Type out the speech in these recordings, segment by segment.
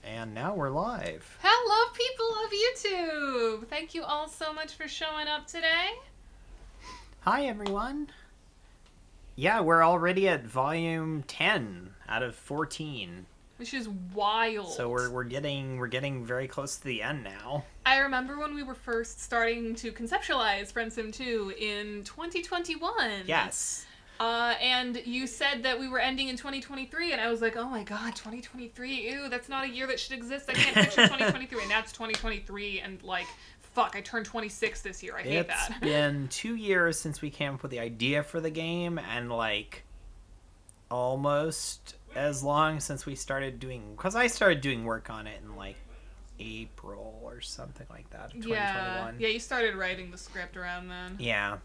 And now we're live. Hello, people of YouTube! Thank you all so much for showing up today. Hi, everyone. Yeah, we're already at volume 10 out of 14. Which is wild. So we're getting very close to the end now. I remember when we were first starting to conceptualize Friendsim 2 in 2021. Yes. And you said that we were ending in 2023, and I was like, oh my god, 2023, ew, that's not a year that should exist. I can't picture 2023, and now it's 2023, and like, fuck, I turned 26 this year. I hate that. It's been 2 years since we came up with the idea for the game, and like, almost as long since we started doing, because I started doing work on it in like April or something like that, 2021. Yeah, you started writing the script around then. Yeah.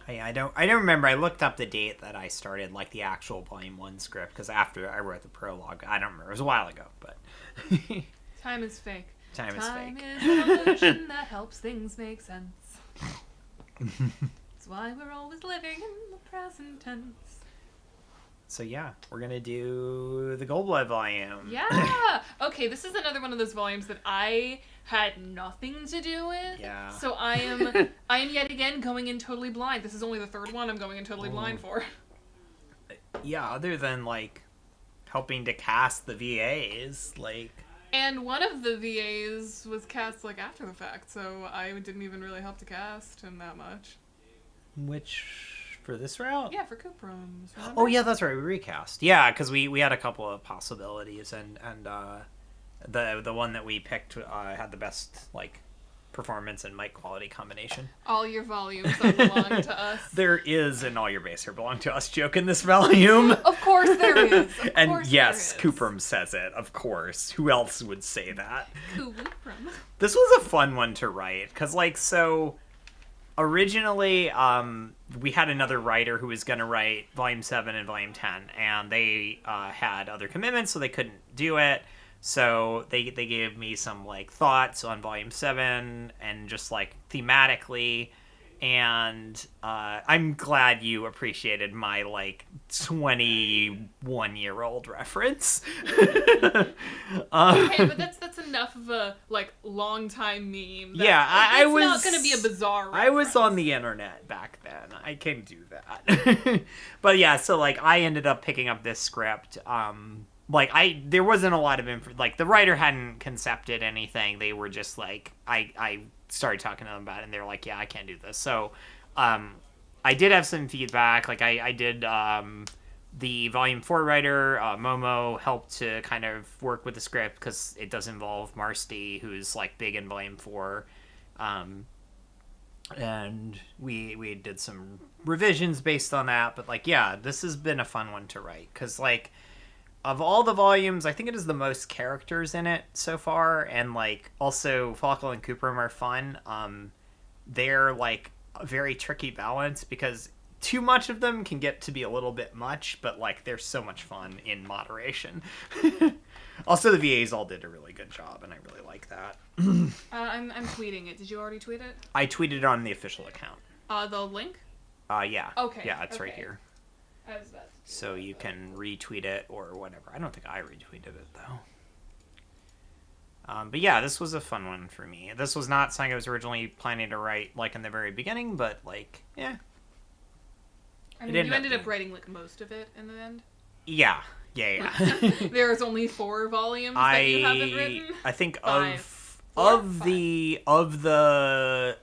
I don't remember. I looked up the date that I started, like, the actual Volume 1 script, because after I wrote the prologue, I don't remember. It was a while ago, but... Time is fake. Time is fake. Time is an illusion that helps things make sense. That's why we're always living in the present tense. So, yeah, we're going to do the Goldblood volume. Yeah! Okay, this is another one of those volumes that I had nothing to do with. Yeah. So I am yet again going in totally blind. This is only the third one I'm going in totally blind for. Yeah, other than, like, helping to cast the VAs, like... And one of the VAs was cast, like, after the fact, so I didn't even really help to cast him that much. Which... For this route? Yeah, for Cooperums. Oh, yeah, that's right. We recast. Yeah, because we had a couple of possibilities, and the one that we picked had the best, like, performance and mic quality combination. All your volumes don't belong to us. There is an All Your Base Here Belong to Us joke in this volume. Of course there is. And yes, Cooprum says it, of course. Who else would say that? Cooprum. This was a fun one to write, because, like, so... Originally, we had another writer who was going to write Volume 7 and Volume 10, and they had other commitments, so they couldn't do it. So they gave me some, like, thoughts on Volume 7 and just, like, thematically. And I'm glad you appreciated my, like, 21-year-old reference. Okay, but that's enough of a, like, long-time meme. Yeah, I was... It's not going to be a bizarre reference. I was on the internet back then. I can do that. But yeah, so, like, I ended up picking up this script. There wasn't a lot of info. Like, the writer hadn't concepted anything. They were just, like, I started talking to them about it, and they were like, yeah, I can't do this. So, I did have some feedback. Like, I did, the Volume 4 writer, Momo, helped to kind of work with the script, because it does involve Marsty, who's, like, big in Volume 4. And we did some revisions based on that. But, like, yeah, this has been a fun one to write, because, like, of all the volumes, I think it is the most characters in it so far, and, like, also Falco and Cooperum are fun. They're, like, a very tricky balance, because too much of them can get to be a little bit much, but, like, they're so much fun in moderation. Also, the VAs all did a really good job, and I really like that. I'm tweeting it. Did you already tweet it? I tweeted it on the official account. The link? Yeah. Okay. Yeah, it's okay. right here. I was about to So you can retweet it or whatever. I don't think I retweeted it, though. But yeah, this was a fun one for me. This was not something I was originally planning to write, like, in the very beginning, but, like, yeah. I mean, you ended up writing, like, most of it in the end? Yeah. There's only 4 volumes that you haven't written? I think 5. of the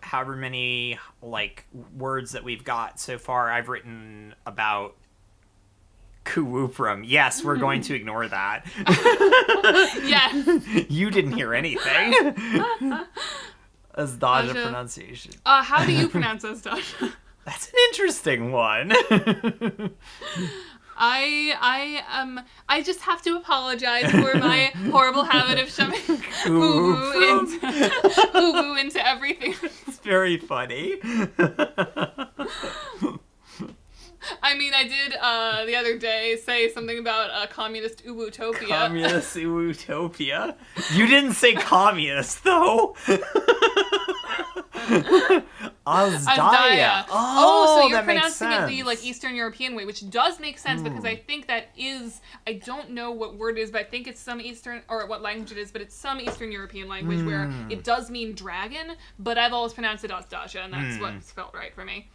however many, like, words that we've got so far, I've written about Kuwooprum. Yes, we're going to ignore that. Yes. You didn't hear anything. As Daja pronunciation. How do you pronounce Daja? That's an interesting one. I just have to apologize for my horrible habit of shoving uwu into everything. It's very funny. I mean, I did the other day say something about communist uwu-topia. Communist uwu-topia? You didn't say communist, though. Azdaya. Oh, so you're that makes pronouncing it the sense. like Eastern European way, which does make sense because I think that is, I don't know what word it is, but I think it's some Eastern, or what language it is, but it's some Eastern European language where it does mean dragon, but I've always pronounced it Azdasha, and that's what's felt right for me.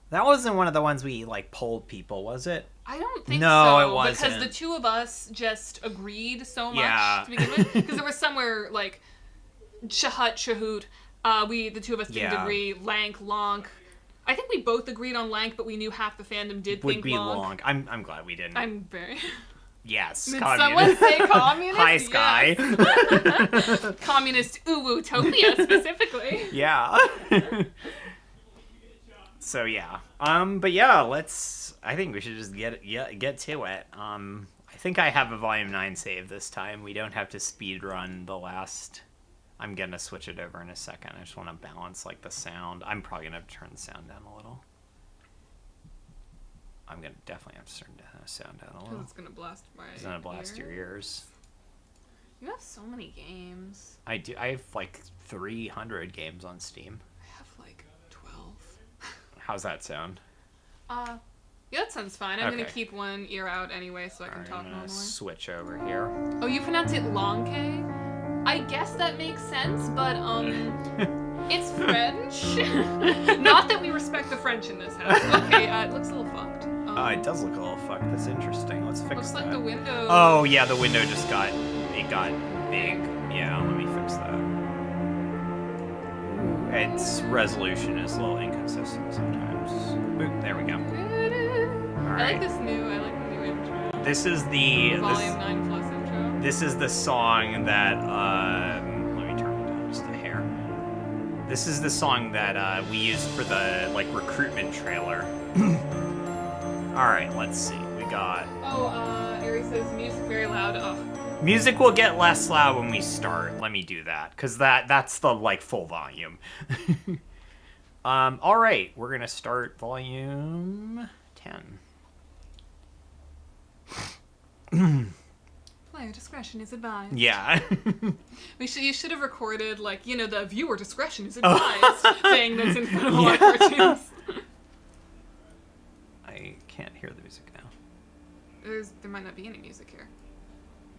That wasn't one of the ones we like polled people, was it? I don't think No, so. it wasn't. Because the two of us just agreed so much Yeah. to begin with. Because there was somewhere like Shahut, Shahoot. The two of us didn't agree. Lank, Lonk. I think we both agreed on Lank, but we knew half the fandom did Would think be Lonk. long. I'm glad we didn't. I'm very... Yes, Did communist. someone say communist? Hi, Sky. Yes. Communist Uwu-topia, specifically. Yeah. So yeah. But yeah, I think we should just get to it. I think I have a volume 9 save this time. We don't have to speed run the last. I'm gonna switch it over in a second. I just want to balance like the sound. I'm probably gonna have to turn the sound down a little. I'm gonna definitely have to turn the sound down a little. It's gonna blast my It's gonna blast your ears. You have so many games. I do. I have like 300 games on Steam. I have like 12. How's that sound? Yeah, that sounds fine. I'm gonna Okay. keep one ear out anyway, so I can Alright, talk I'm gonna normally. switch over here. Oh, you pronounce it Lonke? I guess that makes sense, but it's French. Not that we respect the French in this house. Okay, it looks a little fucked. It does look a little fucked. That's interesting. Let's fix Looks that. like the window. Oh yeah, the window just got big. Yeah, let me fix that. Its resolution is a little inconsistent sometimes. Ooh, there we go. I like this new. I like the new intro. This is the Volume 9 plus intro. This is the song that let me turn it down just a hair. This is the song that we used for the like recruitment trailer. All right, let's see. We got Ari says music very loud. Oh. music will get less loud when we start. Let me do that because that's the like full volume. All right, we're gonna start volume 10. Player discretion is advised. Yeah. You should have recorded like the viewer discretion is advised thing that's in front of all our Yeah. cartoons. I can't hear the music now. There might not be any music here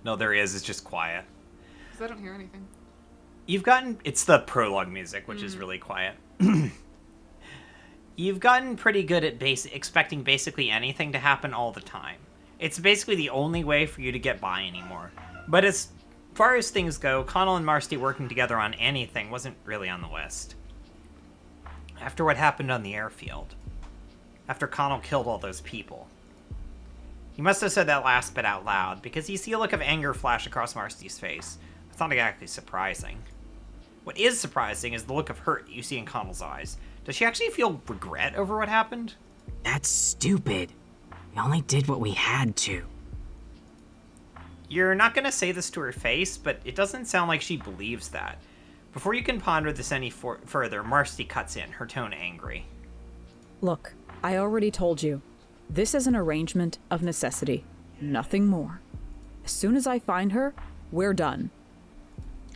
No, there is. It's just quiet. because I don't hear anything. It's the prologue music, which is really quiet. You've gotten pretty good at expecting basically anything to happen all the time. It's basically the only way for you to get by anymore. But as far as things go, Connell and Marcy working together on anything wasn't really on the list. After what happened on the airfield. After Connell killed all those people. He must have said that last bit out loud, because you see a look of anger flash across Marcy's face. It's not exactly surprising. What is surprising is the look of hurt you see in Connell's eyes. Does she actually feel regret over what happened? That's stupid. We only did what we had to. You're not going to say this to her face, but it doesn't sound like she believes that. Before you can ponder this any further, Marcy cuts in, her tone angry. Look, I already told you. This is an arrangement of necessity. Nothing more. As soon as I find her, we're done.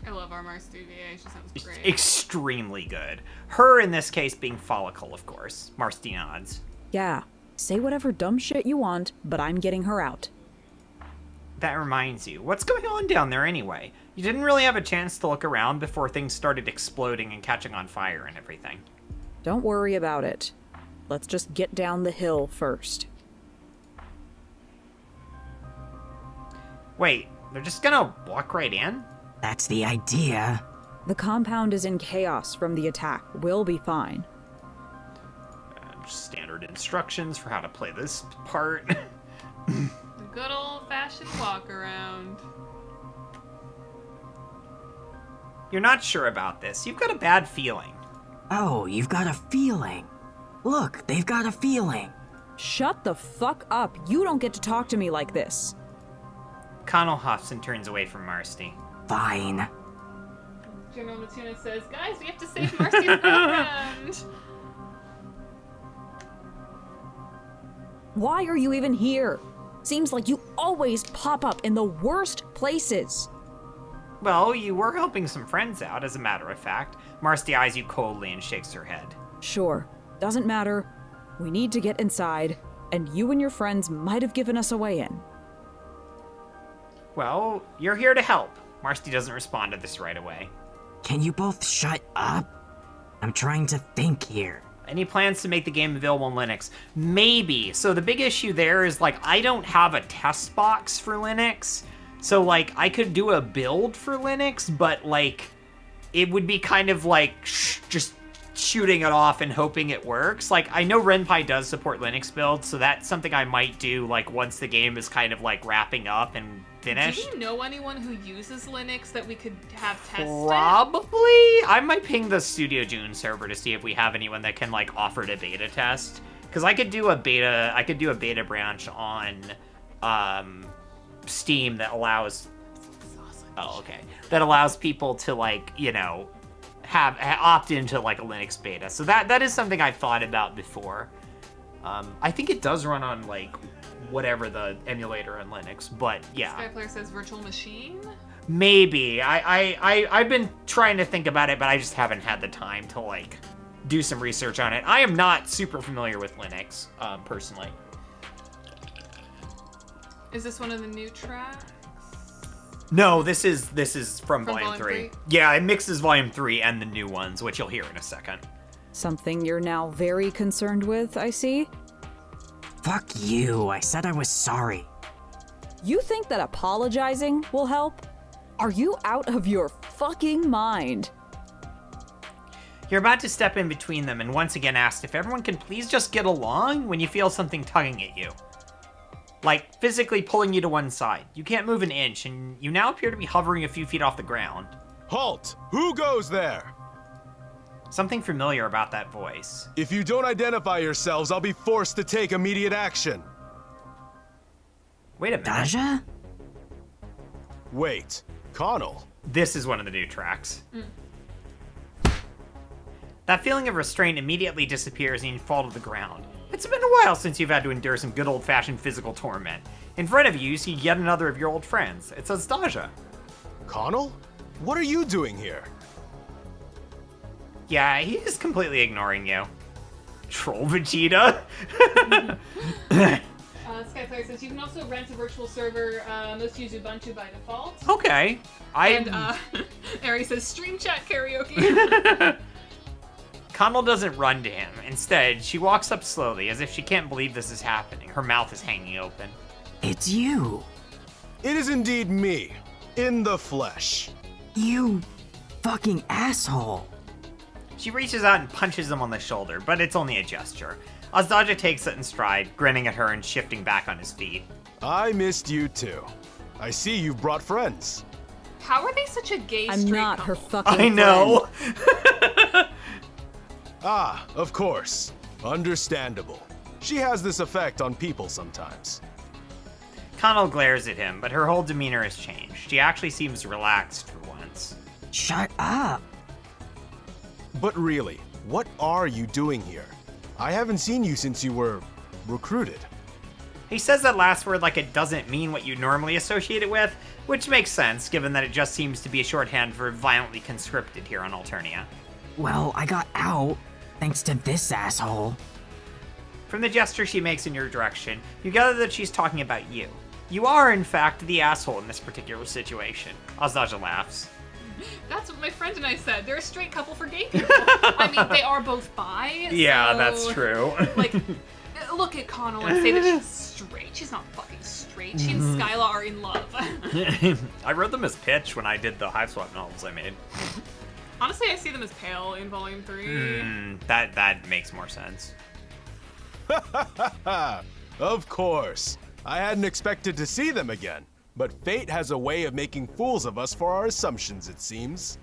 I love our Marcy VA. She sounds great. Extremely good. Her, in this case, being Follicle, of course. Marcy nods. Yeah, say whatever dumb shit you want, but I'm getting her out. That reminds you, what's going on down there anyway? You didn't really have a chance to look around before things started exploding and catching on fire and everything. Don't worry about it. Let's just get down the hill first. Wait, they're just gonna walk right in? That's the idea. The compound is in chaos from the attack. We'll be fine. Just standard instructions for how to play this part. The good old-fashioned walk around. You're not sure about this. You've got a bad feeling. Oh, you've got a feeling. Look, they've got a feeling. Shut the fuck up. You don't get to talk to me like this. Connell huffs and turns away from Marcy. Fine. General Matuna says, guys, we have to save Marcy's girlfriend. Why are you even here? Seems like you always pop up in the worst places. Well, you were helping some friends out, as a matter of fact. Marcy eyes you coldly and shakes her head. Sure, doesn't matter. We need to get inside, and you and your friends might have given us a way in. Well, you're here to help. Marcy doesn't respond to this right away. Can you both shut up? I'm trying to think here. Any plans to make the game available on Linux? Maybe. So the big issue there is, like, I don't have a test box for Linux. So, like, I could do a build for Linux, but, like, it would be kind of like just shooting it off and hoping it works. Like, I know RenPy does support Linux builds, so that's something I might do, like, once the game is kind of, like, wrapping up and finished. Do we know anyone who uses Linux that we could have tested? Probably. I might ping the Studio June server to see if we have anyone that can, like, offer to beta test. Because I could do a beta branch on Steam that allows that allows people to, like, you know, opt into, like, a Linux beta. So that is something I've thought about before. I think it does run on, like, whatever the emulator on Linux, but yeah. Skyplayer says virtual machine? Maybe. I've been trying to think about it, but I just haven't had the time to, like, do some research on it. I am not super familiar with Linux, personally. Is this one of the new tracks? No, this is from Volume 3. 3? Yeah, it mixes Volume 3 and the new ones, which you'll hear in a second. Something you're now very concerned with, I see? Fuck you, I said I was sorry. You think that apologizing will help? Are you out of your fucking mind? You're about to step in between them and once again asked if everyone can please just get along when you feel something tugging at you. Like, physically pulling you to one side. You can't move an inch, and you now appear to be hovering a few feet off the ground. Halt! Who goes there? Something familiar about that voice. If you don't identify yourselves, I'll be forced to take immediate action. Wait a minute. Daja? Wait, Connell? This is one of the new tracks. That feeling of restraint immediately disappears and you fall to the ground. It's been a while since you've had to endure some good old-fashioned physical torment. In front of you see yet another of your old friends. It's Daja. Connell? What are you doing here? Yeah, he is completely ignoring you. Troll Vegeta? Skyplayer says you can also rent a virtual server. Most use Ubuntu by default. Okay. And Ari says stream chat karaoke. Connell doesn't run to him. Instead, she walks up slowly, as if she can't believe this is happening. Her mouth is hanging open. It's you. It is indeed me, in the flesh. You fucking asshole. She reaches out and punches him on the shoulder, but it's only a gesture. Daja takes it in stride, grinning at her and shifting back on his feet. I missed you too. I see you've brought friends. How are they such a gay I'm straight not her couple? fucking I know. Ah, of course. Understandable. She has this effect on people sometimes. Connell glares at him, but her whole demeanor has changed. She actually seems relaxed for once. Shut up. But really, what are you doing here? I haven't seen you since you were recruited. He says that last word like it doesn't mean what you normally associate it with, which makes sense given that it just seems to be a shorthand for violently conscripted here on Alternia. Well, I got out, thanks to this asshole. From the gesture she makes in your direction, you gather that she's talking about you. You are, in fact, the asshole in this particular situation. Daja laughs. That's what my friend and I said. They're a straight couple for gay people. I mean, they are both bi. Yeah, so, that's true. Like, look at Connell and say that she's straight. She's not fucking straight. She and Skyla are in love. I wrote them as pitch when I did the Hive Swap novels I made. Honestly, I see them as pale in Volume 3. That makes more sense. Of course. I hadn't expected to see them again, but fate has a way of making fools of us for our assumptions, it seems.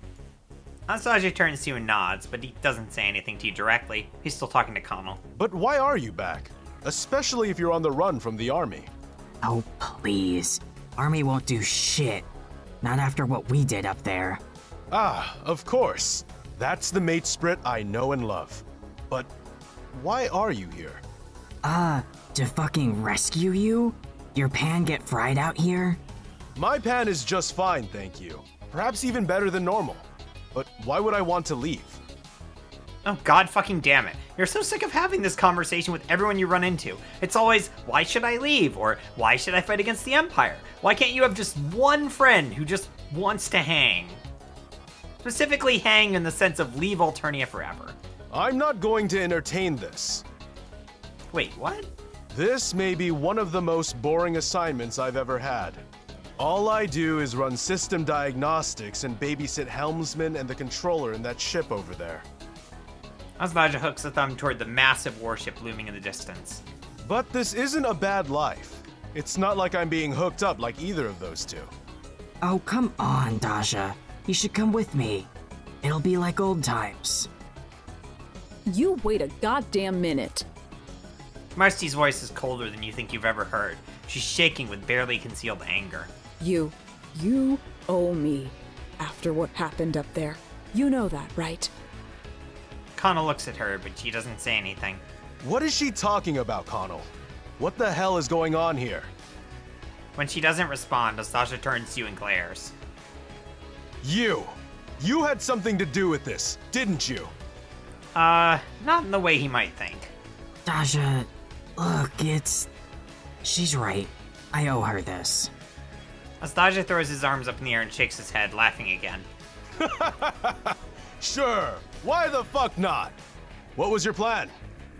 Daja turns to you and nods, but he doesn't say anything to you directly. He's still talking to Connell. But why are you back? Especially if you're on the run from the army. Oh, please. Army won't do shit. Not after what we did up there. Ah, of course. That's the mate sprit I know and love. But why are you here? To fucking rescue you? Your pan get fried out here? My pan is just fine, thank you. Perhaps even better than normal. But why would I want to leave? Oh, god fucking damn it. You're so sick of having this conversation with everyone you run into. It's always, why should I leave? Or, why should I fight against the Empire? Why can't you have just one friend who just wants to hang? Specifically hang in the sense of leave Alternia forever. I'm not going to entertain this. Wait, what? This may be one of the most boring assignments I've ever had. All I do is run system diagnostics and babysit helmsman and the controller in that ship over there. Asdaja hooks a thumb toward the massive warship looming in the distance. But this isn't a bad life. It's not like I'm being hooked up like either of those two. Oh, come on, Daja. You should come with me. It'll be like old times. You wait a goddamn minute. Marcy's voice is colder than you think you've ever heard. She's shaking with barely concealed anger. You owe me. After what happened up there. You know that, right? Connell looks at her, but she doesn't say anything. What is she talking about, Connell? What the hell is going on here? When she doesn't respond, Astasha turns to you and glares. You had something to do with this, didn't you? Not in the way he might think. Daja, look, she's right. I owe her this. Astasha throws his arms up in the air and shakes his head, laughing again. Sure, why the fuck not? What was your plan?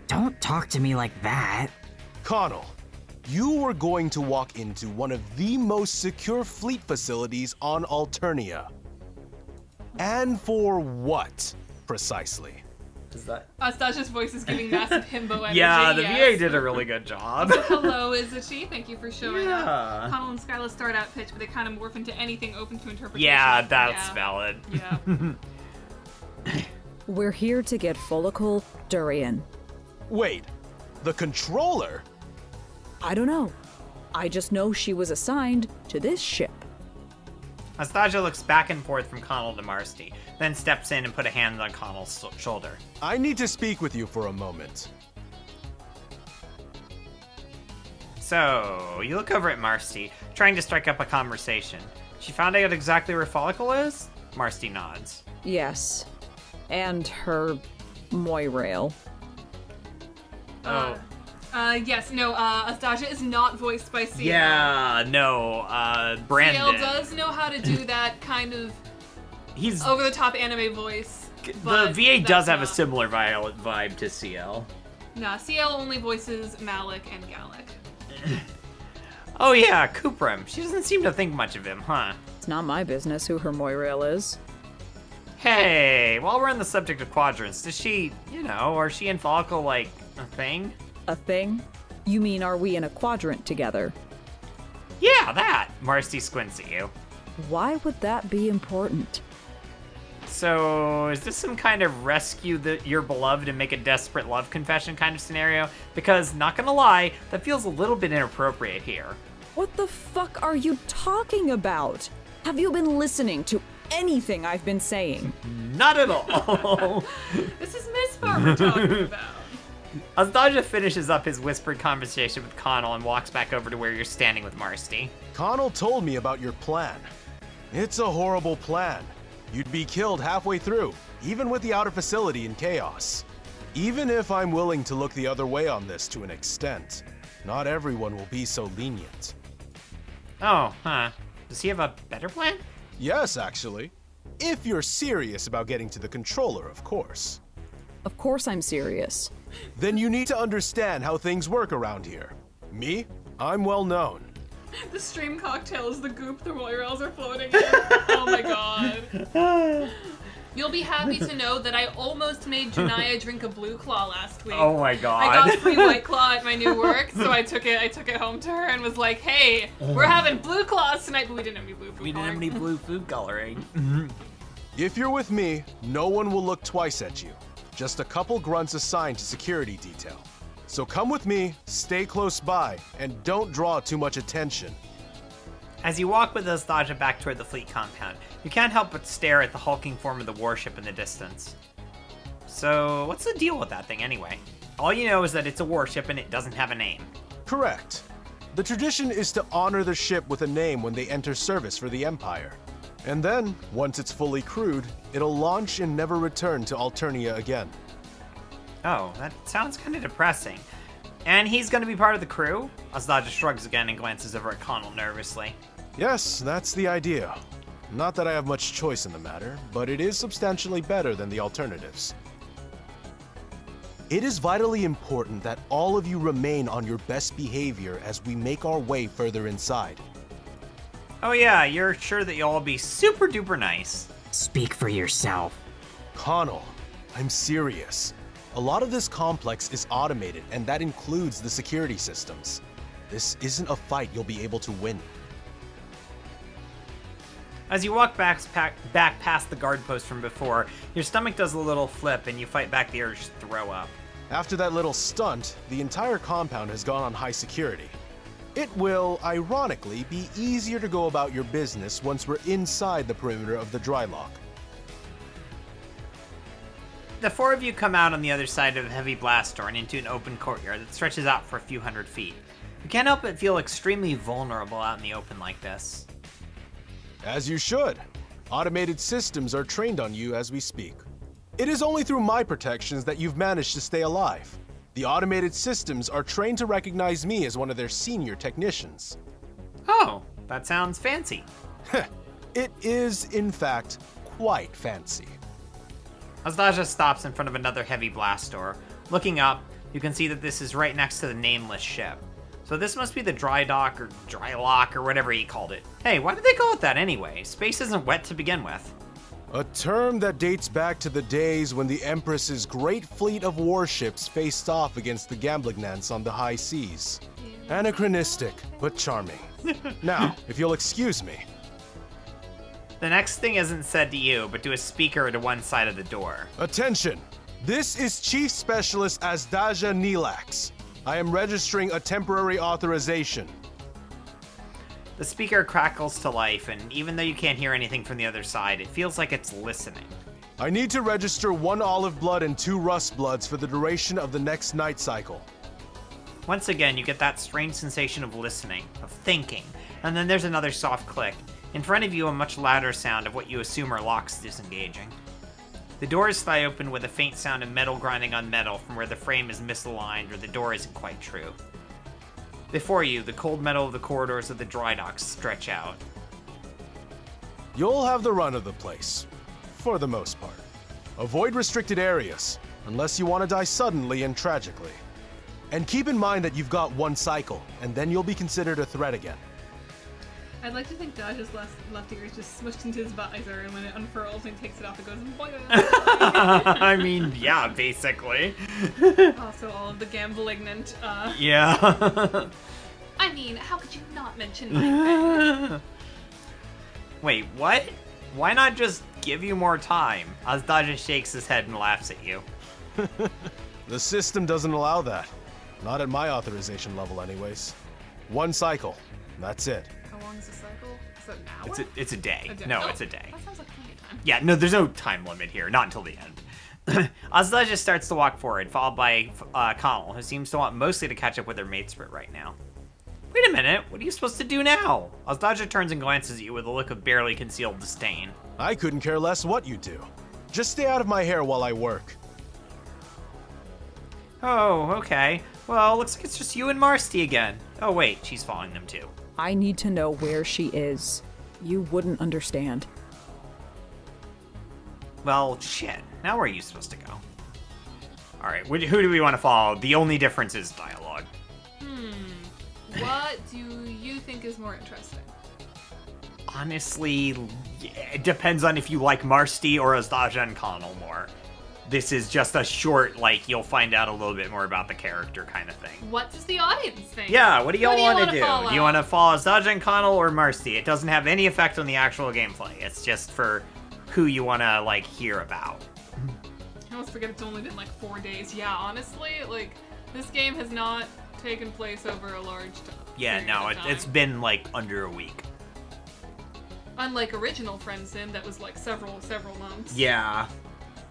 Don't talk to me like that. Connell, you were going to walk into one of the most secure fleet facilities on Alternia. And for what, precisely? Is that? Astasha's voice is giving massive himbo energy. Yeah, the yes. VA did a really good job. Hello, is it she? Thank you for showing Yeah. up. Connell and Skyla start out pitch, but they kind of morph into anything open to interpretation. Yeah, that's valid. Yeah. We're here to get Follicle Durian. Wait, the controller? I don't know. I just know she was assigned to this ship. Astasha looks back and forth from Connell to Marcy, then steps in and put a hand on Connell's shoulder. I need to speak with you for a moment. So, you look over at Marcy, trying to strike up a conversation. She found out exactly where Follicle is? Marcy nods. Yes. And her moirail. Oh. Yes, no, Astasha is not voiced by CL. Yeah, no, Brandon. CL does know how to do that kind of He's over-the-top anime voice. the but VA that's does have a not- similar vibe to CL. Nah, CL only voices Malik and Gallic. Oh yeah, Kuprim. She doesn't seem to think much of him, huh? It's not my business who her moirail is. Hey, while we're on the subject of quadrants, does she, are she and Follicle like a thing? A thing? You mean are we in a quadrant together? Yeah, that. Marcy squints at you. Why would that be important? So, is this some kind of rescue your beloved and make a desperate love confession kind of scenario? Because, not gonna lie, that feels a little bit inappropriate here. What the fuck are you talking about? Have you been listening to anything I've been saying? Not at all. This is MSPAR we're talking about. Asdaja finishes up his whispered conversation with Connell and walks back over to where you're standing with Marcy. Connell told me about your plan. It's a horrible plan. You'd be killed halfway through, even with the outer facility in chaos. Even if I'm willing to look the other way on this to an extent, not everyone will be so lenient. Oh, huh. Does he have a better plan? Yes, actually. If you're serious about getting to the controller, of course. Of course I'm serious. Then you need to understand how things work around here. Me? I'm well known. The stream cocktails, the goop, the moirails are floating in. Oh my god. You'll be happy to know that I almost made Janaya drink a Blue Claw last week. Oh my god. I got free White Claw at my new work, so I took it home to her and was like, hey, we're having Blue Claws tonight, but we didn't have any blue food We didn't have any blue food coloring. If you're with me, no one will look twice at you. Just a couple grunts assigned to security detail. So come with me, stay close by, and don't draw too much attention. As you walk with Asdaja back toward the fleet compound, you can't help but stare at the hulking form of the warship in the distance. So, what's the deal with that thing anyway? All you know is that it's a warship and it doesn't have a name. Correct. The tradition is to honor the ship with a name when they enter service for the Empire. And then, once it's fully crewed, it'll launch and never return to Alternia again. Oh, that sounds kind of depressing. And he's going to be part of the crew? Azdaja shrugs again and glances over at Connell nervously. Yes, that's the idea. Not that I have much choice in the matter, but it is substantially better than the alternatives. It is vitally important that all of you remain on your best behavior as we make our way further inside. Oh yeah, you're sure that you'll all be super duper nice. Speak for yourself. Connell, I'm serious. A lot of this complex is automated, and that includes the security systems. This isn't a fight you'll be able to win. As you walk back past the guard post from before, your stomach does a little flip and you fight back the urge to throw up. After that little stunt, the entire compound has gone on high security. It will, ironically, be easier to go about your business once we're inside the perimeter of the dry lock. The four of you come out on the other side of a heavy blast door and into an open courtyard that stretches out for a few hundred feet. You can't help but feel extremely vulnerable out in the open like this. As you should. Automated systems are trained on you as we speak. It is only through my protections that you've managed to stay alive. The automated systems are trained to recognize me as one of their senior technicians. Oh, that sounds fancy. It is, in fact, quite fancy. Azdaja stops in front of another heavy blast door. Looking up, you can see that this is right next to the nameless ship. So this must be the dry dock or dry lock or whatever he called it. Hey, why did they call it that anyway? Space isn't wet to begin with. A term that dates back to the days when the Empress's great fleet of warships faced off against the Gamblignants on the high seas. Anachronistic, but charming. Now, if you'll excuse me. The next thing isn't said to you, but to a speaker to one side of the door. Attention! This is Chief Specialist Azdaja Nilax. I am registering a temporary authorization. The speaker crackles to life, and even though you can't hear anything from the other side, it feels like it's listening. I need to register 1 olive blood and 2 rust bloods for the duration of the next night cycle. Once again, you get that strange sensation of listening, of thinking, and then there's another soft click. In front of you, a much louder sound of what you assume are locks disengaging. The doors fly open with a faint sound of metal grinding on metal from where the frame is misaligned or the door isn't quite true. Before you, the cold metal of the corridors of the dry docks stretch out. You'll have the run of the place, for the most part. Avoid restricted areas, unless you want to die suddenly and tragically. And keep in mind that you've got 1 cycle, and then you'll be considered a threat again. I'd like to think Daj's left ear is just smushed into his visor, and when it unfurls and takes it off, it goes boing. I mean, yeah, basically. Also, all of the Gamblignant. Yeah. I mean, how could you not mention my Wait, what? Why not just give you more time? Azdaja shakes his head and laughs at you. The system doesn't allow that. Not at my authorization level anyways. 1 cycle, that's it. How long is the cycle? Is it an hour? It's a day. A day. No, Oh, it's a day. That sounds like plenty of time. Yeah, no, there's no time limit here. Not until the end. Azdaja starts to walk forward, followed by Connell, who seems to want mostly to catch up with her matesprit right now. Wait a minute, what are you supposed to do now? Azdaja turns and glances at you with a look of barely concealed disdain. I couldn't care less what you do. Just stay out of my hair while I work. Oh, okay. Well, looks like it's just you and Marsty again. Oh wait, she's following them too. I need to know where she is. You wouldn't understand. Well, shit. Now where are you supposed to go? Alright, who do we want to follow? The only difference is dialogue. What do you think is more interesting? Honestly, it depends on if you like Marsty or Azdaja and Connell more. This is just a short, like, you'll find out a little bit more about the character kind of thing. What does the audience think? Yeah, what do y'all want to wanna do? follow? Do you want to follow Azdaja and Connell or Marsty? It doesn't have any effect on the actual gameplay. It's just for who you want to, like, hear about. I almost forget it's only been like 4 days. Yeah, honestly, like, this game has not taken place over a large time. Yeah, no, it's been, like, under a week. Unlike original Friendsim, that was like several months. Yeah.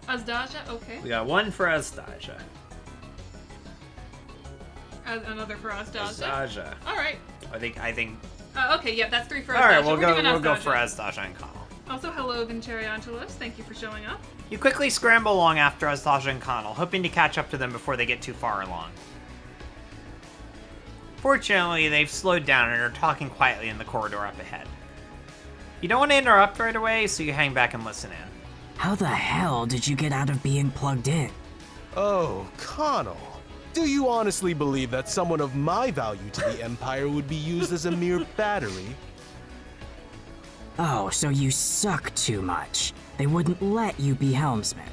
Azdaja, okay. We got one for Azdaja. Another for Azdaja. Azdaja. All right. I think. Okay, yeah, that's 3 for Azdaja. All right, we'll We're doing go Azdaja. for Azdaja and Connell. Also, hello, Vinceriangelos. Thank you for showing up. You quickly scramble along after Astasha and Connell, hoping to catch up to them before they get too far along. Fortunately, they've slowed down and are talking quietly in the corridor up ahead. You don't want to interrupt right away, so you hang back and listen in. How the hell did you get out of being plugged in? Oh, Connell. Do you honestly believe that someone of my value to the Empire would be used as a mere battery? Oh, so you suck too much. They wouldn't let you be helmsman.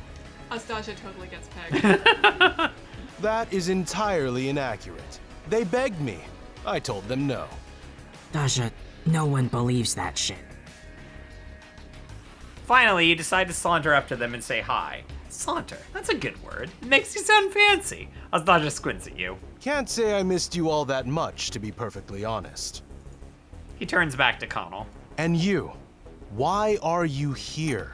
Astasha totally gets pegged. That is entirely inaccurate. They begged me. I told them no. Dasha, no one believes that shit. Finally, you decide to saunter up to them and say hi. Saunter, that's a good word. It makes you sound fancy. Astasha squints at you. Can't say I missed you all that much, to be perfectly honest. He turns back to Connell. And you, why are you here?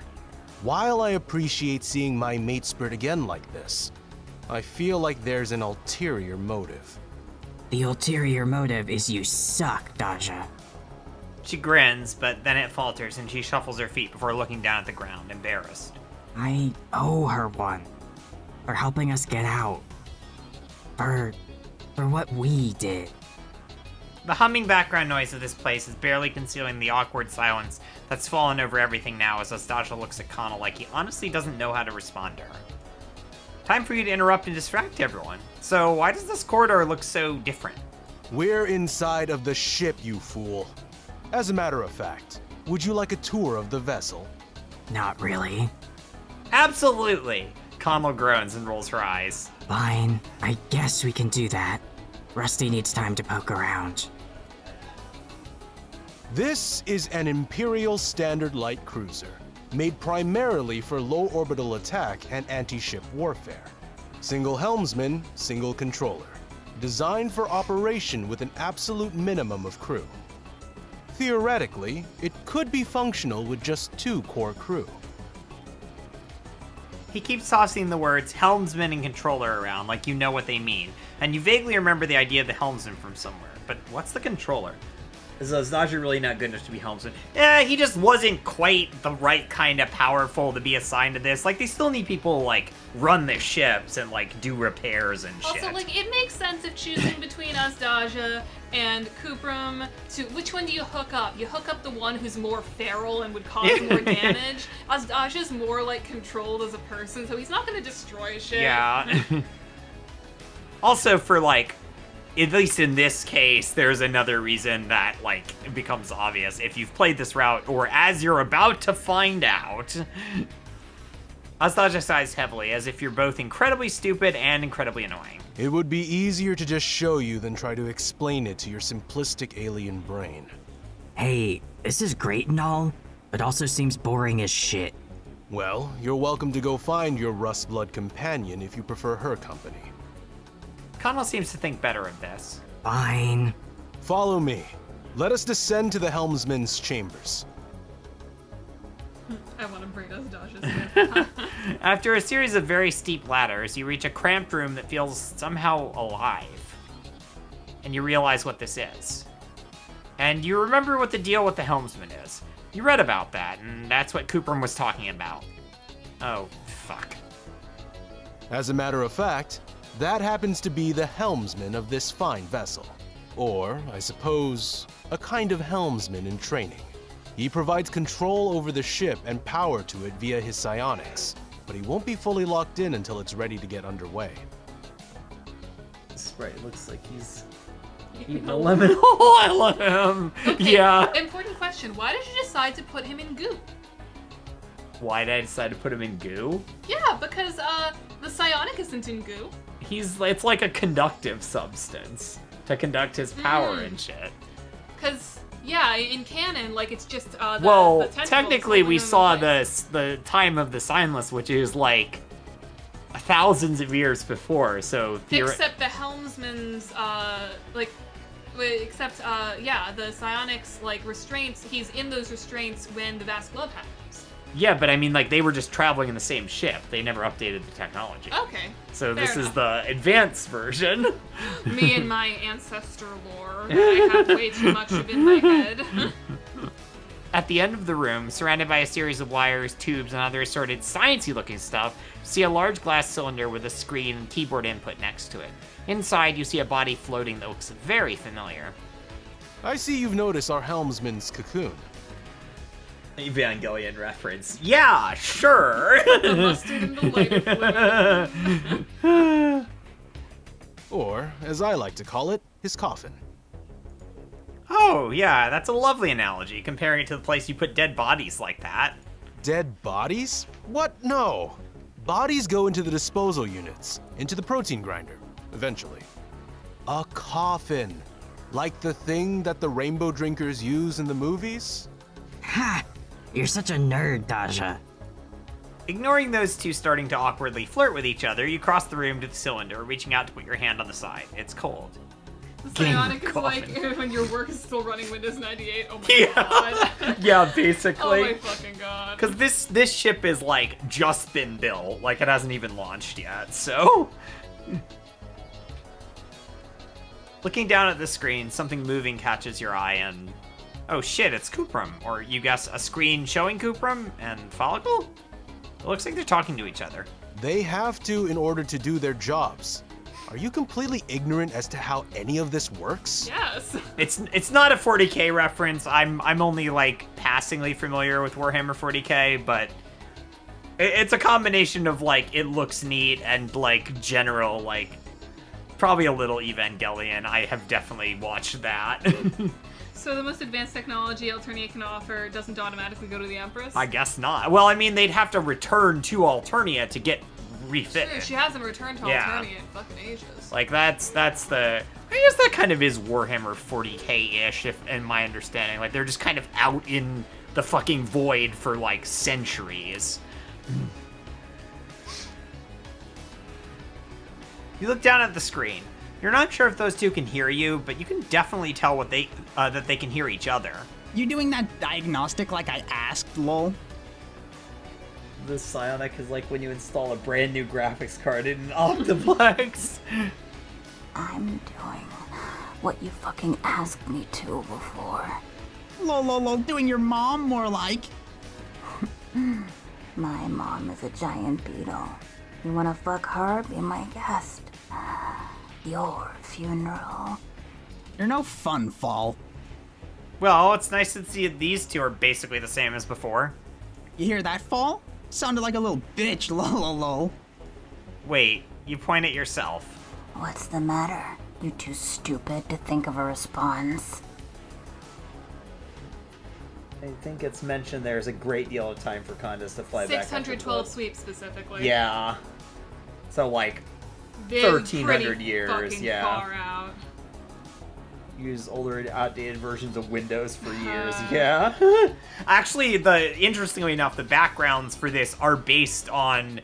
While I appreciate seeing my mate spirit again like this, I feel like there's an ulterior motive. The ulterior motive is you suck, Dasha. She grins, but then it falters and she shuffles her feet before looking down at the ground, embarrassed. I owe her one. For helping us get out. For what we did. The humming background noise of this place is barely concealing the awkward silence that's fallen over everything now as Astasha looks at Connell like he honestly doesn't know how to respond to her. Time for you to interrupt and distract everyone. So why does this corridor look so different? We're inside of the ship, you fool. As a matter of fact, would you like a tour of the vessel? Not really. Absolutely! Connell groans and rolls her eyes. Fine, I guess we can do that. Rusty needs time to poke around. This is an Imperial Standard Light Cruiser, made primarily for low orbital attack and anti-ship warfare. Single helmsman, single controller. Designed for operation with an absolute minimum of crew. Theoretically, it could be functional with just 2 core crew. He keeps tossing the words helmsman and controller around like you know what they mean, and you vaguely remember the idea of the helmsman from somewhere. But what's the controller? Is Astasha really not good enough to be helmsman? He just wasn't quite the right kind of powerful to be assigned to this. Like, they still need people to, like, run the ships and, like, do repairs and shit. Also, like, it makes sense if choosing between Astasha and Kuprum to which one do you hook up? You hook up the one who's more feral and would cause more damage. Astasha's more, like, controlled as a person, so he's not gonna destroy shit. Yeah. Also, for, like, at least in this case, there's another reason that, like, it becomes obvious if you've played this route, or as you're about to find out. Astasha sighs heavily, as if you're both incredibly stupid and incredibly annoying. It would be easier to just show you than try to explain it to your simplistic alien brain. Hey, this is great and all, but also seems boring as shit. Well, you're welcome to go find your Rustblood companion if you prefer her company. Connell seems to think better of this. Fine. Follow me. Let us descend to the helmsman's chambers. I want to bring Astasha. After a series of very steep ladders, you reach a cramped room that feels somehow alive. And you realize what this is. And you remember what the deal with the helmsman is. You read about that, and that's what Kuprum was talking about. Oh, fuck. As a matter of fact, that happens to be the helmsman of this fine vessel. Or, I suppose, a kind of helmsman in training. He provides control over the ship and power to it via his psionics, but he won't be fully locked in until it's ready to get underway. This sprite looks like he's eating a lemon. Oh, I love him. Okay, Yeah. important question. Why did you decide to put him in goo? Why did I decide to put him in goo? Yeah, because the psionic isn't in goo. It's like a conductive substance to conduct his power and shit. Because, yeah, in canon, like, it's just, the tentacles technically we holding them saw in place. the time of the Signless, which is like thousands of years before, so Except the helmsman's, the psionics, like, restraints, he's in those restraints when the vast globe happens. yeah, but I mean, like, they were just traveling in the same ship. They never updated the technology. Okay. So fair this is enough. the advanced version. Me and my ancestor lore that I have way too much of in my head. At the end of the room, surrounded by a series of wires, tubes, and other assorted sciencey looking stuff, you see a large glass cylinder with a screen and keyboard input next to it. Inside, you see a body floating that looks very familiar. I see you've noticed our helmsman's cocoon. Evangelion reference. Yeah, sure. The mustard and the lighter fluid. Or, as I like to call it, his coffin. Oh, yeah, that's a lovely analogy, comparing it to the place you put dead bodies like that. Dead bodies? What? No. Bodies go into the disposal units, into the protein grinder, eventually. A coffin. Like the thing that the rainbow drinkers use in the movies? Ha! You're such a nerd, Daja. Ignoring those two starting to awkwardly flirt with each other, you cross the room to the cylinder, reaching out to put your hand on the side. It's cold. The Game psionic is coffin. like when your work is still running Windows 98. Oh my Yeah. god. Yeah, Oh basically. my fucking god. Because this ship is, like, just been built. Like, it hasn't even launched yet, so... Looking down at the screen, something moving catches your eye and... Oh shit, it's Cuprum. Or you guess a screen showing Cuprum and Follicle? It looks like they're talking to each other. They have to in order to do their jobs. Are you completely ignorant as to how any of this works? Yes. It's not a 40k reference. I'm only like passingly familiar with Warhammer 40k, but it's a combination of like it looks neat and like general like probably a little Evangelion. I have definitely watched that. So the most advanced technology Alternia can offer doesn't automatically go to the Empress? I guess not. Well, I mean they'd have to return to Alternia to get refitted. True, she hasn't returned to Yeah. Alternia in fucking ages. Like that's the I guess that kind of is Warhammer 40k-ish if in my understanding. Like they're just kind of out in the fucking void for like centuries. You look down at the screen. You're not sure if those two can hear you, but you can definitely tell what they that they can hear each other. You doing that diagnostic like I asked, lol? The psionic is like when you install a brand new graphics card in an Optiplex. I'm doing what you fucking asked me to before. Lol, doing your mom more like. My mom is a giant beetle. You wanna fuck her? Be my guest. Your funeral. You're no fun, Fall. Well, it's nice to see that these two are basically the same as before. You hear that, Fall? Sounded like a little bitch, lol. Wait, you point at yourself. What's the matter? You too stupid to think of a response. I think it's mentioned there's a great deal of time for condoms to fly back. 612 sweep specifically. Yeah. So like They're 1300 pretty years, fucking yeah. far out. Use older, outdated versions of Windows for years. Yeah. Actually, interestingly enough, the backgrounds for this are based on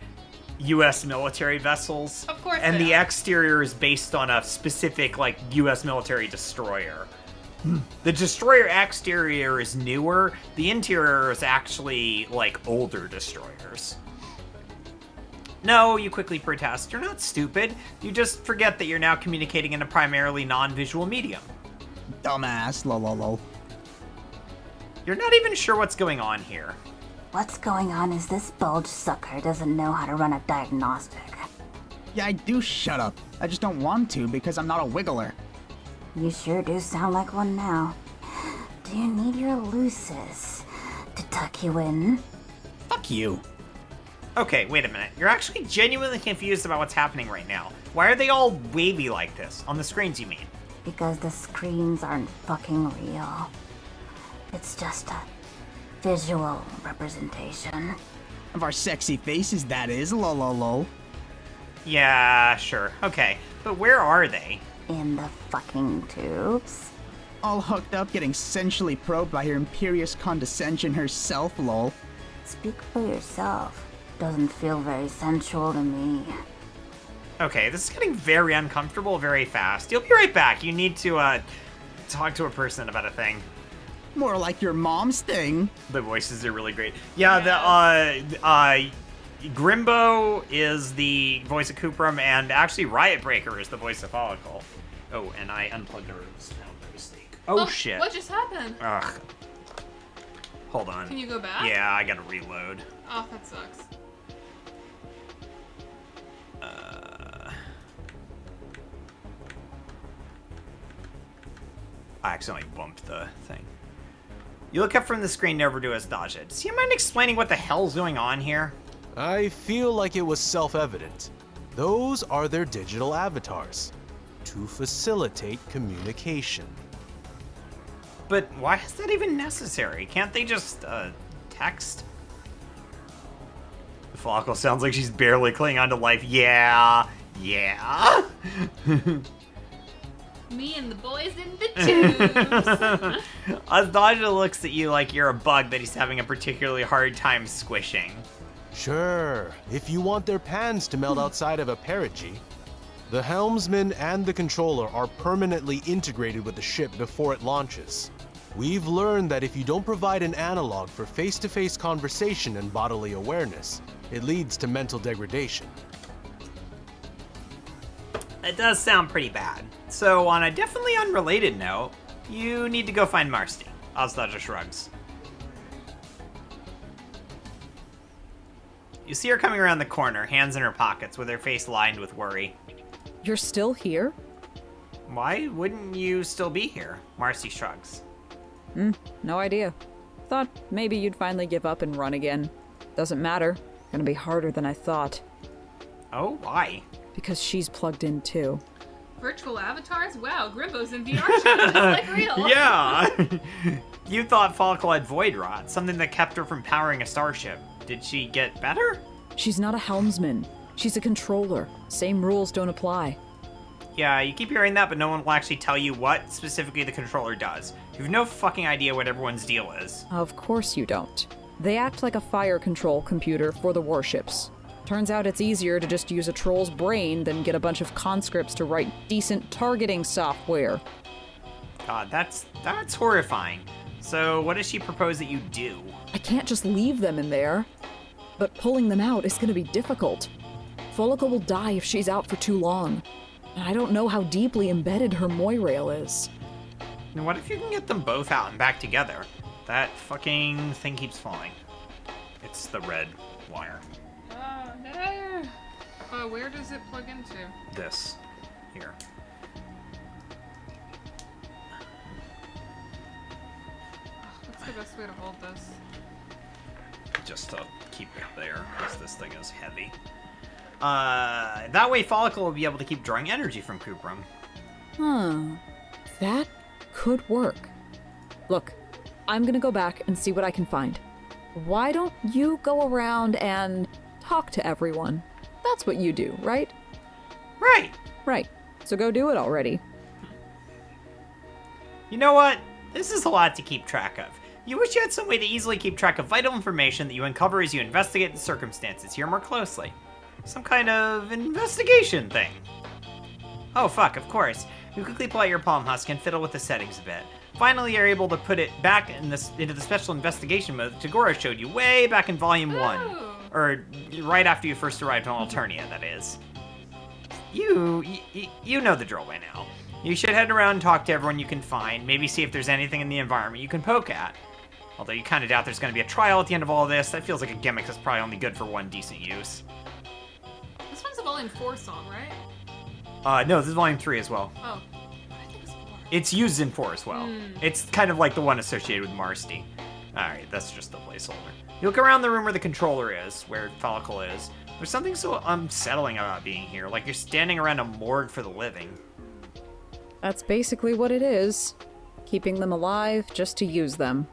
U.S. military vessels. Of course And they the are. exterior is based on a specific like U.S. military destroyer. The destroyer exterior is newer. The interior is actually like older destroyers. No, you quickly protest. You're not stupid. You just forget that you're now communicating in a primarily non-visual medium. Dumbass, lol. You're not even sure what's going on here. What's going on is this bulge sucker doesn't know how to run a diagnostic. Yeah, I do shut up. I just don't want to because I'm not a wiggler. You sure do sound like one now. Do you need your lucis to tuck you in? Fuck you. Okay, wait a minute. You're actually genuinely confused about what's happening right now. Why are they all wavy like this? On the screens, you mean? Because the screens aren't fucking real. It's just a visual representation. Of our sexy faces, that is, lol. Yeah, sure. Okay. But where are they? In the fucking tubes. All hooked up, getting sensually probed by her imperious condescension herself, lol. Speak for yourself. Doesn't feel very sensual to me. Okay, this is getting very uncomfortable very fast. You'll be right back. You need to, talk to a person about a thing. More like your mom's thing. The voices are really great. Yeah, Grimbo is the voice of Cuprum, and actually Riot Breaker is the voice of Follicle. Oh, and I unplugged our sound by mistake. Oh, shit. What just happened? Ugh. Hold on. Can you go back? Yeah, I gotta reload. Oh, that sucks. I accidentally bumped the thing. You look up from the screen over to Asdaja. Does he mind explaining what the hell's going on here? I feel like it was self-evident. Those are their digital avatars to facilitate communication. But why is that even necessary? Can't they just, text? The Follicle sounds like she's barely clinging on to life. Yeah. Me and the boys in the tubes. Asdaja looks at you like you're a bug that he's having a particularly hard time squishing. Sure, if you want their pans to melt outside of a perigee. The helmsman and the controller are permanently integrated with the ship before it launches. We've learned that if you don't provide an analog for face-to-face conversation and bodily awareness, it leads to mental degradation. It does sound pretty bad. So, on a definitely unrelated note, you need to go find Marcy. Asdaja shrugs. You see her coming around the corner, hands in her pockets, with her face lined with worry. You're still here? Why wouldn't you still be here? Marcy shrugs. No idea. Thought maybe you'd finally give up and run again. Doesn't matter. Gonna be harder than I thought. Oh, why? Because she's plugged in too. Virtual avatars? Wow, Grimbo's in VR chat just like real. Yeah! You thought Follicle had void rot, something that kept her from powering a starship. Did she get better? She's not a helmsman. She's a controller. Same rules don't apply. Yeah, you keep hearing that, but no one will actually tell you what specifically the controller does. You have no fucking idea what everyone's deal is. Of course you don't. They act like a fire control computer for the warships. Turns out it's easier to just use a troll's brain than get a bunch of conscripts to write decent targeting software. God, that's horrifying. So what does she propose that you do? I can't just leave them in there. But pulling them out is going to be difficult. Follicle will die if she's out for too long. And I don't know how deeply embedded her moirail is. And what if you can get them both out and back together? That fucking thing keeps falling. It's the red wire. No. Where does it plug into? This. Here. What's the best way to hold this? Just to keep it there, because this thing is heavy. That way Follicle will be able to keep drawing energy from Cuprum. Huh. That could work. Look, I'm gonna go back and see what I can find. Why don't you go around and talk to everyone? That's what you do, right? Right! Right. So go do it already. You know what? This is a lot to keep track of. You wish you had some way to easily keep track of vital information that you uncover as you investigate the circumstances here more closely. Some kind of investigation thing. Oh fuck, of course. You quickly pull out your palm husk and fiddle with the settings a bit. Finally, you're able to put it back into the special investigation mode that Tagora showed you way back in Volume 1. Or right after you first arrived on Alternia, that is. You know the drill by now. You should head around and talk to everyone you can find, maybe see if there's anything in the environment you can poke at. Although you kind of doubt there's going to be a trial at the end of all this, that feels like a gimmick that's probably only good for one decent use. This one's a Volume 4 song, right? No, this is Volume 3 as well. Oh. I think it's 4. It's used in 4 as well. It's kind of like the one associated with Marcy. Alright, that's just the placeholder. You look around the room where the controller is, where Follicle is. There's something so unsettling about being here, like you're standing around a morgue for the living. That's basically what it is. Keeping them alive just to use them.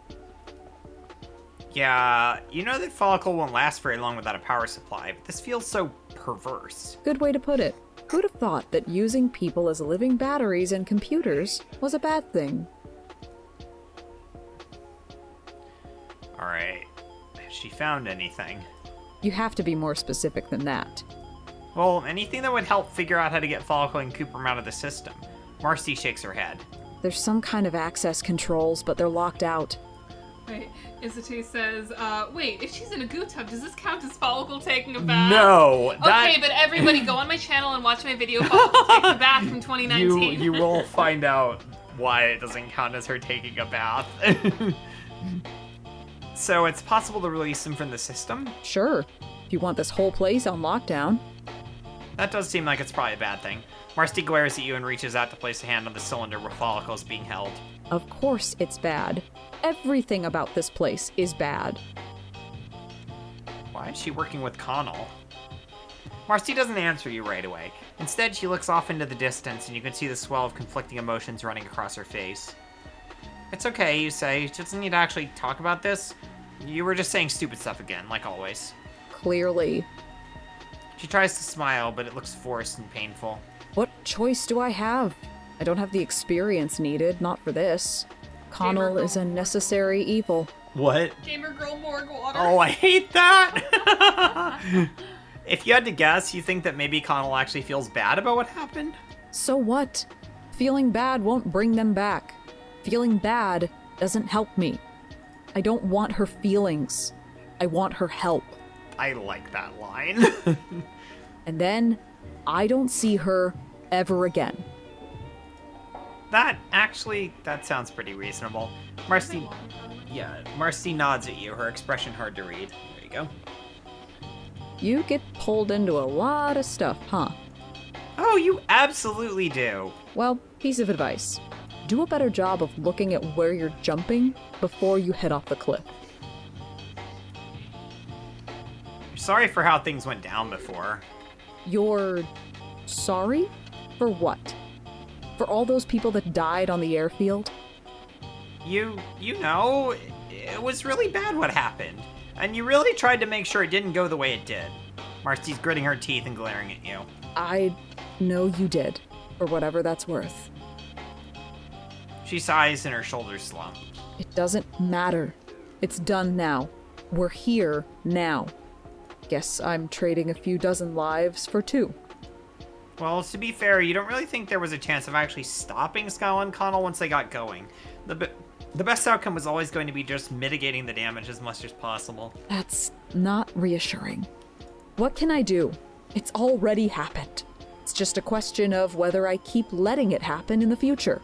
Yeah, you know that Follicle won't last very long without a power supply, but this feels so perverse. Good way to put it. Who'd have thought that using people as living batteries in computers was a bad thing? Alright, has she found anything? You have to be more specific than that. Well, anything that would help figure out how to get Follicle and Cuprum out of the system. Marcy shakes her head. There's some kind of access controls, but they're locked out. Wait, Isate says, wait, if she's in a goo tub, does this count as Follicle taking a bath? No! Okay, but everybody go on my channel and watch my video Follicle takes a bath from 2019. You will find out why it doesn't count as her taking a bath. So it's possible to release him from the system? Sure, if you want this whole place on lockdown. That does seem like it's probably a bad thing. Marcy glares at you and reaches out to place a hand on the cylinder where Follicle is being held. Of course it's bad. Everything about this place is bad. Why is she working with Connell? Marcy doesn't answer you right away. Instead, she looks off into the distance, and you can see the swell of conflicting emotions running across her face. It's okay, you say. She doesn't need to actually talk about this. You were just saying stupid stuff again, like always. Clearly. She tries to smile, but it looks forced and painful. What choice do I have? I don't have the experience needed, not for this. Connell is a necessary evil. What? Gamer girl morgue water. Oh, I hate that! If you had to guess, you think that maybe Connell actually feels bad about what happened? So what? Feeling bad won't bring them back. Feeling bad doesn't help me. I don't want her feelings. I want her help. I like that line. And then, I don't see her ever again. That sounds pretty reasonable. Marcy nods at you, her expression hard to read. There you go. You get pulled into a lot of stuff, huh? Oh, you absolutely do. Well, piece of advice. Do a better job of looking at where you're jumping before you head off the cliff. Sorry for how things went down before. You're sorry? For what? For all those people that died on the airfield? You know, it was really bad what happened. And you really tried to make sure it didn't go the way it did. Marcy's gritting her teeth and glaring at you. I know you did, for whatever that's worth. She sighs and her shoulders slump. It doesn't matter. It's done now. We're here now. Guess I'm trading a few dozen lives for 2. Well, to be fair, you don't really think there was a chance of actually stopping Skylar and Connell once they got going. The best outcome was always going to be just mitigating the damage as much as possible. That's not reassuring. What can I do? It's already happened. It's just a question of whether I keep letting it happen in the future.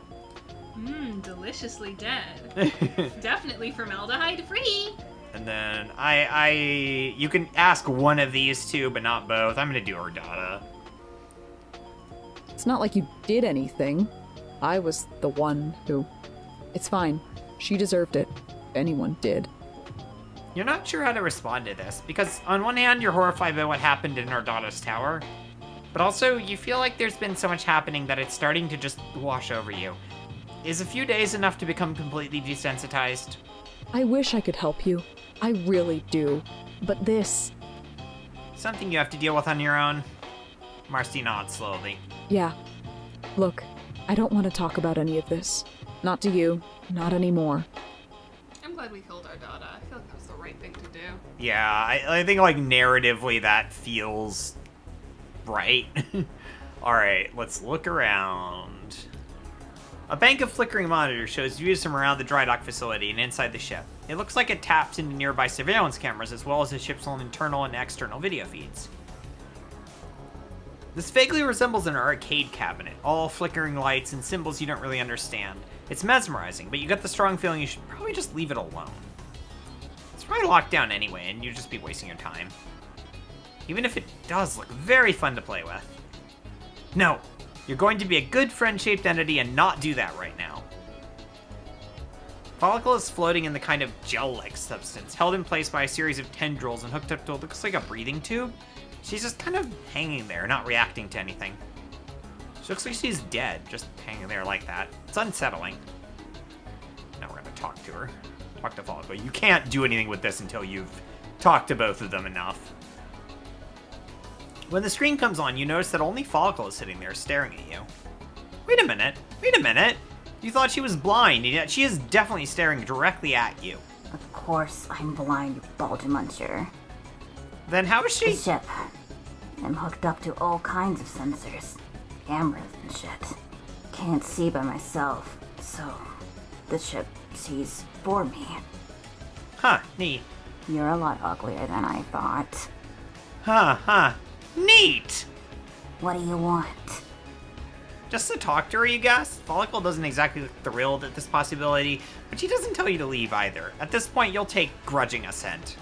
Deliciously dead. Definitely formaldehyde free. And then you can ask one of these two, but not both. I'm gonna do Ardata. It's not like you did anything. I was the one who... It's fine. She deserved it. If anyone did. You're not sure how to respond to this, because on one hand, you're horrified by what happened in Ardata's tower, but also you feel like there's been so much happening that it's starting to just wash over you. Is a few days enough to become completely desensitized? I wish I could help you. I really do. But this... Something you have to deal with on your own? Marcy nods slowly. Yeah. Look, I don't want to talk about any of this. Not to you. Not anymore. I'm glad we killed our Dada. I feel like that was the right thing to do. Yeah, I think, like, narratively that feels right. Alright, let's look around. A bank of flickering monitors shows views from around the dry dock facility and inside the ship. It looks like it taps into nearby surveillance cameras as well as the ship's own internal and external video feeds. This vaguely resembles an arcade cabinet, all flickering lights and symbols you don't really understand. It's mesmerizing, but you get the strong feeling you should probably just leave it alone. It's probably locked down anyway, and you'd just be wasting your time. Even if it does look very fun to play with. No, you're going to be a good friend-shaped entity and not do that right now. Follicle is floating in the kind of gel-like substance, held in place by a series of tendrils and hooked up to what looks like a breathing tube. She's just kind of hanging there, not reacting to anything. She looks like she's dead, just hanging there like that. It's unsettling. Now we're gonna talk to her. Talk to Follicle. You can't do anything with this until you've talked to both of them enough. When the screen comes on, you notice that only Follicle is sitting there staring at you. Wait a minute. You thought she was blind, and yet she is definitely staring directly at you. Of course I'm blind, you bulge muncher. Then how is she? The ship. I'm hooked up to all kinds of sensors. Cameras and shit. Can't see by myself, so the ship sees for me. Huh, neat. You're a lot uglier than I thought. Huh, neat! What do you want? Just to talk to her, you guess? Follicle doesn't exactly look thrilled at this possibility, but she doesn't tell you to leave either. At this point, you'll take grudging assent.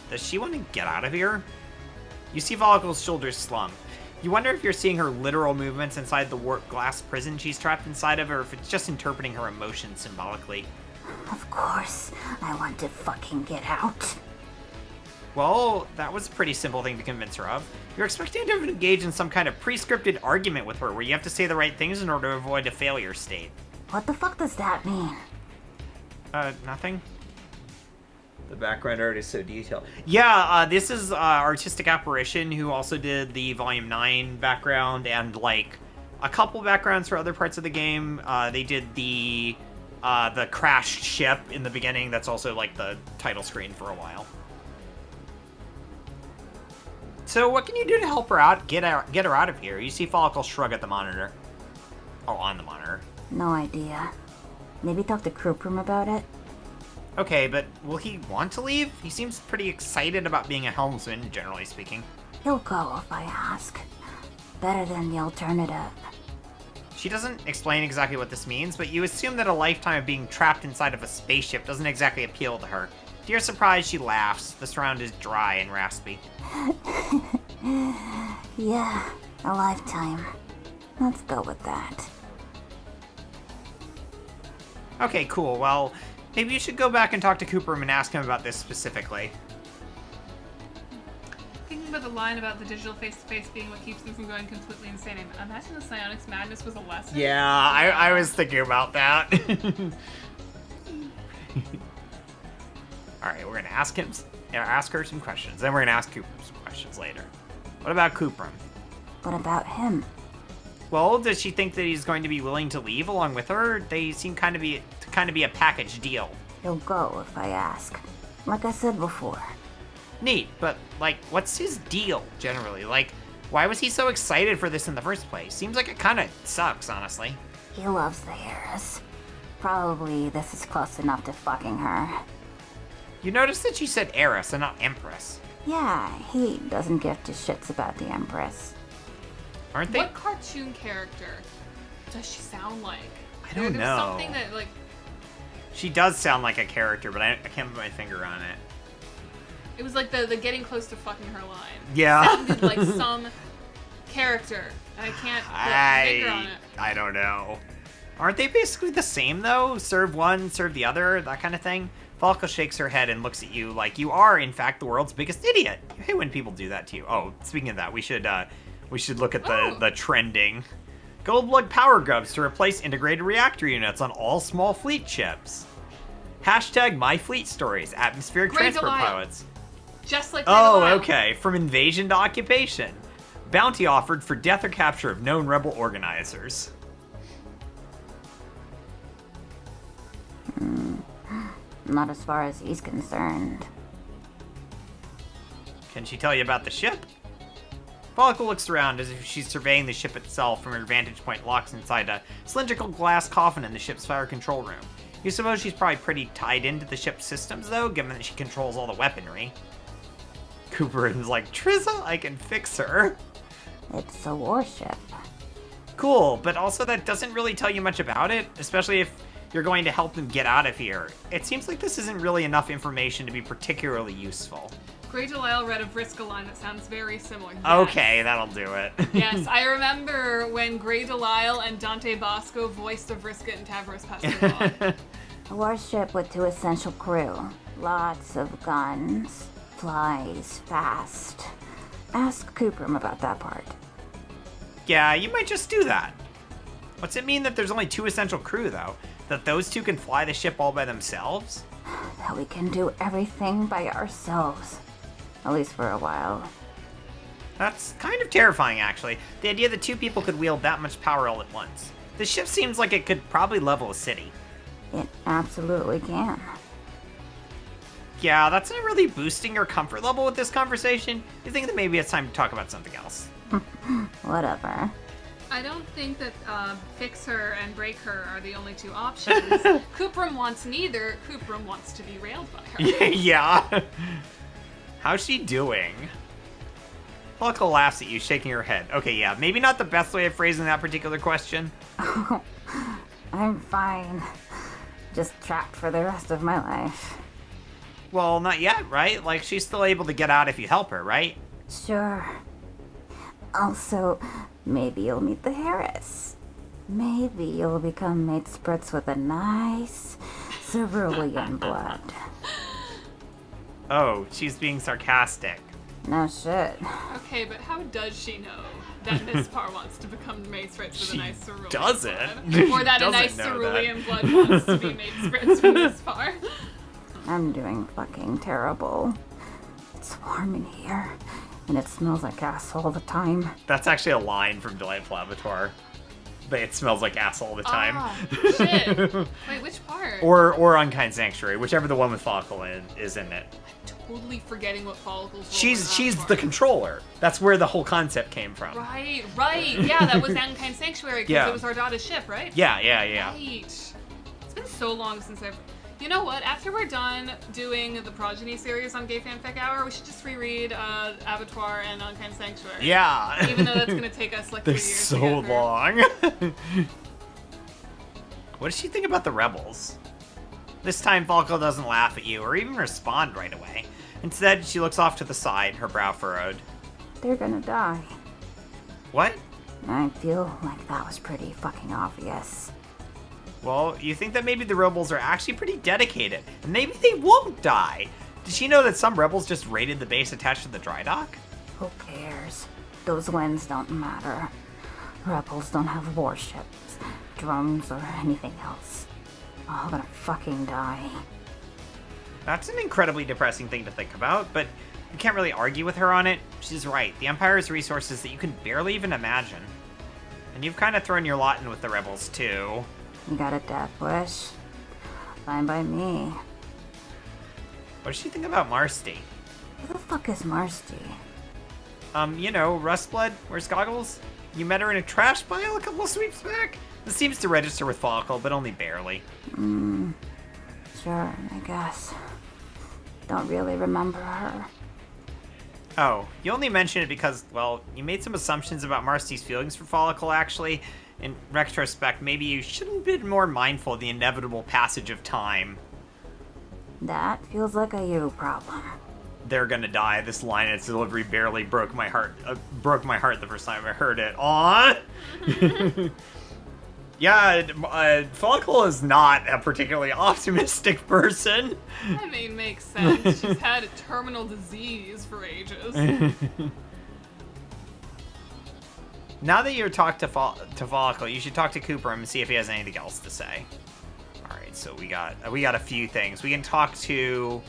Does she want to get out of here? You see Follicle's shoulders slump. You wonder if you're seeing her literal movements inside the warped glass prison she's trapped inside of, or if it's just interpreting her emotions symbolically. Of course, I want to fucking get out. Well, that was a pretty simple thing to convince her of. You're expecting to engage in some kind of pre-scripted argument with her where you have to say the right things in order to avoid a failure state. What the fuck does that mean? Nothing? The background art is so detailed. Yeah, this is Artistic Apparition, who also did the Volume 9 background and, like, a couple backgrounds for other parts of the game. They did the crashed ship in the beginning. That's also, like, the title screen for a while. So what can you do to help her out? Get her out of here. You see Follicle shrug at the monitor. Oh, on the monitor. No idea. Maybe talk to Crouprum about it? Okay, but will he want to leave? He seems pretty excited about being a helmsman, generally speaking. He'll go if I ask. Better than the alternative. She doesn't explain exactly what this means, but you assume that a lifetime of being trapped inside of a spaceship doesn't exactly appeal to her. To your surprise, she laughs. The sound is dry and raspy. Yeah, a lifetime. Let's go with that. Okay, cool. Well, maybe you should go back and talk to Cooper and ask him about this specifically. Thinking about the line about the digital face-to-face being what keeps them from going completely insane. Imagine the psionics madness was a lesson. Yeah, I was thinking about that. Alright, we're gonna ask her some questions. Then we're gonna ask Cooper some questions later. What about Cooper? What about him? Well, does she think that he's going to be willing to leave along with her? They seem to be a package deal. He'll go if I ask. Like I said before. Neat, but, like, what's his deal, generally? Like, why was he so excited for this in the first place? Seems like it kind of sucks, honestly. He loves the heiress. Probably this is close enough to fucking her. You notice that she said heiress and not empress. Yeah, he doesn't give two shits about the Empress. Aren't they? What cartoon character does she sound like? I don't know. There's something that, like... She does sound like a character, but I can't put my finger on it. It was like the getting close to fucking her line. Yeah. Sounded like some character. And I can't put my finger on it. I don't know. Aren't they basically the same, though? Serve one, serve the other, that kind of thing? Falco shakes her head and looks at you like you are, in fact, the world's biggest idiot. You hate when people do that to you. Oh, speaking of that, we should look at the trending. Goldblood power grubs to replace integrated reactor units on all small fleet ships. Hashtag my fleet stories, atmospheric Great transport Delisle. pilots. Just like Oh, Delisle. okay. From invasion to occupation. Bounty offered for death or capture of known rebel organizers. Not as far as he's concerned. Can she tell you about the ship? Follicle looks around as if she's surveying the ship itself from her vantage point locks inside a cylindrical glass coffin in the ship's fire control room. You suppose she's probably pretty tied into the ship's systems, though, given that she controls all the weaponry. Cooper is like, Trizza, I can fix her. It's a warship. Cool, but also that doesn't really tell you much about it, especially if you're going to help them get out of here. It seems like this isn't really enough information to be particularly useful. Grey Delisle read a Vriska line that sounds very similar. Yes. Okay, that'll do it. Yes, I remember when Grey Delisle and Dante Bosco voiced the Vriska and Tavros Pascal. A warship with 2 essential crew. Lots of guns. Flies fast. Ask Coopram about that part. Yeah, you might just do that. What's it mean that there's only 2 essential crew, though? That those 2 can fly the ship all by themselves? That we can do everything by ourselves. At least for a while. That's kind of terrifying, actually. The idea that 2 people could wield that much power all at once. The ship seems like it could probably level a city. It absolutely can. Yeah, that's not really boosting your comfort level with this conversation. You think that maybe it's time to talk about something else? Whatever. I don't think that fix her and break her are the only 2 options. Coopram wants neither. Coopram wants to be railed by her. Yeah. How's she doing? Falco laughs at you, shaking her head. Okay, yeah, maybe not the best way of phrasing that particular question. I'm fine. Just trapped for the rest of my life. Well, not yet, right? Like, she's still able to get out if you help her, right? Sure. Also, maybe you'll meet the Harris. Maybe you'll become mate spritz with a nice cerulean blood. Oh, she's being sarcastic. No shit. Okay, but how does she know that MSPAR wants to become mace spritz with a nice cerulean doesn't. blood? Or that a Doesn't nice know cerulean blood wants to be made spritz with MSPAR? I'm doing fucking terrible. It's warm in here, and it smells like ass all the time. That's actually a line from Delightful Abattoir. But it smells like ass all the time. Ah, shit. Wait, which part? or Unkind Sanctuary, whichever the one with Follicle is in it. Totally forgetting what follicles. She's the controller. That's where the whole concept came from. Right. Yeah, that was Unkind Sanctuary because Yeah. it was Ardada's ship, right? Yeah. Right. It's been so long since I've. You know what? After we're done doing the Progeny series on Gay Fanfic Hour, we should just reread Abattoir and Unkind Sanctuary. Yeah. Even though that's gonna take us like 3 They're years. so together. long. What does she think about the rebels? This time, Falco doesn't laugh at you or even respond right away. Instead, she looks off to the side, her brow furrowed. They're gonna die. What? I feel like that was pretty fucking obvious. Well, you think that maybe the rebels are actually pretty dedicated, and maybe they won't die. Did she know that some rebels just raided the base attached to the dry dock? Who cares? Those wins don't matter. Rebels don't have warships, drones, or anything else. All gonna fucking die. That's an incredibly depressing thing to think about, but you can't really argue with her on it. She's right. The Empire has resources that you can barely even imagine. And you've kind of thrown your lot in with the rebels, too. You got a death wish? Fine by me. What does she think about Marsty? Who the fuck is Marsty? You know, Rustblood, wears goggles. You met her in a trash pile a couple of sweeps back. This seems to register with Follicle, but only barely. Sure, I guess. Don't really remember her. Oh, you only mention it because, well, you made some assumptions about Marsty's feelings for Follicle, actually. In retrospect, maybe you should have been more mindful of the inevitable passage of time. That feels like a you problem. They're gonna die. This line in its delivery barely broke my heart. Broke my heart the first time I heard it. Aww. Yeah, Follicle is not a particularly optimistic person. I mean, makes sense. She's had a terminal disease for ages. Now that you're talked to Follicle, you should talk to Cooper and see if he has anything else to say. All right, so we got a few things. We can talk to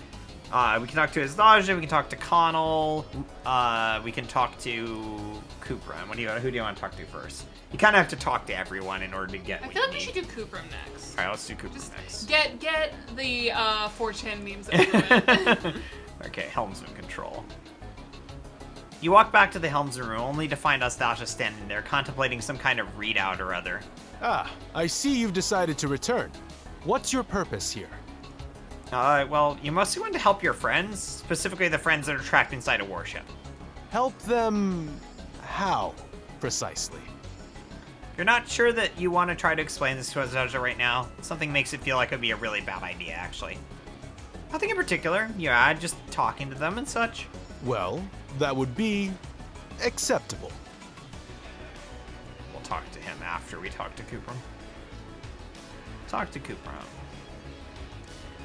Asdaja, we can talk to Connell, we can talk to Cooper. And who do you want to talk to first? You kind of have to talk to everyone in order to get I what feel you like we need. should do Cooper next. All right, let's do Cooper Just next. get the 4chan memes over with. Okay, helmsman control. You walk back to the helmsman room only to find Asdaja standing there contemplating some kind of readout or other. Ah, I see you've decided to return. What's your purpose here? Well, you mostly want to help your friends, specifically the friends that are trapped inside a warship. Help them... how, precisely? You're not sure that you want to try to explain this to Asdaja right now. Something makes it feel like it would be a really bad idea, actually. Nothing in particular. Yeah, just talking to them and such. Well, that would be... acceptable. We'll talk to him after we talk to Cooper. Talk to Cooper.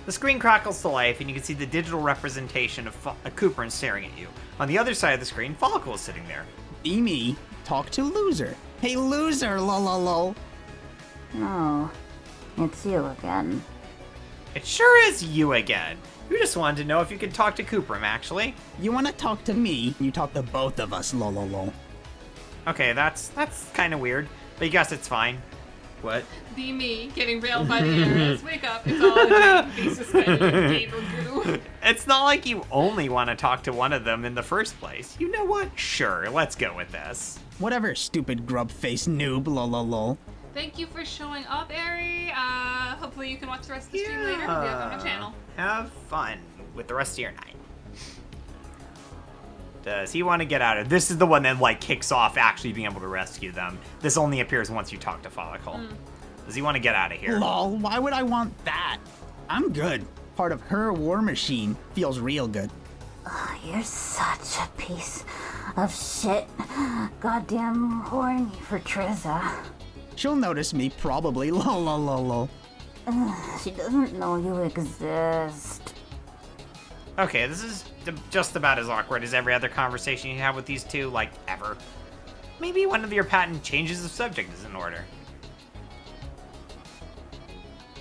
The screen crackles to life, and you can see the digital representation of Cooper staring at you. On the other side of the screen, Follicle is sitting there. Be me. Talk to loser. Hey, loser, lol, lol, lol. Oh, it's you again. It sure is you again. You just wanted to know if you could talk to Cooper, actually. You wanna talk to me, you talk to both of us, lol, lol, lol. Okay, that's kind of weird, but I guess it's fine. What? Be me, getting railed by the Arrows. Wake up, it's all a dream. Be suspended in gamer goo. It's not like you only want to talk to one of them in the first place. You know what? Sure, let's go with this. Whatever, stupid grub-faced noob, lol, lol, lol. Thank you for showing up, Ari. Hopefully you can watch the rest of the stream later. It'll be up on my channel. Have fun with the rest of your night. Does he want to get out of? This is the one that like kicks off actually being able to rescue them. This only appears once you talk to Follicle. Does he want to get out of here? Lol, why would I want that? I'm good. Part of her war machine feels real good. You're such a piece of shit. Goddamn horny for Trizza. She'll notice me probably. Lol, lol, lol, lol. She doesn't know you exist. Okay, this is just about as awkward as every other conversation you have with these two, like, ever. Maybe one of your patent changes of subject is in order.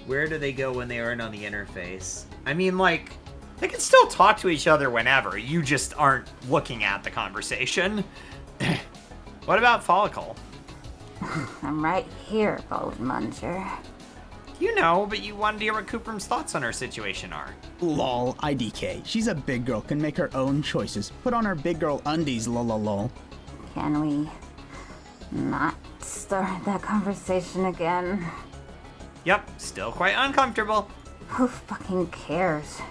Where do they go when they aren't on the interface? I mean, like, they can still talk to each other whenever. You just aren't looking at the conversation. What about Follicle? I'm right here, Bold Munger. You know, but you wanted to hear what Cooper's thoughts on her situation are. Lol, IDK. She's a big girl, can make her own choices. Put on her big girl undies, lol, lol, lol. Can we not start that conversation again? Yep, still quite uncomfortable. Who fucking cares?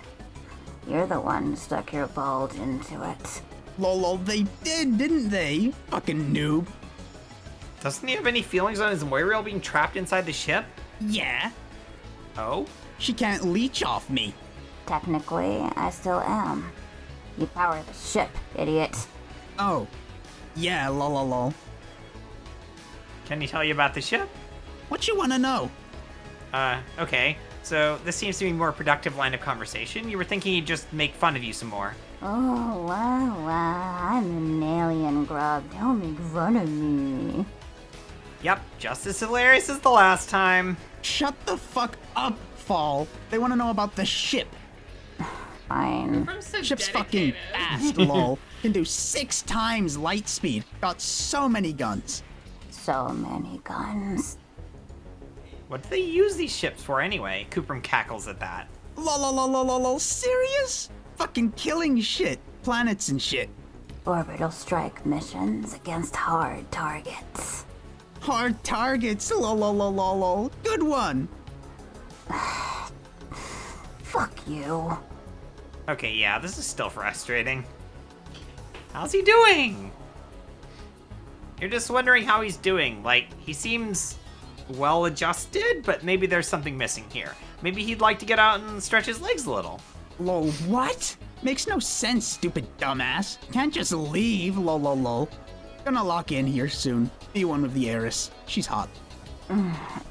You're the one who stuck your bulge into it. Lol, lol, they did, didn't they? Fucking noob. Doesn't he have any feelings on his moirail being trapped inside the ship? Yeah. Oh? She can't leech off me. Technically, I still am. You power the ship, idiot. Oh. Yeah, lol, lol, lol. Can he tell you about the ship? What you wanna know? Okay. So this seems to be a more productive line of conversation. You were thinking he'd just make fun of you some more. Oh, wow, I'm an alien grub. Don't make fun of me. Yep, just as hilarious as the last time. Shut the fuck up, Fall. They wanna know about the ship. Fine. I'm so Ship's dedicated. fucking fast, lol. Can do 6 times light speed. Got so many guns. So many guns. What do they use these ships for anyway? Cooper cackles at that. Lol, lol, lol, lol, lol, lol. Serious? Fucking killing shit. Planets and shit. Orbital strike missions against hard targets. Hard targets. Lol, lol, lol, lol, lol. Good one. Fuck you. Okay, yeah, this is still frustrating. How's he doing? You're just wondering how he's doing. Like, he seems well adjusted, but maybe there's something missing here. Maybe he'd like to get out and stretch his legs a little. Lol, what? Makes no sense, stupid dumbass. Can't just leave, lol, lol, lol. Gonna lock in here soon. Be one with the heiress. She's hot.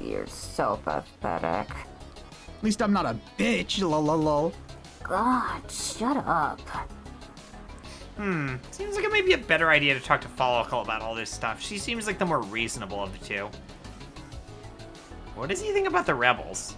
You're so pathetic. At least I'm not a bitch, lol, lol, lol. God, shut up. Seems like it may be a better idea to talk to Follicle about all this stuff. She seems like the more reasonable of the two. What does he think about the rebels?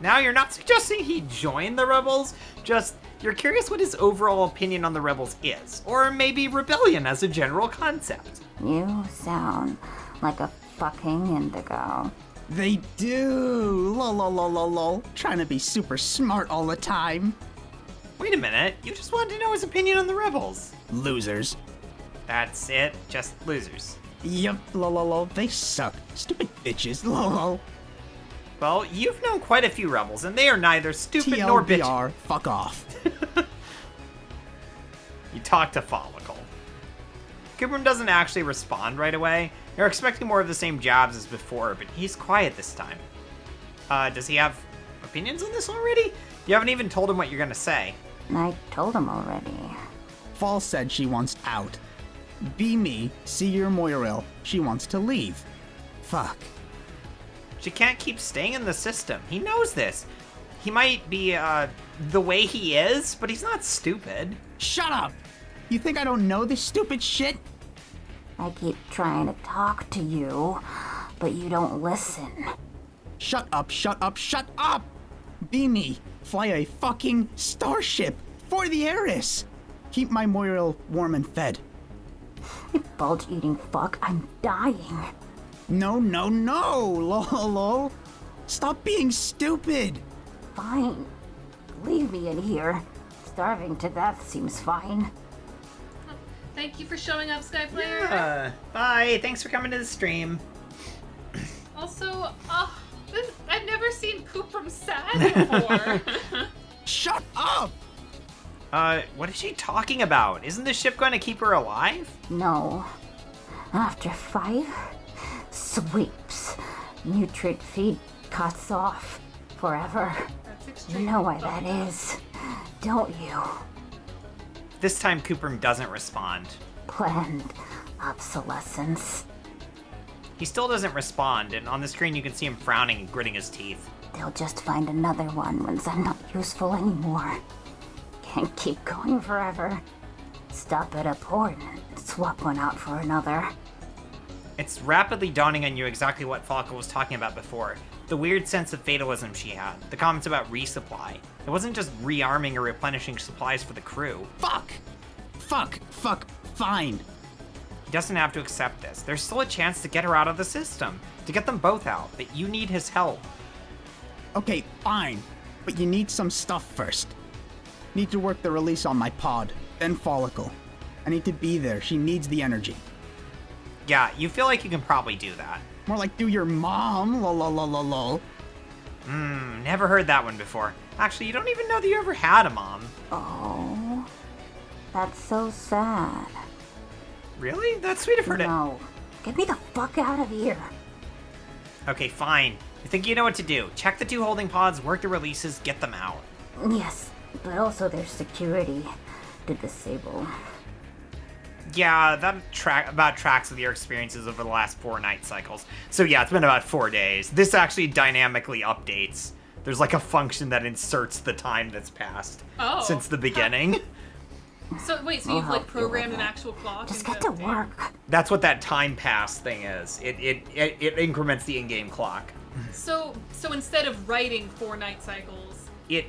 Now, you're not suggesting he join the rebels, just you're curious what his overall opinion on the rebels is, or maybe rebellion as a general concept. You sound like a fucking indigo. They do. Lol, lol, lol, lol, lol. Trying to be super smart all the time. Wait a minute, you just wanted to know his opinion on the rebels. Losers. That's it, just losers. Yup, lol, lol, lol. They suck. Stupid bitches, lol, lol. Well, you've known quite a few rebels, and they are neither stupid nor bitchy. TLDR, fuck off. You talk to Follicle. Cooper doesn't actually respond right away. You're expecting more of the same jabs as before, but he's quiet this time. Does he have opinions on this already? You haven't even told him what you're gonna say. I told him already. Fall said she wants out. Be me, see your moirail. She wants to leave. Fuck. She can't keep staying in the system. He knows this. He might be, the way he is, but he's not stupid. Shut up! You think I don't know this stupid shit? I keep trying to talk to you, but you don't listen. Shut up, shut up, shut up! Be me. Fly a fucking starship for the heiress. Keep my moirail warm and fed. You bulge-eating fuck, I'm dying. No, no, no! Lol, lol. Stop being stupid! Fine. Leave me in here. Starving to death seems fine. Thank you for showing up, Skyplayer. Bye. Thanks for coming to the stream. Also, I've never seen Coopram sad before. Shut up! What is she talking about? Isn't the ship going to keep her alive? No. After 5 sweeps, nutrient feed cuts off forever. That's You extreme. know why that is, don't you? This time Cooper doesn't respond. Planned obsolescence. He still doesn't respond, and on the screen you can see him frowning and gritting his teeth. They'll just find another one once I'm not useful anymore. Can't keep going forever. Stop at a port and swap one out for another. It's rapidly dawning on you exactly what Falco was talking about before. The weird sense of fatalism she had. The comments about resupply. It wasn't just rearming or replenishing supplies for the crew. Fuck! Fine. He doesn't have to accept this. There's still a chance to get her out of the system. To get them both out. But you need his help. Okay, fine. But you need some stuff first. Need to work the release on my pod, then Follicle. I need to be there. She needs the energy. Yeah, you feel like you can probably do that. More like do your mom, lol. Never heard that one before. Actually, you don't even know that you ever had a mom. Oh, that's so sad. Really? That's sweet of her to... No, get me the fuck out of here. Okay, fine. You think you know what to do. Check the 2 holding pods, work the releases, get them out. Yes, but also there's security to disable. Yeah, that about tracks with your experiences over the last 4 night cycles. So yeah, it's been about 4 days. This actually dynamically updates. There's like a function that inserts the time that's passed since the beginning. So wait, so I'll you've like help you with programmed an that. actual clock? Just into- get to work. That's what that time pass thing is. It increments the in-game clock. So instead of writing 4 night cycles, It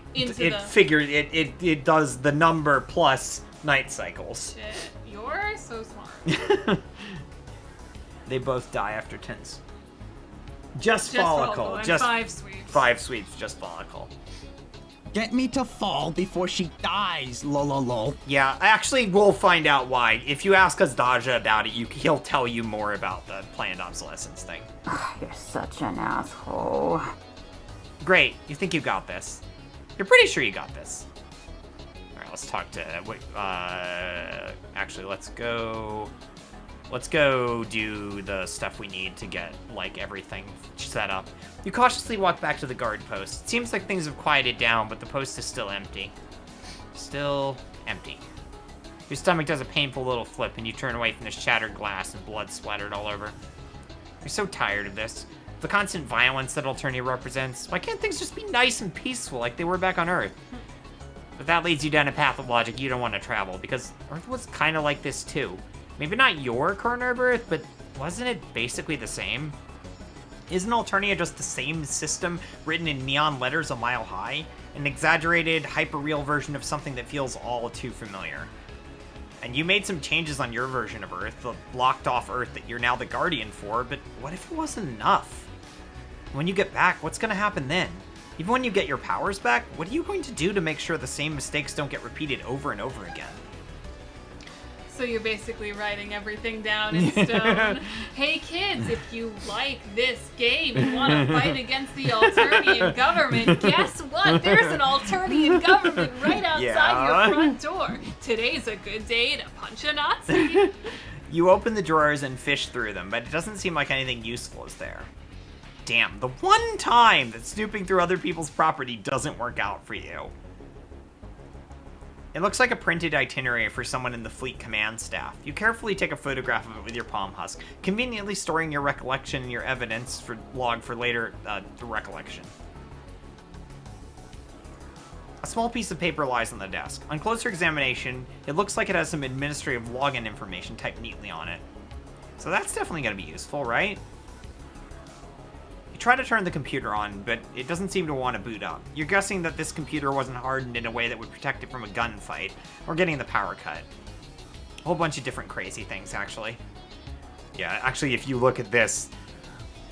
does the number plus night cycles. shit, you're so smart. They both die after 10s. Just Just follicle. and Just 5 sweeps. 5 sweeps. Just follicle. Get me to fall before she dies, lol. Yeah, actually, we'll find out why. If you ask Azdaja about it, he'll tell you more about the planned obsolescence thing. You're such an asshole. Great. You think you got this. You're pretty sure you got this. All right, let's talk to... actually, let's go do the stuff we need to get, like, everything set up. You cautiously walk back to the guard post. It seems like things have quieted down, but the post is still empty. Still empty. Your stomach does a painful little flip, and you turn away from the shattered glass and blood splattered all over. You're so tired of this. The constant violence that Alternia represents. Why can't things just be nice and peaceful like they were back on Earth? But that leads you down a path of logic you don't want to travel, because Earth was kind of like this too. Maybe not your corner of Earth, but wasn't it basically the same? Isn't Alternia just the same system written in neon letters a mile high? An exaggerated, hyper-real version of something that feels all too familiar. And you made some changes on your version of Earth, the blocked-off Earth that you're now the Guardian for, but what if it wasn't enough? When you get back, what's going to happen then? Even when you get your powers back, what are you going to do to make sure the same mistakes don't get repeated over and over again? So you're basically writing everything down in stone. Hey kids, if you like this game and want to fight against the Alternian government, guess what? There's an Alternian government right outside your front door. Today's a good day to punch a Nazi. You open the drawers and fish through them, but it doesn't seem like anything useful is there. Damn, the one time that snooping through other people's property doesn't work out for you. It looks like a printed itinerary for someone in the fleet command staff. You carefully take a photograph of it with your palm husk, conveniently storing your recollection and your evidence for log for later recollection. A small piece of paper lies on the desk. On closer examination, it looks like it has some administrative login information typed neatly on it. So that's definitely going to be useful, right? You try to turn the computer on, but it doesn't seem to want to boot up. You're guessing that this computer wasn't hardened in a way that would protect it from a gunfight, or getting the power cut. A whole bunch of different crazy things, actually. Yeah, actually, if you look at this,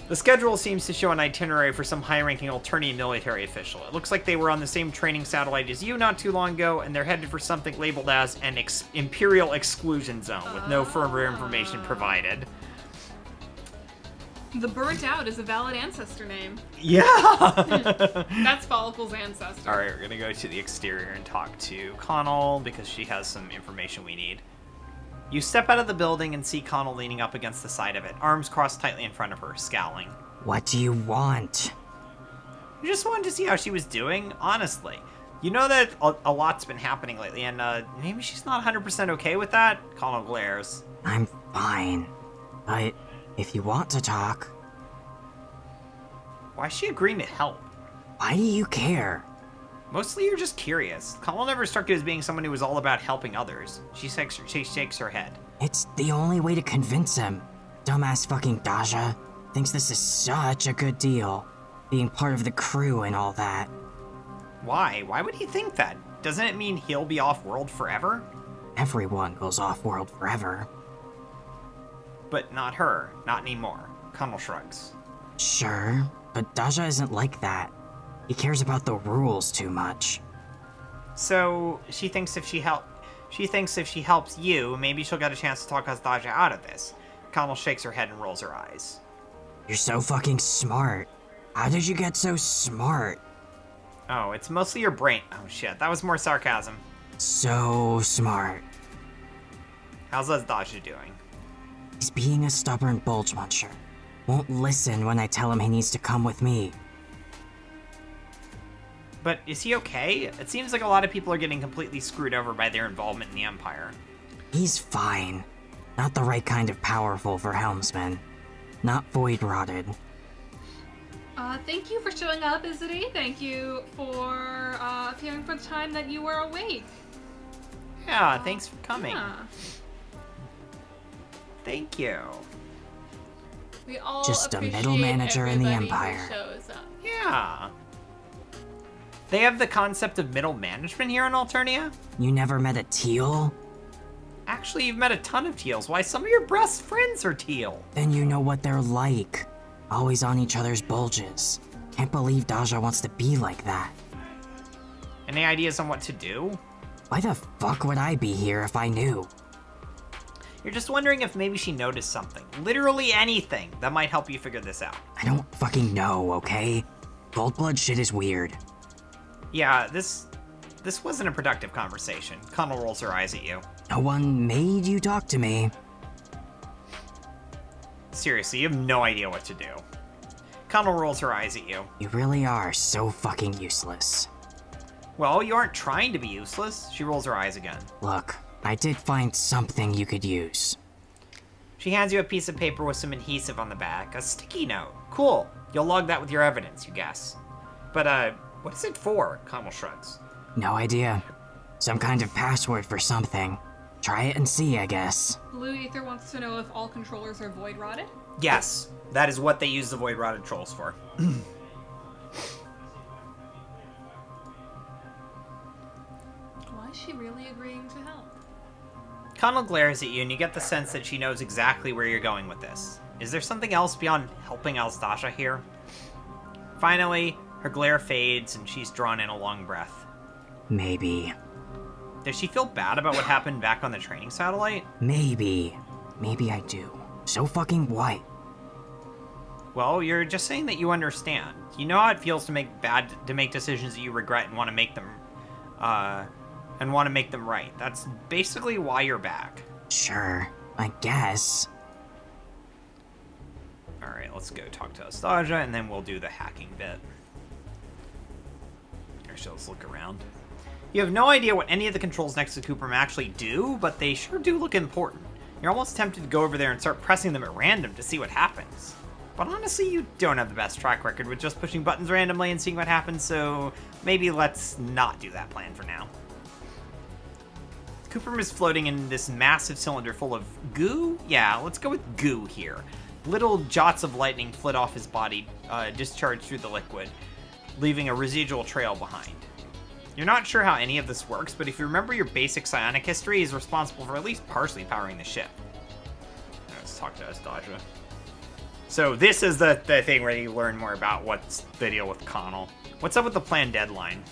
the schedule seems to show an itinerary for some high-ranking Alternian military official. It looks like they were on the same training satellite as you not too long ago, and they're headed for something labeled as an Imperial Exclusion Zone, with no further information provided. The burnt out is a valid ancestor name. Yeah! That's Follicle's ancestor. Alright, we're gonna go to the exterior and talk to Connell because she has some information we need. You step out of the building and see Connell leaning up against the side of it, arms crossed tightly in front of her, scowling. What do you want? I just wanted to see how she was doing, honestly. You know that a lot's been happening lately, and maybe she's not 100% okay with that? Connell glares. I'm fine. But if you want to talk, Why is she agreeing to help? why do you care? Mostly you're just curious. Connell never struck you as being someone who was all about helping others. She shakes her head. It's the only way to convince him. Dumbass fucking Daja thinks this is such a good deal. Being part of the crew and all that. Why? Why would he think that? Doesn't it mean he'll be off-world forever? Everyone goes off-world forever. But not her. Not anymore. Connell shrugs. Sure, but Daja isn't like that. He cares about the rules too much. So she thinks if she helps you, maybe she'll get a chance to talk Daja out of this. Connell shakes her head and rolls her eyes. You're so fucking smart. How did you get so smart? Oh, it's mostly your brain. Oh shit, that was more sarcasm. So smart. How's Daja doing? He's being a stubborn bulge muncher. Won't listen when I tell him he needs to come with me. But is he okay? It seems like a lot of people are getting completely screwed over by their involvement in the Empire. He's fine. Not the right kind of powerful for helmsman. Not void-rotted. Thank you for showing up, Izzy. Thank you for appearing for the time that you were awake. Yeah, thanks for coming. Yeah. Thank you. We all Just a middle appreciate manager in the everybody who Empire. shows up. Yeah. They have the concept of middle management here in Alternia? You never met a teal? Actually, you've met a ton of teals. Why, some of your best friends are teal. Then you know what they're like. Always on each other's bulges. Can't believe Daja wants to be like that. Any ideas on what to do? Why the fuck would I be here if I knew? You're just wondering if maybe she noticed something. Literally anything that might help you figure this out. I don't fucking know, okay? Goldblood shit is weird. Yeah, this wasn't a productive conversation. Connell rolls her eyes at you. No one made you talk to me. Seriously, you have no idea what to do. Connell rolls her eyes at you. You really are so fucking useless. Well, you aren't trying to be useless. She rolls her eyes again. Look, I did find something you could use. She hands you a piece of paper with some adhesive on the back. A sticky note. Cool. You'll log that with your evidence, you guess. But, what is it for? Connell shrugs. No idea. Some kind of password for something. Try it and see, I guess. Blue Ether wants to know if all controllers are void rotted. Yes, that is what they use the void rotted trolls for. Why is she really agreeing to help? Connell glares at you, and you get the sense that she knows exactly where you're going with this. Is there something else beyond helping Daja here? Finally, her glare fades, and she's drawn in a long breath. Maybe. Does she feel bad about what happened back on the training satellite? Maybe. Maybe I do. So fucking what? Well, you're just saying that you understand. You know how it feels to make decisions that you regret and want to make them, right. That's basically why you're back. Sure, I guess. All right, let's go talk to Daja, and then we'll do the hacking bit. Actually, let's look around. You have no idea what any of the controls next to Cooperman actually do, but they sure do look important. You're almost tempted to go over there and start pressing them at random to see what happens. But honestly, you don't have the best track record with just pushing buttons randomly and seeing what happens, so maybe let's not do that plan for now. Cooperman is floating in this massive cylinder full of goo? Yeah, let's go with goo here. Little jots of lightning flit off his body, discharged through the liquid, leaving a residual trail behind. You're not sure how any of this works, but if you remember your basic psionic history, is responsible for at least partially powering the ship. Let's talk to Daja. So this is the thing where you learn more about what's the deal with Connell. What's up with the planned deadline?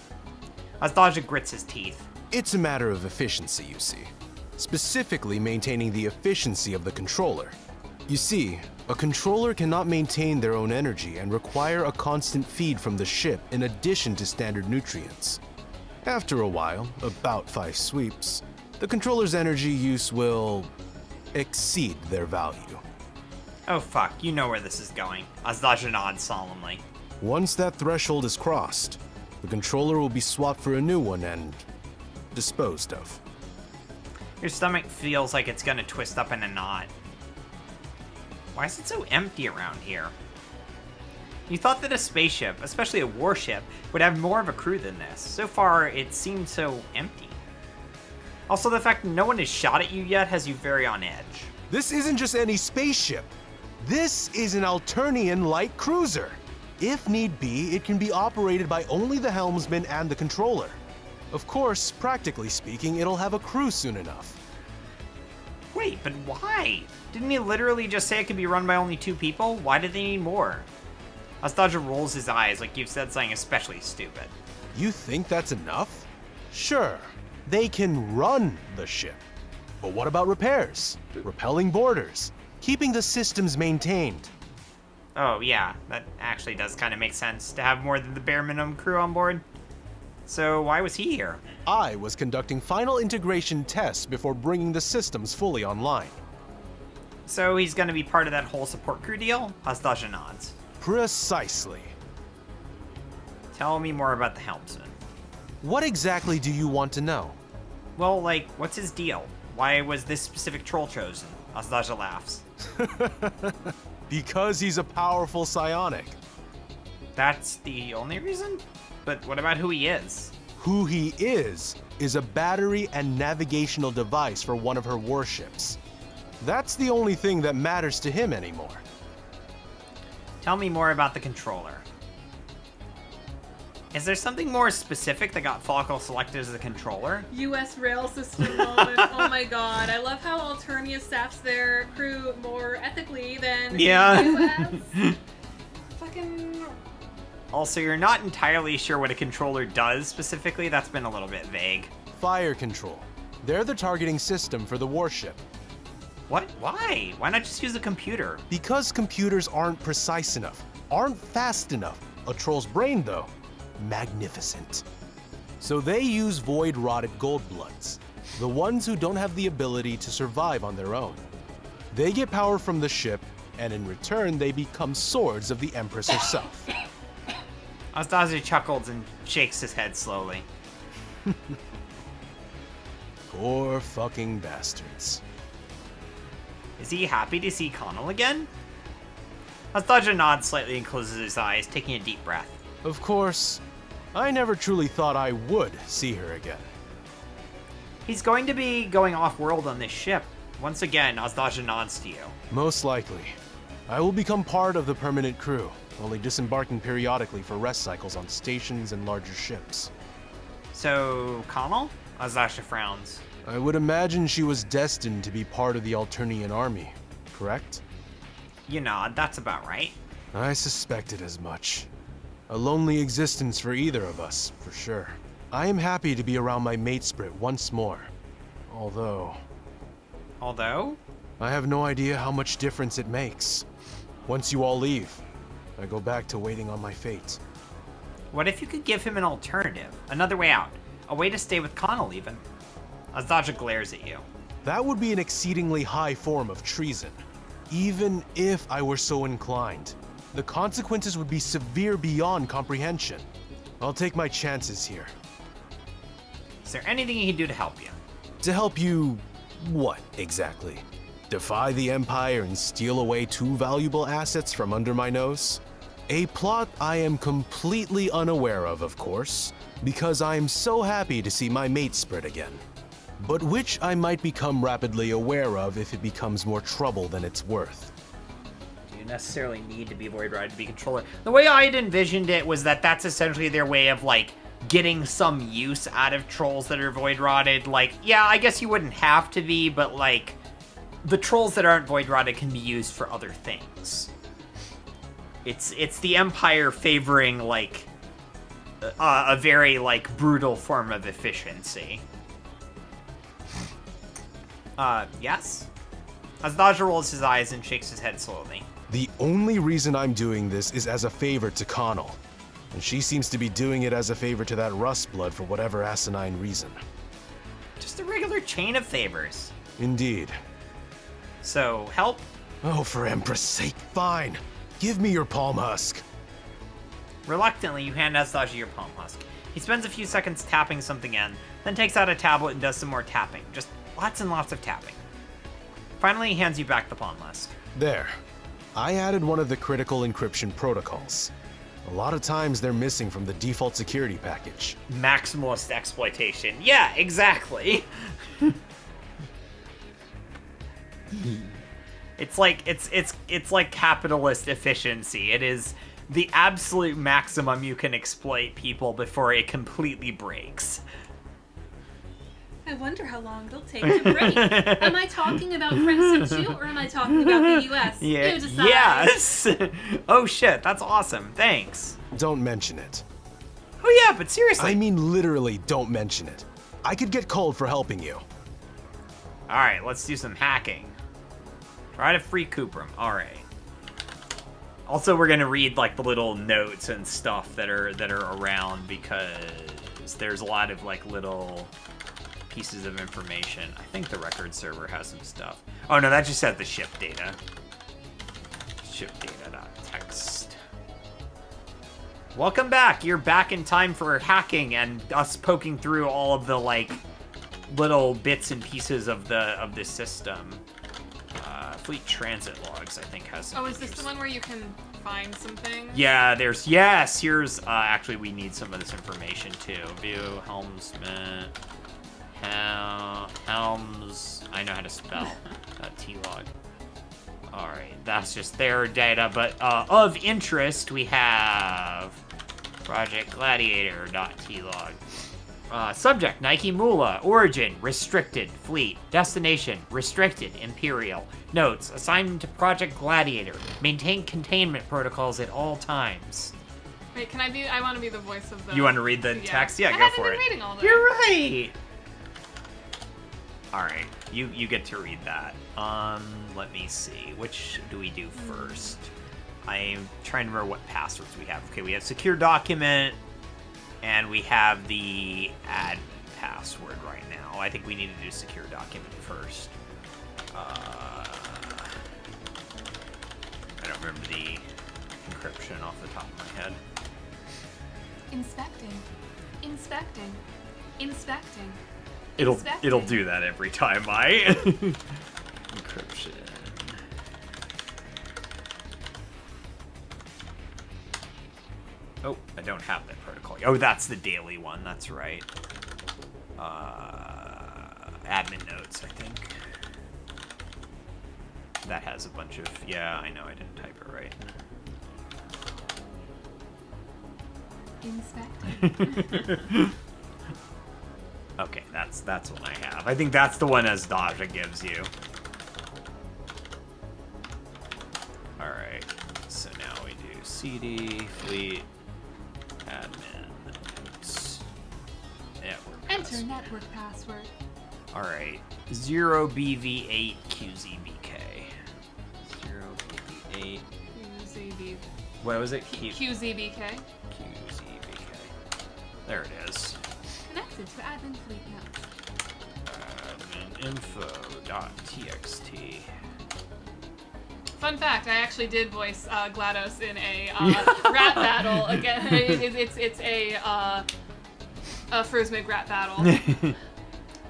Daja grits his teeth. It's a matter of efficiency, you see. Specifically maintaining the efficiency of the controller. You see, a controller cannot maintain their own energy and require a constant feed from the ship in addition to standard nutrients. After a while, about 5 sweeps, the controller's energy use will exceed their value. Oh fuck, you know where this is going. Azdaja nods solemnly. Once that threshold is crossed, the controller will be swapped for a new one and disposed of. Your stomach feels like it's gonna twist up in a knot. Why is it so empty around here? You thought that a spaceship, especially a warship, would have more of a crew than this. So far, it seemed so empty. Also, the fact that no one has shot at you yet has you very on edge. This isn't just any spaceship. This is an Alternian light cruiser. If need be, it can be operated by only the helmsman and the controller. Of course, practically speaking, it'll have a crew soon enough. Wait, but why? Didn't he literally just say it could be run by only 2 people? Why did they need more? Azdaja rolls his eyes like you've said something especially stupid. You think that's enough? Sure, they can run the ship. But what about repairs? Repelling borders? Keeping the systems maintained? Oh yeah, that actually does kind of make sense to have more than the bare minimum crew on board. So why was he here? I was conducting final integration tests before bringing the systems fully online. So he's gonna be part of that whole support crew deal? Azdaja nods. Precisely. Tell me more about the helmsman. What exactly do you want to know? Well, like, what's his deal? Why was this specific troll chosen? Azdaja laughs. Because he's a powerful psionic. That's the only reason? But what about who he is? Who he is a battery and navigational device for one of her warships. That's the only thing that matters to him anymore. Tell me more about the controller. Is there something more specific that got Follicle selected as the controller? U.S. rail system moment. Oh my god. I love how Alternia staffs their crew more ethically than Yeah. U.S. Fucking... Also, you're not entirely sure what a controller does specifically. That's been a little bit vague. Fire control. They're the targeting system for the warship. What? Why? Why not just use a computer? Because computers aren't precise enough, aren't fast enough. A troll's brain, though, magnificent. So they use void-rotted goldbloods, the ones who don't have the ability to survive on their own. They get power from the ship, and in return, they become swords of the Empress herself. Azdaja chuckles and shakes his head slowly. Poor fucking bastards. Is he happy to see Connell again? Azdaja nods slightly and closes his eyes, taking a deep breath. Of course, I never truly thought I would see her again. He's going to be going off-world on this ship. Once again, Azdaja nods to you. Most likely. I will become part of the permanent crew, only disembarking periodically for rest cycles on stations and larger ships. So, Connell? Azdaja frowns. I would imagine she was destined to be part of the Alternian army, correct? You nod, that's about right. I suspected as much. A lonely existence for either of us, for sure. I am happy to be around my matesprit once more. Although, I have no idea how much difference it makes. Once you all leave, I go back to waiting on my fate. What if you could give him an alternative? Another way out? A way to stay with Connell, even? Azdaja glares at you. That would be an exceedingly high form of treason. Even if I were so inclined, the consequences would be severe beyond comprehension. I'll take my chances here. Is there anything he can do to help you? To help you, what exactly? Defy the Empire and steal away 2 valuable assets from under my nose? A plot I am completely unaware of course, because I am so happy to see my matesprit again. But which I might become rapidly aware of if it becomes more trouble than it's worth. Do you necessarily need to be Void Ride to be controller? The way I had envisioned it was that that's essentially their way of, like, getting some use out of trolls that are Void Rotted. Like, yeah, I guess you wouldn't have to be, but, like, the trolls that aren't Void Rotted can be used for other things. It's the Empire favoring, like, a very, like, brutal form of efficiency. Yes? Asdaja rolls his eyes and shakes his head slowly. The only reason I'm doing this is as a favor to Connell. And she seems to be doing it as a favor to that rust blood for whatever asinine reason. Just a regular chain of favors. Indeed. So, help? Oh, for Empress' sake, fine. Give me your palm husk. Reluctantly, you hand Asdaja your palm husk. He spends a few seconds tapping something in, then takes out a tablet and does some more tapping. Just lots and lots of tapping. Finally, he hands you back the palm husk. There. I added one of the critical encryption protocols. A lot of times they're missing from the default security package. Maximalist exploitation. Yeah, exactly. It's like capitalist efficiency. It is the absolute maximum you can exploit people before it completely breaks. I wonder how long they'll take to break. Am I talking about Friendsim 2 or am I talking about the US? Yeah. You decide. Yes. Oh shit, that's awesome. Thanks. Don't mention it. Oh yeah, but seriously. I mean literally don't mention it. I could get cold for helping you. All right, let's do some hacking. Try to free Cuprum. All right. Also, we're gonna read like the little notes and stuff that are around because there's a lot of like little pieces of information. I think the record server has some stuff. Oh no, that just said the ship data. Ship data.txt. Welcome back. You're back in time for hacking and us poking through all of the like little bits and pieces of the system. Fleet transit logs, I think, has some. Oh, is this the one where you can find some things? Yeah, here's actually we need some of this information too. View helmsman. Helms, I know how to spell T-log. All right, that's just their data, but of interest, we have Project Gladiator.tlog. Subject, Nike Mula. Origin, restricted. Fleet. Destination, restricted. Imperial. Notes, assignment to Project Gladiator. Maintain containment protocols at all times. Wait, I want to be the voice of the... You want to read the text? Yeah, I go haven't for been it. reading all that. You're right! Alright, you get to read that. Let me see. Which do we do first? I'm trying to remember what passwords we have. Okay, we have secure document, and we have the add password right now. I think we need to do secure document first. I don't remember the encryption off the top of my head. Inspecting. It'll do that every time I encryption. Oh, I don't have that protocol. Oh, that's the daily one. That's right. Admin notes, I think. That has a bunch of... Yeah, I know. I didn't type it right. Inspecting. Okay, that's what I have. I think that's the one Asdaja gives you. Alright, so now we do CD, fleet, admin, notes, network Enter password. network password. Alright, 0BV8QZBK. 0BV8. QZB. What was it? QZBK. QZBK. There it is. Connected to admin fleet notes. Admininfo.txt. Fun fact, I actually did voice GLaDOS in a rap battle. Again, it's a Fursmig rap battle.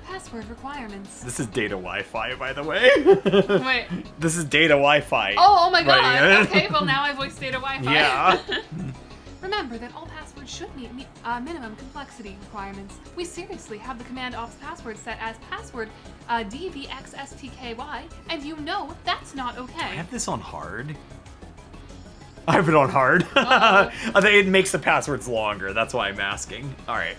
Password requirements. This is data Wi-Fi, by the way. Wait. This is data Wi-Fi. Oh my god. Right. Okay, well now I voice data Wi-Fi. Yeah. Remember that all passwords should meet minimum complexity requirements. We seriously have the command ops password set as password DVXSTKY, and you know that's not I okay. have this on hard. I have it on hard. Uh-oh. I think it makes the passwords longer. That's why I'm asking. All right.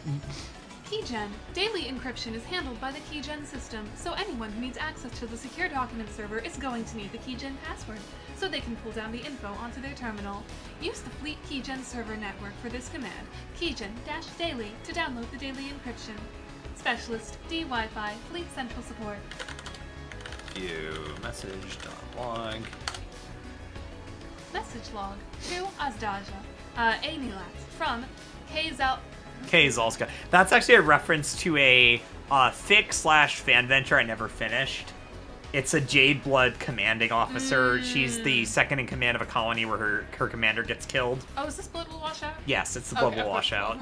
Keygen. Daily encryption is handled by the Keygen system, so anyone who needs access to the secure document server is going to need the Keygen password, so they can pull down the info onto their terminal. Use the Fleet Keygen server network for this command, Keygen-daily, to download the daily encryption. Specialist, D Wi-Fi, Fleet Central Support. view message.log. Message log to Azdaja. Anilax from Kazal. Zalska. That's actually a reference to a fic/fan venture I never finished. It's a Jade Blood commanding officer. She's the second in command of a colony where her commander gets killed. Oh, is this Blood Will Wash Out? Yes, it's the Blood Okay, Will Wash Out.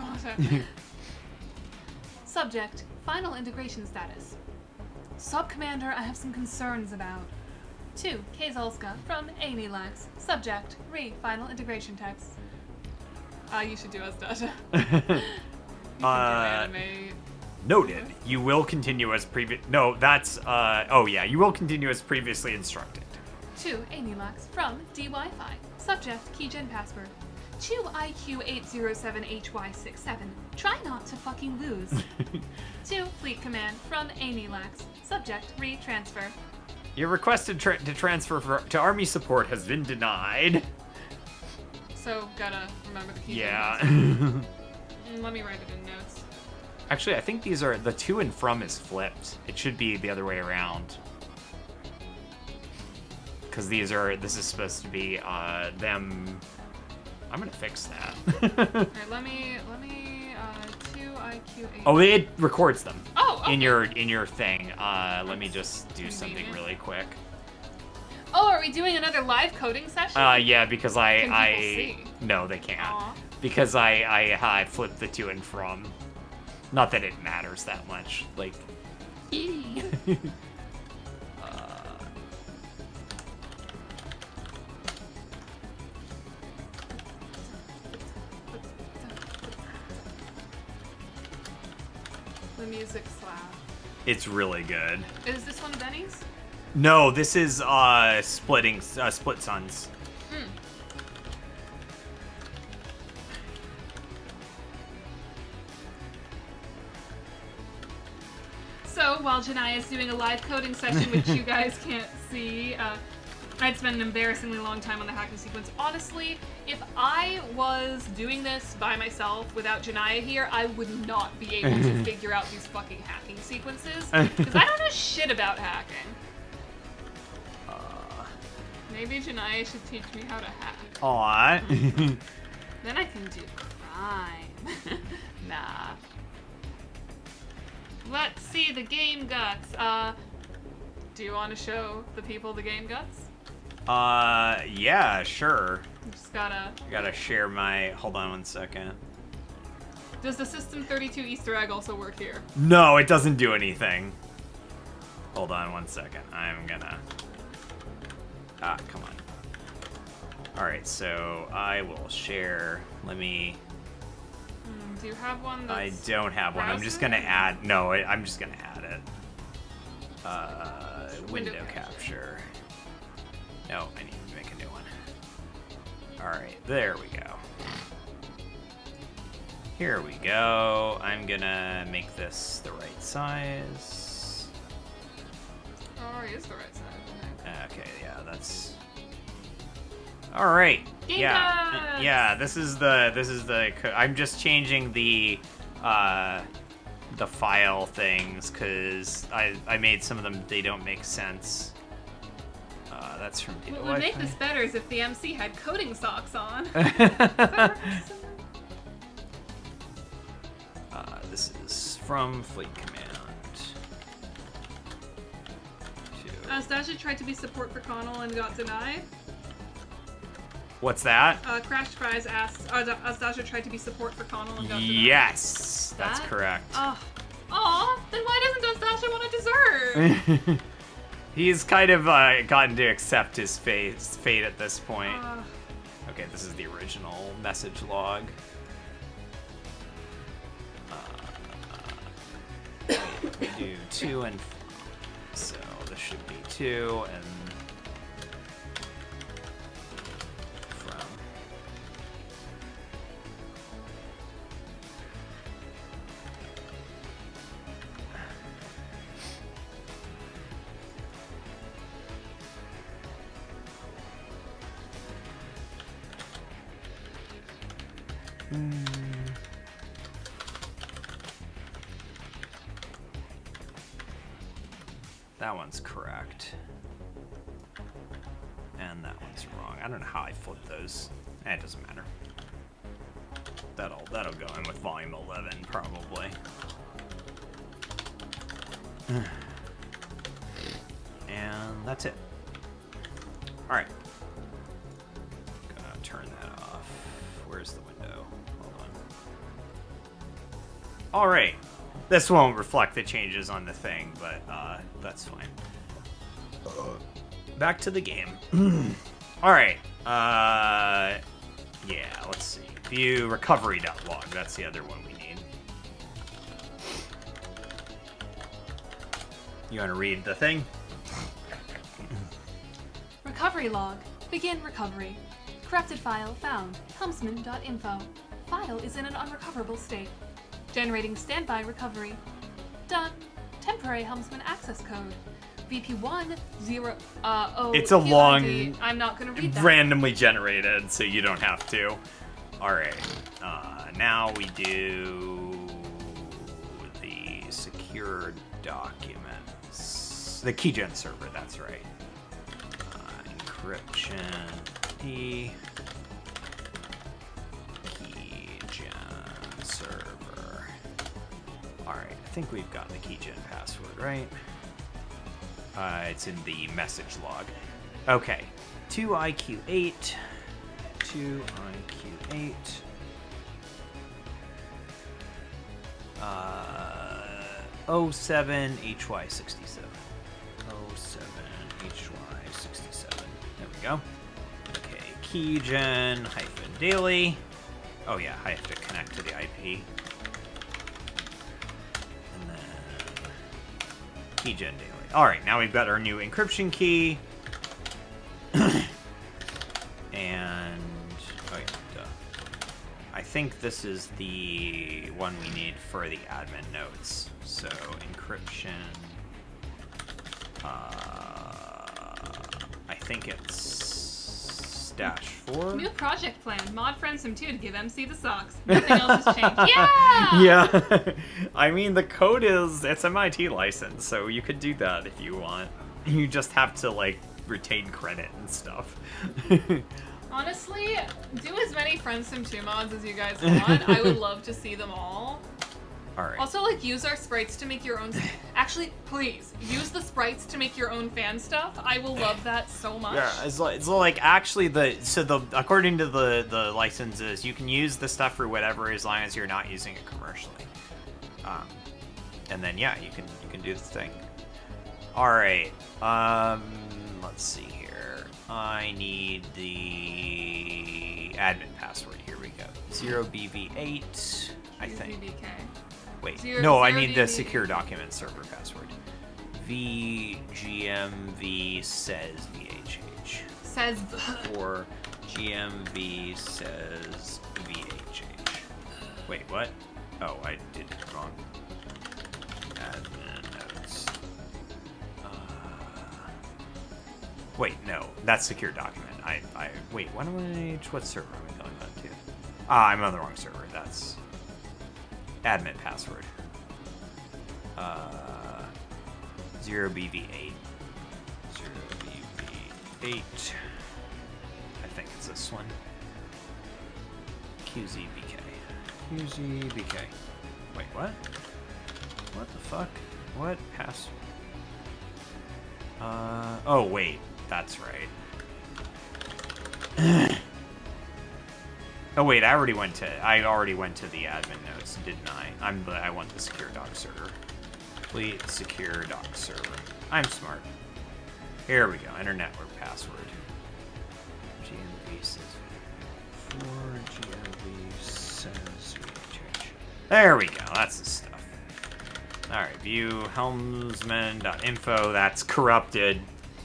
Subject, final integration status. Sub-Commander, I have some concerns about. 2. Kazalska from Anilax. Subject, final integration text. You should do Azdaja. You can do animate. Noted. You will continue as previous. No, that's. Oh yeah, you will continue as previously instructed. 2. Anilax from D-Wi-Fi. Subject, keygen password. 2IQ807HY67. Try not to fucking lose. 2. Fleet command from Anilax. Subject, retransfer. Your request to transfer to Army support has been denied. So, gotta remember the keygen Yeah. password. Let me write it in notes. Actually, I think these are the to and from is flipped. It should be the other way around. Because this is supposed to be them. I'm gonna fix that. Alright, let me 2IQ8. Oh, it records them. Oh, okay. In your thing. Let me just do something convenient. really quick. Oh, are we doing another live coding session? Yeah, because Can people see? No, they can't. Aw. Because I flipped the to and from. Not that it matters that much. Like. The music slap. It's really good. Is this one Benny's? No, this is Split Suns. So, while Janai is doing a live coding session, which you guys can't see, I'd spent an embarrassingly long time on the hacking sequence. Honestly, if I was doing this by myself without Janaya here, I would not be able to figure out these fucking hacking sequences. Because I don't know shit about hacking. Maybe Janaya should teach me how to hack. Aw. Then I can do crime. Nah. Let's see the game guts. Do you want to show the people the game guts? Yeah, sure. Just gotta. I gotta share my. Hold on one second. Does the System 32 Easter egg also work here? No, it doesn't do anything. Hold on one second. I'm gonna. Come on. Alright, so I will share. Let me. Do you have one that's I don't have one. I'm just gonna add. No, I'm just gonna add it. Window capture. No, I need to make a new one. Alright, there we go. Here we go. I'm gonna make this the right size. Oh, it is the right side. Okay, yeah, that's. All right. Game Yeah, guts! yeah. This is the. I'm just changing the file things because I made some of them. They don't make sense. That's from. What would make this better is if the MC had coding socks on. This is from Fleet Command. Stasha tried to be support for Connell and got denied. What's that? Crashed Fries asks, Stasha tried to be support for Connell and got denied. Yes, that's That? correct. Aw, then why doesn't Stasha want a dessert? He's kind of gotten to accept his fate at this point. Okay, this is the original message log. We do 2 and 5, so this should be 2 and from. That one's correct. And that one's wrong. I don't know how I flipped those. It doesn't matter. That'll go in with volume 11 probably. And that's it. All right. Gonna turn that off. Where's the window? Hold on. All right. This won't reflect the changes on the thing, but that's fine. Back to the game. All right. Yeah, let's see. View recovery.log. That's the other one we need. You want to read the thing? Recovery log. Begin recovery. Corrupted file found. Helmsman.info. File is in an unrecoverable state. Generating standby recovery. Done. Temporary helmsman access code. VP1 0 It's a long, I'm not gonna read that. randomly generated, so you don't have to. All right. Now we do the secure documents. The keygen server. That's right. Encryption. Keygen server. All right. I think we've got the keygen password, right? It's in the message log. Okay. 2IQ8. 2IQ8. 07HY67. 07HY67. There we go. Okay. Keygen -daily. Oh yeah, I have to connect to the IP. And then keygen daily. All right, now we've got our new encryption key. And oh yeah, duh. I think this is the one we need for the admin notes. So encryption. I think it's -4. New project plan. Mod Friendsim 2 to give MC the socks. Nothing else has changed. Yeah! Yeah. I mean, the code it's MIT license, so you could do that if you want. You just have to, like, retain credit and stuff. Honestly, do as many Friendsim 2 mods as you guys want. I would love to see them all. All right. Also, like, use our sprites to make your own... Actually, please, use the sprites to make your own fan stuff. I will love that so much. Yeah, it's like actually according to the licenses, you can use the stuff for whatever as long as you're not using it commercially. And then yeah, you can do this thing. All right. Let's see here. I need the admin password. Here we go. 0BV8. I think. BBK. Wait, Zero- no, I zero need the BB. secure document server password. VGMV says VHH. Says... Or GMV says VHH. Wait, what? Oh, I did it wrong. Admin notes. Wait, no, that's secure document. Wait, what server am I going on to? I'm on the wrong server. That's admin password. 0BV8. 0BV8. I think it's this one. QZBK. QZBK. Wait, what? What the fuck? What pass? Oh wait, that's right. Oh wait, I already went to the admin notes, didn't I? I want the secure doc server. Complete secure doc server. I'm smart. Here we go. Enter network password. GMV says 4 GMV says VHH. There we go. That's the stuff. All right. View helmsman.info. That's corrupted.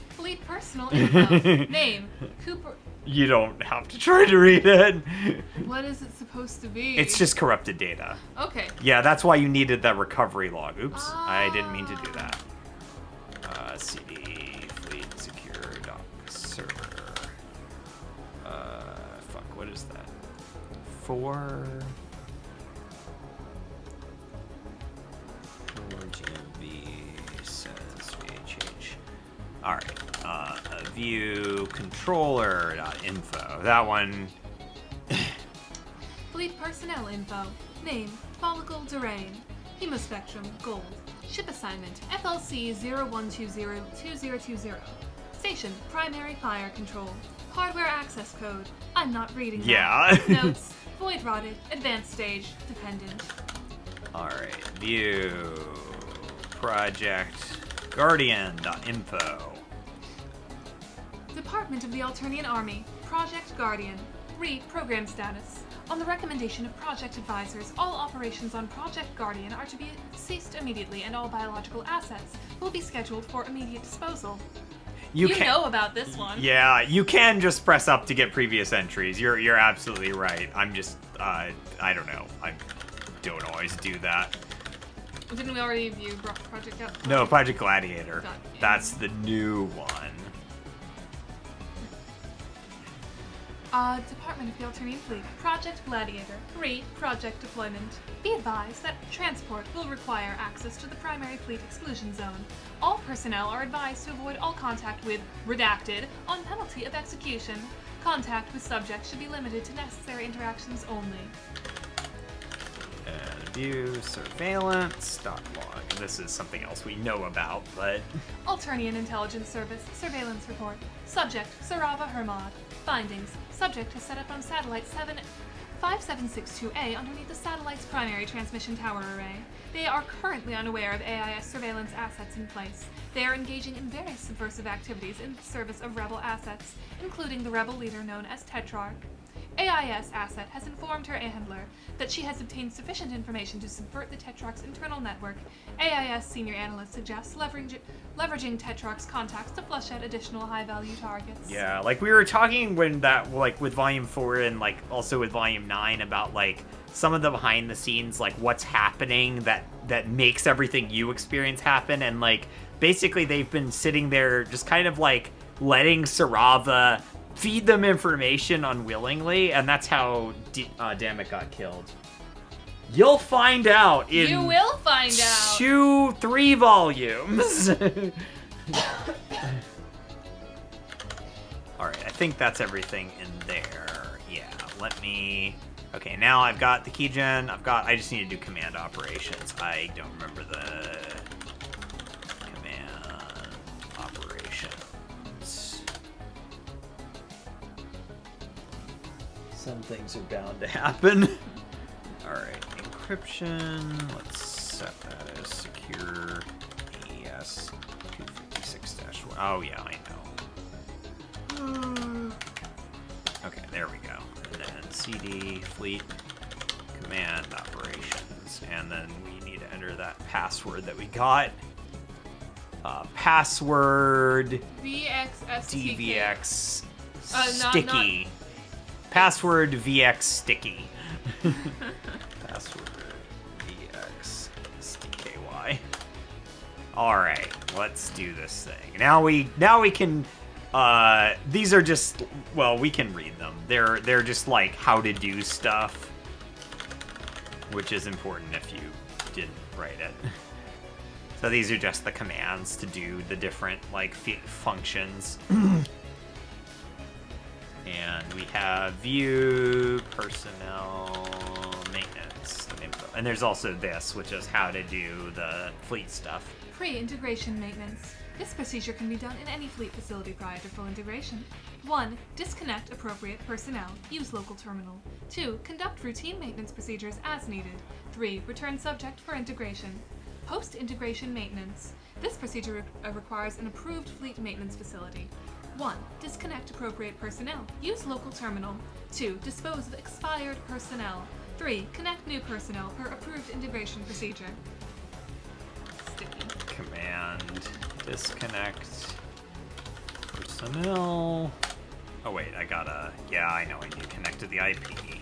Fleet personal info. Name. Cooper. You don't have to try to read it. What is it supposed to be? It's just corrupted data. Okay. Yeah, that's why you needed that recovery log. Oops, I didn't mean to do that. CD fleet secure doc server. Fuck, what is that? 4 GMV says VHH. All right. View controller.info. That one. Fleet personnel info. Name, Follicle Durain. Hemospectrum, gold. Ship assignment, FLC 01202020. Station, primary fire control. Hardware access code. I'm not reading that. Yeah. Notes, void rotted, advanced stage, dependent. All right. View project guardian.info. Department of the Alternian Army, Project Guardian. Program status. On the recommendation of project advisors, all operations on Project Guardian are to be ceased immediately and all biological assets will be scheduled for immediate disposal. You know about this one. Yeah, you can just press up to get previous entries. You're absolutely right. I'm just, I don't know. I don't always do that. Didn't we already view Project Guardian? No, Project Gladiator. Yeah. That's the new one. Department of the Alternian Fleet, Project Gladiator. Project deployment. Be advised that transport will require access to the primary fleet exclusion zone. All personnel are advised to avoid all contact with redacted on penalty of execution. Contact with subjects should be limited to necessary interactions only. And view surveillance stock log. This is something else we know about, but Alternian Intelligence Service Surveillance Report. Subject Sarava Hermod. Findings. Subject has set up on satellite 5762A underneath the satellite's primary transmission tower array. They are currently unaware of AIS surveillance assets in place. They are engaging in various subversive activities in service of rebel assets, including the rebel leader known as Tetrarch. AIS asset has informed her handler that she has obtained sufficient information to subvert the Tetrarch's internal network. AIS senior analyst suggests leveraging Tetrarch's contacts to flush out additional high-value targets. yeah, like we were talking when that, like with Volume 4 and like also with Volume 9 about like some of the behind the scenes, like what's happening that makes everything you experience happen, and like basically they've been sitting there just kind of like letting Sarava feed them information unwillingly, and that's how Dammit got killed. You'll find out in You will find out. 2-3 volumes. Alright, I think that's everything in there. Yeah, let me... Okay, now I've got the keygen. I just need to do command operations. I don't remember the command operations. Some things are bound to happen. Alright, encryption. Let's set that as secure AES 256-1. Oh, yeah, I know. Okay, there we go. And then CD, fleet, command operations. And then we need to enter that password that we got. Password VXSTK. DVX Not- sticky. Password VX sticky. Password VX STKY. Alright, let's do this thing. Now we can these are just, well, we can read them. They're just like how to do stuff, which is important if you didn't write it. So these are just the commands to do the different like functions. And we have view personnel maintenance info. And there's also this, which is how to do the fleet stuff. Pre-integration maintenance. This procedure can be done in any fleet facility prior to full integration. 1. Disconnect appropriate personnel. Use local terminal. 2. Conduct routine maintenance procedures as needed. 3. Return subject for integration. Post-integration maintenance. This procedure requires an approved fleet maintenance facility. 1. Disconnect appropriate personnel. Use local terminal. 2. Dispose of expired personnel. 3. Connect new personnel per approved integration procedure. Sticky. Command disconnect personnel. Oh wait, yeah, I know I need to connect to the IP.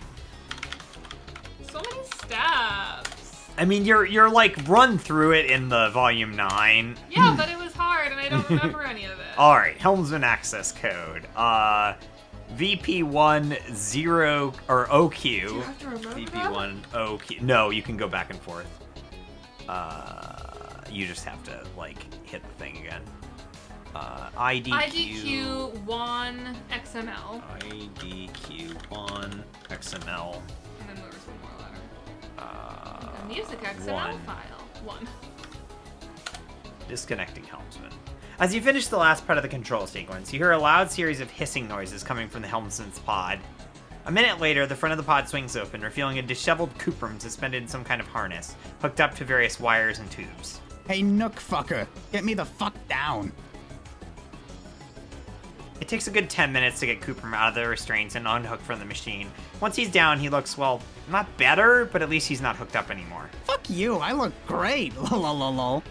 So many steps. I mean, you're like run through it in the volume 9. Yeah, but it was hard and I don't remember any of it. All right, helmsman access code. VP10 or OQ. Do you have to remember VP1 OQ. No, you can go back and forth. You just have to like hit the thing again. IDQ 1 XML. IDQ1 XML. And then there was one more letter. A music XML file. 1. Disconnecting helmsman. As you finish the last part of the control sequence, you hear a loud series of hissing noises coming from the helmsman's pod. A minute later, the front of the pod swings open, revealing a disheveled Cooprum suspended in some kind of harness, hooked up to various wires and tubes. Hey, Nook fucker, get me the fuck down. It takes a good 10 minutes to get Cooprum out of the restraints and unhooked from the machine. Once he's down, he looks, well, not better, but at least he's not hooked up anymore. Fuck you, I look great. Lol.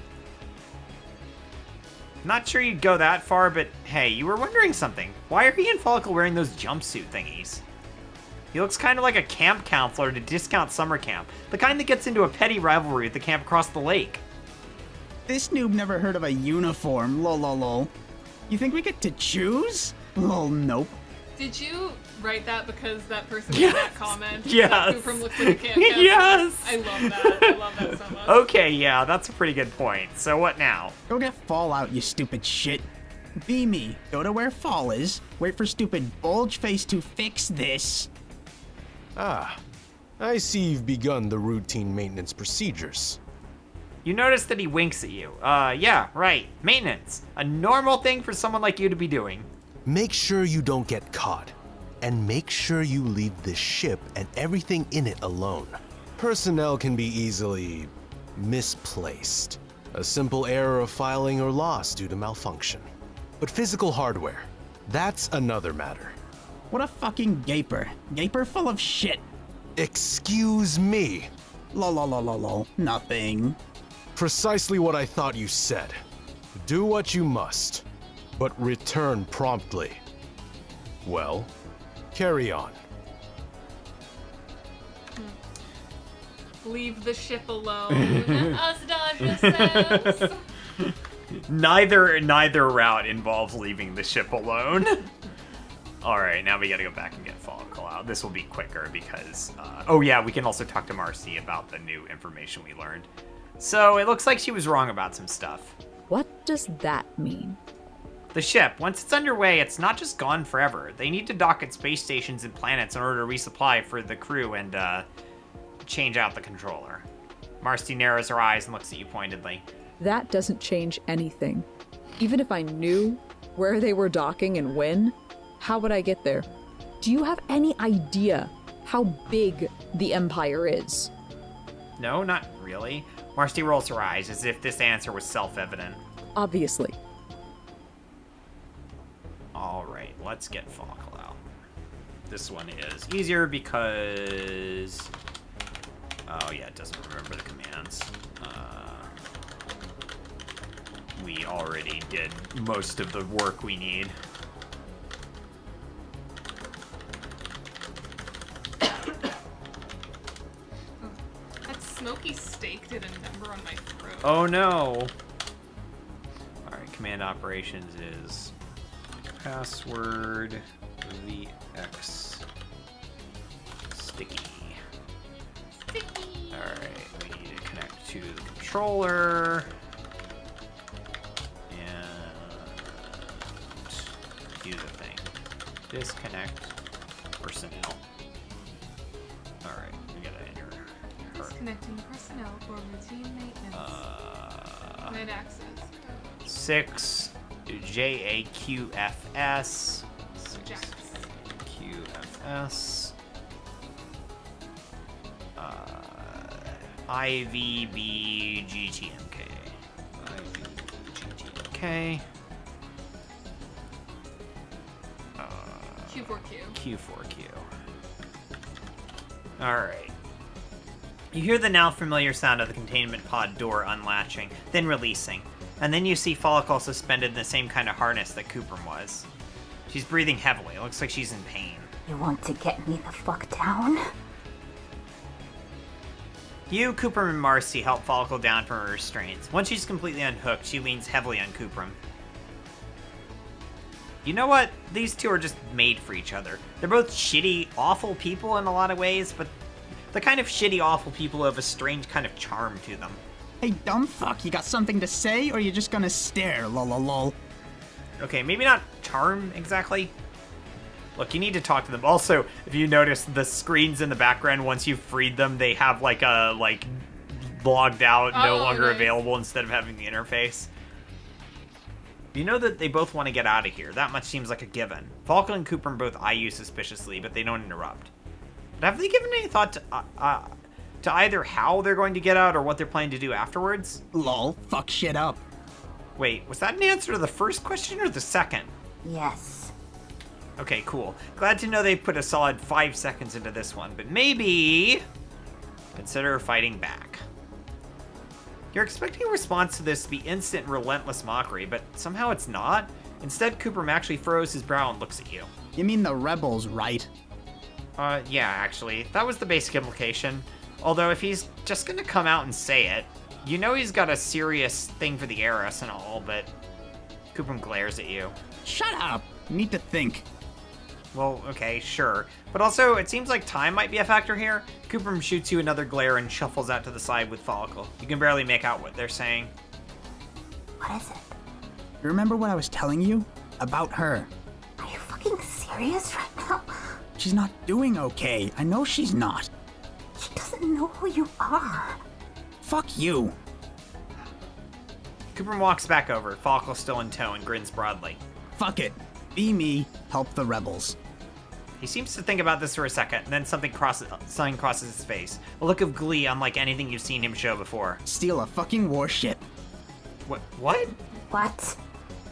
Not sure you'd go that far, but hey, you were wondering something. Why are he and Follicle wearing those jumpsuit thingies? He looks kind of like a camp counselor at a discount summer camp, the kind that gets into a petty rivalry at the camp across the lake. This noob never heard of a uniform. Lol. You think we get to choose? Lol, nope. Did you write that because that person made that comment? Yes. That Cooprum looks like a camp counselor? Yes. I love that. I love that so much. Okay, yeah, that's a pretty good point. So what now? Go get Fall out, you stupid shit. Be me. Go to where Fall is. Wait for stupid Bulgeface to fix this. Ah, I see you've begun the routine maintenance procedures. You notice that he winks at you. Yeah, right. Maintenance. A normal thing for someone like you to be doing. Make sure you don't get caught. And make sure you leave this ship and everything in it alone. Personnel can be easily misplaced. A simple error of filing or loss due to malfunction. But physical hardware, that's another matter. What a fucking gaper. Gaper full of shit. Excuse me. Lol. Nothing. Precisely what I thought you said. Do what you must, but return promptly. Well, carry on. Leave the ship alone, as Dasha says. Neither route involves leaving the ship alone. Alright, now we gotta go back and get Follicle out. This will be quicker because, oh yeah, we can also talk to Marcy about the new information we learned. So, it looks like she was wrong about some stuff. What does that mean? The ship, once it's underway, it's not just gone forever. They need to dock at space stations and planets in order to resupply for the crew and, change out the controller. Marcy narrows her eyes and looks at you pointedly. That doesn't change anything. Even if I knew where they were docking and when, how would I get there? Do you have any idea how big the Empire is? No, not really. Marcy rolls her eyes as if this answer was self-evident. Obviously. Alright, let's get Follicle out. This one is easier because... oh yeah, it doesn't remember the commands. We already did most of the work we need. That smoky steak did a number on my throat. Oh no! Alright, command operations is password VX sticky. Alright, we need to connect to the controller. And do the thing. Disconnect personnel. Alright, we gotta enter her. Disconnecting personnel for routine maintenance. Net access. 6 JAQFS. Jax. QFS. IVBGTMK. IVBGTMK. Q4Q. Q4Q. Alright. You hear the now familiar sound of the containment pod door unlatching, then releasing. And then you see Follicle suspended in the same kind of harness that Cooprum was. She's breathing heavily. It looks like she's in pain. You want to get me the fuck down? You, Cooprum, and Marcy help Follicle down from her restraints. Once she's completely unhooked, she leans heavily on Cooprum. You know what? These two are just made for each other. They're both shitty, awful people in a lot of ways, but the kind of shitty, awful people who have a strange kind of charm to them. Hey, dumb fuck, you got something to say, or you just gonna stare? Lol. Okay, maybe not charm exactly. Look, you need to talk to them. Also, if you notice, the screens in the background, once you've freed them, they have like a, logged out, no longer nice. available instead of having the interface. You know that they both want to get out of here. That much seems like a given. Falco and Cooper both eye you suspiciously, but they don't interrupt. But have they given any thought to either how they're going to get out or what they're planning to do afterwards? Lol, fuck shit up. Wait, was that an answer to the first question or the second? Yes. Okay, cool. Glad to know they put a solid 5 seconds into this one, but maybe consider fighting back. You're expecting a response to this to be instant, relentless mockery, but somehow it's not. Instead, Cooper actually furrows his brow and looks at you. You mean the rebels, right? Yeah, actually. That was the basic implication. Although if he's just gonna come out and say it, you know he's got a serious thing for the heiress and all, but Cooper glares at you. Shut up! Need to think. Well, okay, sure. But also, it seems like time might be a factor here. Cooper shoots you another glare and shuffles out to the side with Follicle. You can barely make out what they're saying. What is it? You remember what I was telling you? About her. Are you fucking serious right now? She's not doing okay. I know she's not. She doesn't know who you are. Fuck you. Cooper walks back over, Follicle still in tow, and grins broadly. Fuck it. Be me, help the rebels. He seems to think about this for a second, and then something crosses his face. A look of glee unlike anything you've seen him show before. Steal a fucking warship. What? What?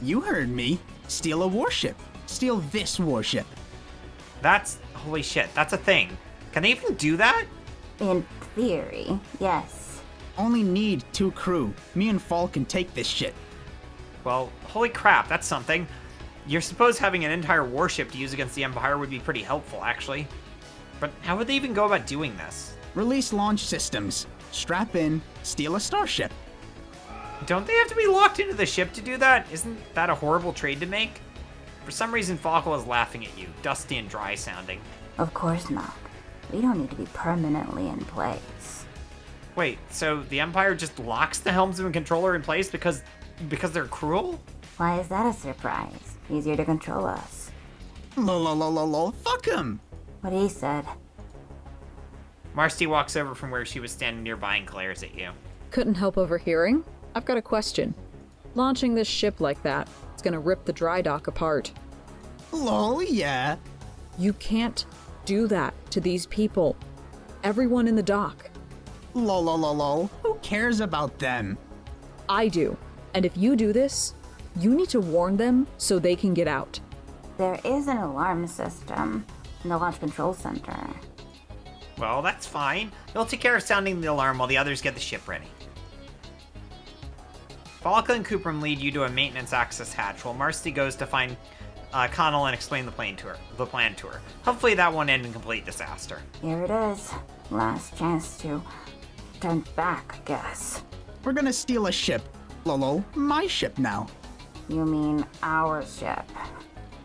You heard me. Steal a warship. Steal this warship. That's... holy shit, that's a thing. Can they even do that? In theory, yes. Only need 2 crew. Me and Fall can take this shit. Well, holy crap, that's something. You're supposed having an entire warship to use against the Empire would be pretty helpful, actually. But how would they even go about doing this? Release launch systems. Strap in, steal a starship. Don't they have to be locked into the ship to do that? Isn't that a horrible trade to make? For some reason, Follicle is laughing at you, dusty and dry sounding. Of course not. We don't need to be permanently in place. Wait, so the Empire just locks the helmsman controller in place because they're cruel? Why is that a surprise? Easier to control us. Lol, fuck him. What he said. Marcy walks over from where she was standing nearby and glares at you. Couldn't help overhearing? I've got a question. Launching this ship like that, it's gonna rip the dry dock apart. Lol, yeah. You can't do that to these people. Everyone in the dock. Lol. Who cares about them? I do. And if you do this, you need to warn them so they can get out. There is an alarm system in the launch control center. Well, that's fine. They'll take care of sounding the alarm while the others get the ship ready. Follicle and Cooper lead you to a maintenance access hatch while Marcy goes to find Connell and explain the plan to her. Hopefully that won't end in complete disaster. Here it is. Last chance to turn back, I guess. We're gonna steal a ship. Lol, my ship now. You mean our ship?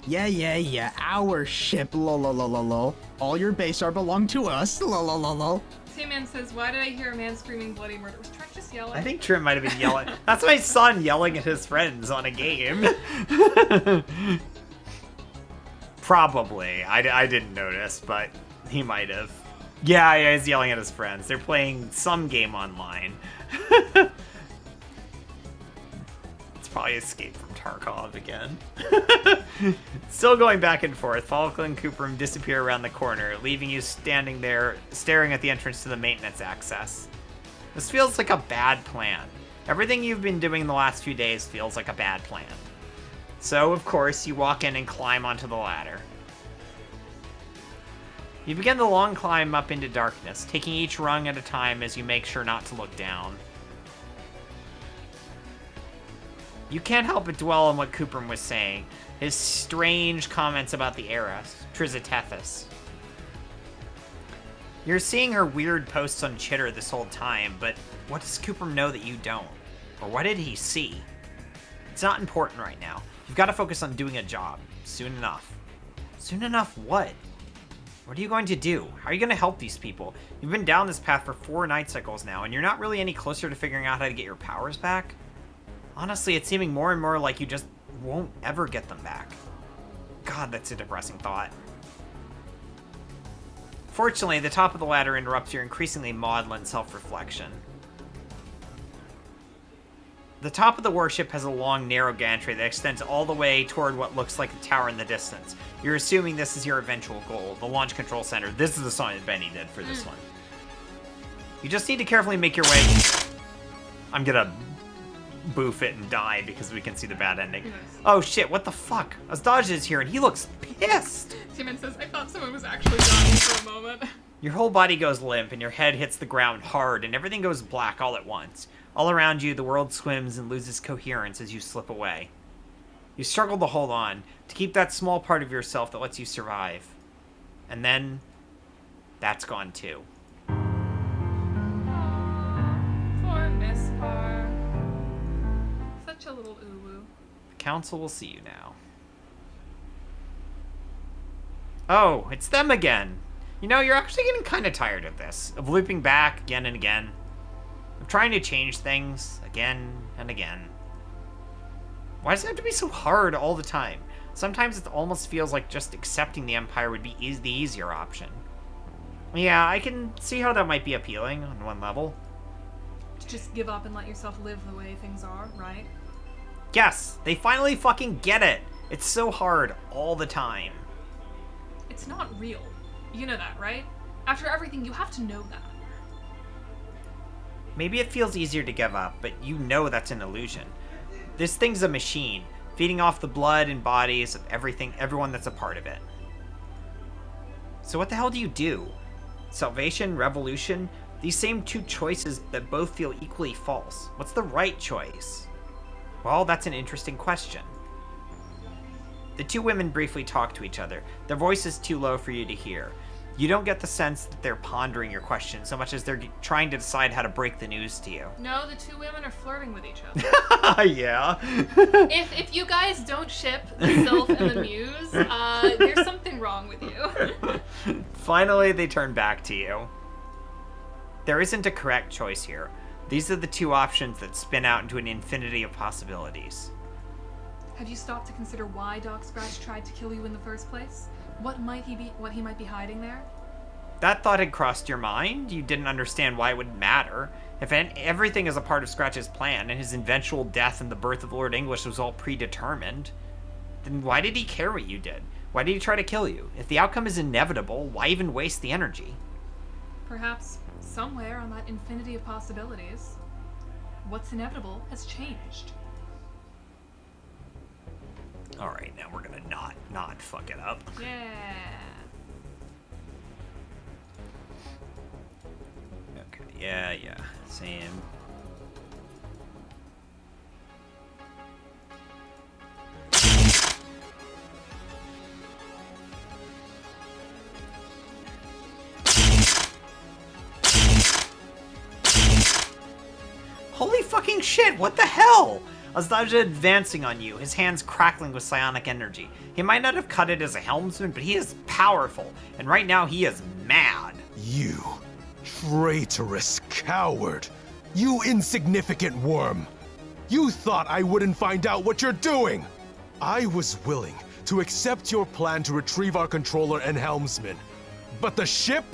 Yeah, our ship. Lol. All your base are belong to us. Lol. T-Man says, why did I hear a man screaming bloody murder? Was Trent just yelling? I think Trim might have been yelling. That's my son yelling at his friends on a game. Probably. I didn't notice, but he might have. Yeah, he's yelling at his friends. They're playing some game online. It's probably Escape from Tarkov again. Still going back and forth, Follicle and Cooper disappear around the corner, leaving you standing there, staring at the entrance to the maintenance access. This feels like a bad plan. Everything you've been doing the last few days feels like a bad plan. So, of course, you walk in and climb onto the ladder. You begin the long climb up into darkness, taking each rung at a time as you make sure not to look down. You can't help but dwell on what Cooper was saying, his strange comments about the heiress, Trizatethis. You're seeing her weird posts on Chitter this whole time, but what does Cooper know that you don't? Or what did he see? It's not important right now. You've got to focus on doing a job, soon enough. Soon enough what? What are you going to do? How are you going to help these people? You've been down this path for 4 night cycles now, and you're not really any closer to figuring out how to get your powers back? Honestly, it's seeming more and more like you just won't ever get them back. God, that's a depressing thought. Fortunately, the top of the ladder interrupts your increasingly maudlin self-reflection. The top of the warship has a long, narrow gantry that extends all the way toward what looks like a tower in the distance. You're assuming this is your eventual goal, the launch control center. This is the song that Benny did for this one. You just need to carefully make your way... I'm gonna boof it and die because we can see the bad ending. Yes. Oh shit, what the fuck? Asdaj is here and he looks pissed! Timon says, I thought someone was actually dying for a moment. Your whole body goes limp and your head hits the ground hard and everything goes black all at once. All around you, the world swims and loses coherence as you slip away. You struggle to hold on, to keep that small part of yourself that lets you survive. And then, that's gone too. Poor MSPAR. Such a little uwu. The council will see you now. Oh, it's them again. You know, you're actually getting kind of tired of this, of looping back again and again, of trying to change things again and again. Why does it have to be so hard all the time? Sometimes it almost feels like just accepting the Empire would be the easier option. Yeah, I can see how that might be appealing on one level. To just give up and let yourself live the way things are, right? Yes, they finally fucking get it. It's so hard all the time. It's not real. You know that, right? After everything, you have to know that. Maybe it feels easier to give up, but you know that's an illusion. This thing's a machine, feeding off the blood and bodies of everyone that's a part of it. So what the hell do you do? Salvation, revolution? These same two choices that both feel equally false. What's the right choice? Well, that's an interesting question. The two women briefly talk to each other, their voices too low for you to hear. You don't get the sense that they're pondering your question so much as they're trying to decide how to break the news to you. No, the two women are flirting with each other. Yeah. If you guys don't ship the Sylph and the Muse, there's something wrong with you. Finally, they turn back to you. There isn't a correct choice here. These are the two options that spin out into an infinity of possibilities. Have you stopped to consider why Doc Scratch tried to kill you in the first place? What he might be hiding there? That thought had crossed your mind? You didn't understand why it would matter. If everything is a part of Scratch's plan, and his eventual death and the birth of Lord English was all predetermined, then why did he care what you did? Why did he try to kill you? If the outcome is inevitable, why even waste the energy? Perhaps somewhere on that infinity of possibilities, what's inevitable has changed. Alright, now we're gonna not fuck it up. Yeah. Okay, yeah, same. Holy fucking shit, what the hell? Asdaj advancing on you, his hands crackling with psionic energy. He might not have cut it as a helmsman, but he is powerful, and right now he is mad. You traitorous coward! You insignificant worm! You thought I wouldn't find out what you're doing! I was willing to accept your plan to retrieve our controller and helmsman, but the ship?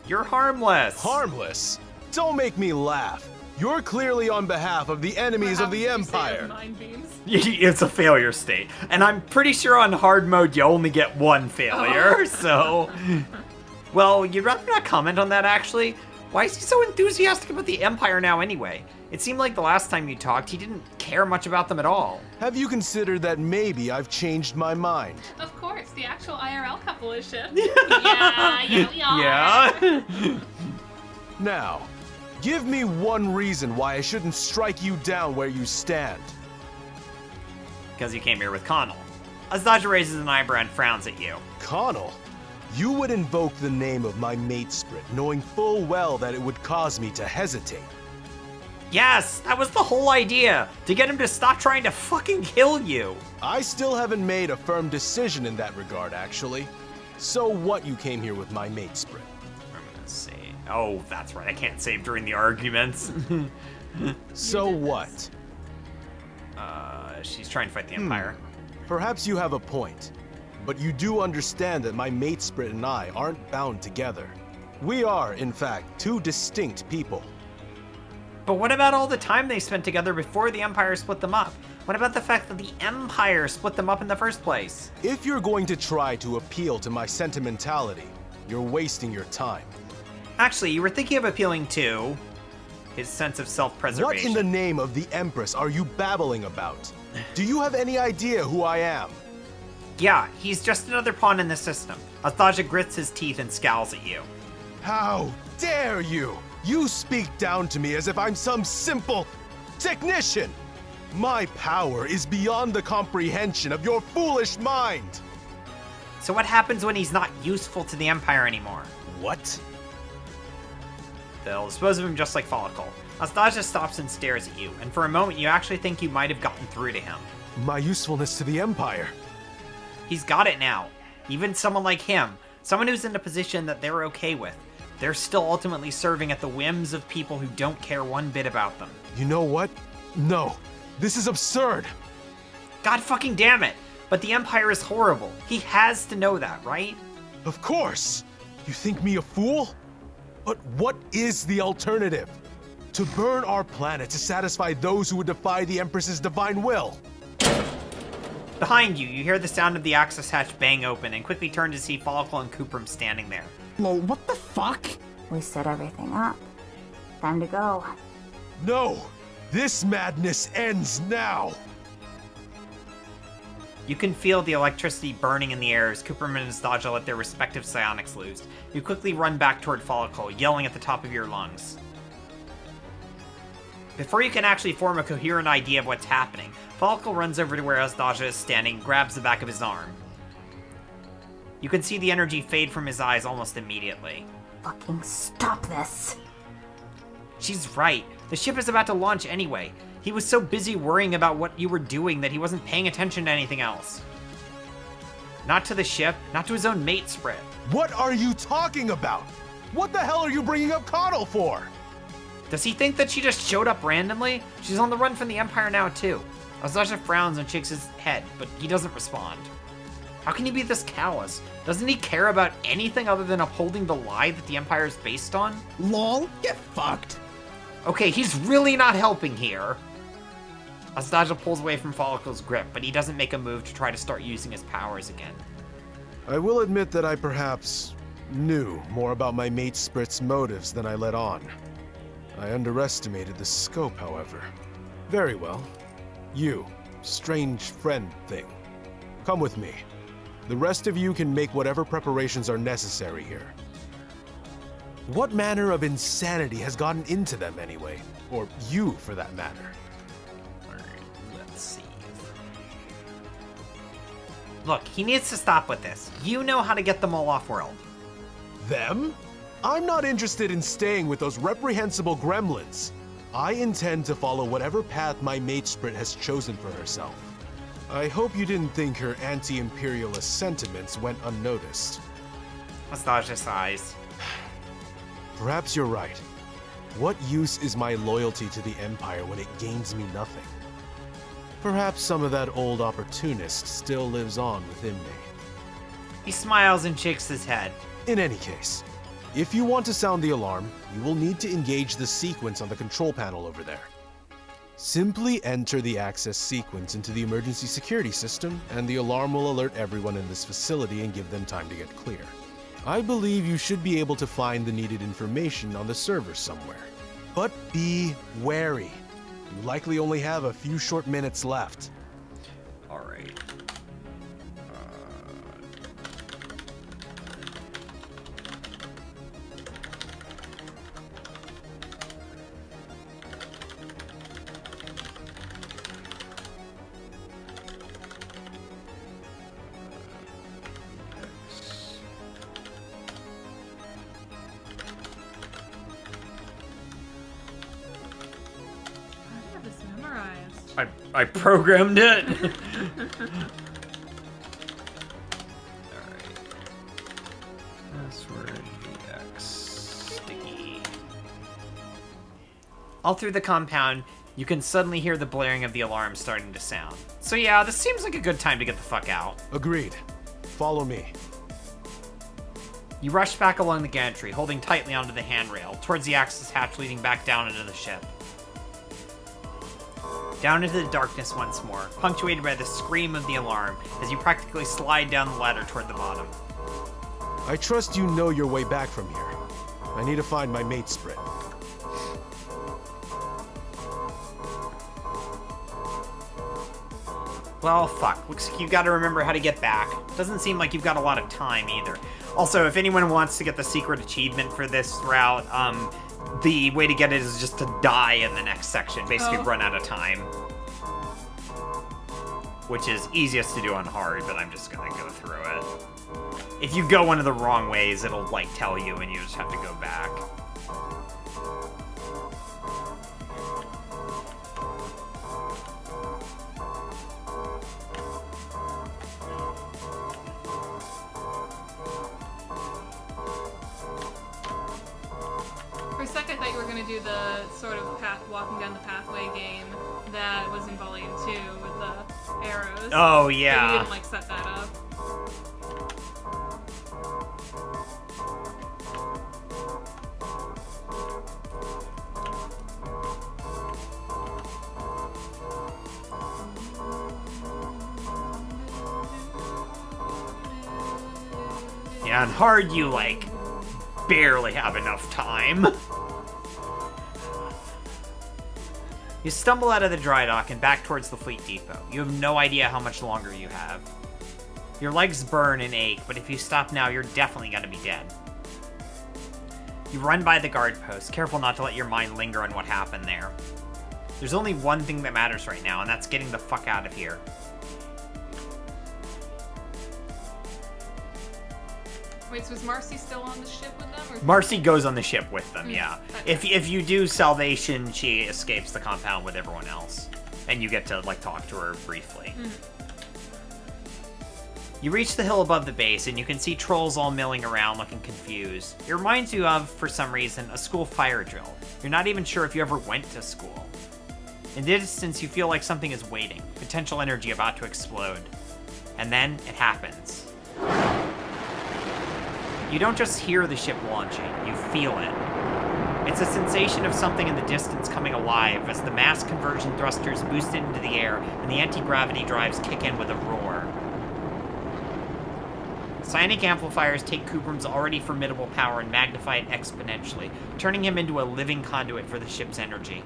You're harmless. Harmless? Don't make me laugh. You're clearly on behalf of the enemies of the Empire. Mind beams. It's a failure state. And I'm pretty sure on hard mode you only get one failure, so... Well, you'd rather not comment on that, actually. Why is he so enthusiastic about the Empire now, anyway? It seemed like the last time you talked, he didn't care much about them at all. Have you considered that maybe I've changed my mind? Of course, the actual IRL couple is shipped. Yeah, we are. Yeah? Now, give me one reason why I shouldn't strike you down where you stand. Because you came here with Connell. Asdaj raises an eyebrow and frowns at you. Connell? You would invoke the name of my mate Sprit, knowing full well that it would cause me to hesitate. Yes, that was the whole idea. To get him to stop trying to fucking kill you. I still haven't made a firm decision in that regard, actually. So what you came here with my mate Sprit? I'm gonna say... Oh, that's right, I can't save during the arguments. So what? she's trying to fight the Empire. Perhaps you have a point, but you do understand that my mate Sprit and I aren't bound together. We are, in fact, two distinct people. But what about all the time they spent together before the Empire split them up? What about the fact that the Empire split them up in the first place? If you're going to try to appeal to my sentimentality, you're wasting your time. Actually, you were thinking of appealing to his sense of self-preservation. What in the name of the Empress are you babbling about? Do you have any idea who I am? Yeah, he's just another pawn in the system. Asthaja grits his teeth and scowls at you. How dare you! You speak down to me as if I'm some simple technician! My power is beyond the comprehension of your foolish mind! So what happens when he's not useful to the Empire anymore? What? They'll dispose of him just like Follicle. Asthaja stops and stares at you, and for a moment you actually think you might have gotten through to him. My usefulness to the Empire. He's got it now. Even someone like him, someone who's in a position that they're okay with, they're still ultimately serving at the whims of people who don't care one bit about them. You know what? No. This is absurd. God fucking damn it! But the Empire is horrible. He has to know that, right? Of course! You think me a fool? But what is the alternative? To burn our planet to satisfy those who would defy the Empress's divine will. Behind you, you hear the sound of the access hatch bang open and quickly turn to see Follicle and Coopram standing there. Lol, what the fuck? We set everything up. Time to go. No! This madness ends now! You can feel the electricity burning in the air as Coopram and Asthaja let their respective psionics loose. You quickly run back toward Follicle, yelling at the top of your lungs. Before you can actually form a coherent idea of what's happening, Follicle runs over to where Asthaja is standing and grabs the back of his arm. You can see the energy fade from his eyes almost immediately. Fucking stop this. She's right. The ship is about to launch anyway. He was so busy worrying about what you were doing that he wasn't paying attention to anything else. Not to the ship, not to his own mate Sprit. What are you talking about? What the hell are you bringing up Coddle for? Does he think that she just showed up randomly? She's on the run from the Empire now, too. Asthaja frowns and shakes his head, but he doesn't respond. How can he be this callous? Doesn't he care about anything other than upholding the lie that the Empire is based on? Lol, get fucked. Okay, he's really not helping here. Asthaja pulls away from Follicle's grip, but he doesn't make a move to try to start using his powers again. I will admit that I perhaps knew more about my mate Sprit's motives than I let on. I underestimated the scope, however. Very well. You, strange friend thing. Come with me. The rest of you can make whatever preparations are necessary here. What manner of insanity has gotten into them anyway? Or you, for that matter? Alright, let's see. Look, he needs to stop with this. You know how to get them all off-world. Them? I'm not interested in staying with those reprehensible gremlins. I intend to follow whatever path my mate Sprit has chosen for herself. I hope you didn't think her anti-imperialist sentiments went unnoticed. Asthaja sighs. Perhaps you're right. What use is my loyalty to the Empire when it gains me nothing? Perhaps some of that old opportunist still lives on within me. He smiles and shakes his head. In any case, if you want to sound the alarm, you will need to engage the sequence on the control panel over there. Simply enter the access sequence into the emergency security system, and the alarm will alert everyone in this facility and give them time to get clear. I believe you should be able to find the needed information on the server somewhere. But be wary. You likely only have a few short minutes left. Alright. I have this memorized. I programmed it. Alright. Password VX sticky. All through the compound, You can suddenly hear the blaring of the alarm starting to sound. So yeah, this seems like a good time to get the fuck out. Agreed. Follow me. You rush back along the gantry, holding tightly onto the handrail, towards the access hatch leading back down into the ship. Down into the darkness once more, punctuated by the scream of the alarm as you practically slide down the ladder toward the bottom. I trust you know your way back from here. I need to find my mate Sprit. Well, fuck. Looks like you've got to remember how to get back. Doesn't seem like you've got a lot of time either. Also, if anyone wants to get the secret achievement for this route, the way to get it is just to die in the next section. Basically run out of time. Which is easiest to do on hard, but I'm just gonna go through it. If you go one of the wrong ways, it'll, like, tell you and you just have to go back. For a sec, I thought you were going to do the sort of walking down the pathway game that was in Volume 2 with the arrows. Oh, But yeah. you didn't, like, set that up. Yeah, on hard you, like, barely have enough time. You stumble out of the dry dock and back towards the fleet depot. You have no idea how much longer you have. Your legs burn and ache, but if you stop now, you're definitely gonna be dead. You run by the guard post, careful not to let your mind linger on what happened there. There's only one thing that matters right now, and that's getting the fuck out of here. Wait, so is Marcy still on the ship with them? Or Marcy goes on the ship with them, yeah. Okay. If you do salvation, she escapes the compound with everyone else. And you get to, like, talk to her briefly. You reach the hill above the base, and you can see trolls all milling around looking confused. It reminds you of, for some reason, a school fire drill. You're not even sure if you ever went to school. In the distance, you feel like something is waiting, potential energy about to explode. And then, it happens. You don't just hear the ship launching, you feel it. It's a sensation of something in the distance coming alive as the mass conversion thrusters boost it into the air and the anti-gravity drives kick in with a roar. Psionic amplifiers take Kubram's already formidable power and magnify it exponentially, turning him into a living conduit for the ship's energy.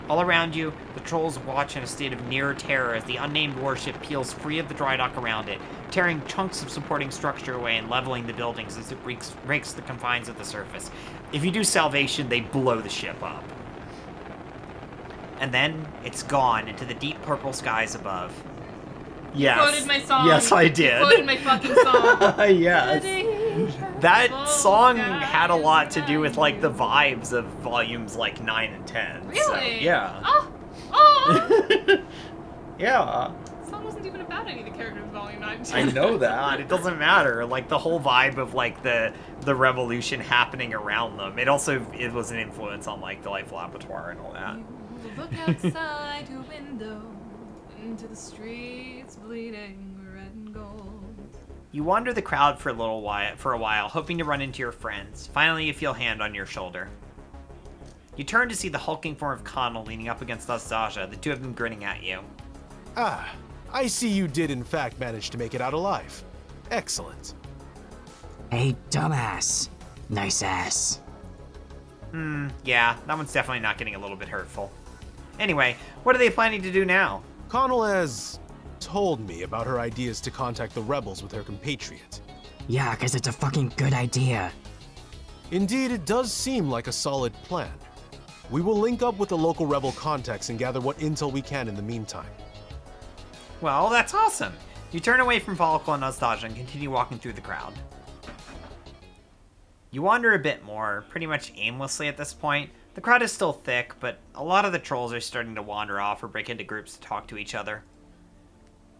All around you, the trolls watch in a state of near terror as the unnamed warship peels free of the dry dock around it, tearing chunks of supporting structure away and leveling the buildings as it breaks the confines of the surface. If you do salvation, they blow the ship up. And then, it's gone into the deep purple skies above. Yes. You quoted my song. Yes, I did. You quoted my fucking song. Yes. That song had a lot to do with, like, the vibes of volumes, like, 9 and 10. Really? So, yeah. Oh! Yeah. The song wasn't even about any of the characters in Volume 9. I know that. It doesn't matter. Like, the whole vibe of, like, the revolution happening around them. It was an influence on, like, Delightful Abattoir and all that. You look outside your window into the streets bleeding red and gold. You wander the crowd for a while, hoping to run into your friends. Finally, you feel a hand on your shoulder. You turn to see the hulking form of Connell leaning up against Astasia, the two of them grinning at you. Ah, I see you did in fact manage to make it out alive. Excellent. Hey, dumbass. Nice ass. Yeah, that one's definitely not getting a little bit hurtful. Anyway, what are they planning to do now? Connell has told me about her ideas to contact the rebels with her compatriot. Yeah, 'cause it's a fucking good idea. Indeed, it does seem like a solid plan. We will link up with the local rebel contacts and gather what intel we can in the meantime. Well, that's awesome. You turn away from Volokol and Astasia and continue walking through the crowd. You wander a bit more, pretty much aimlessly at this point. The crowd is still thick, but a lot of the trolls are starting to wander off or break into groups to talk to each other.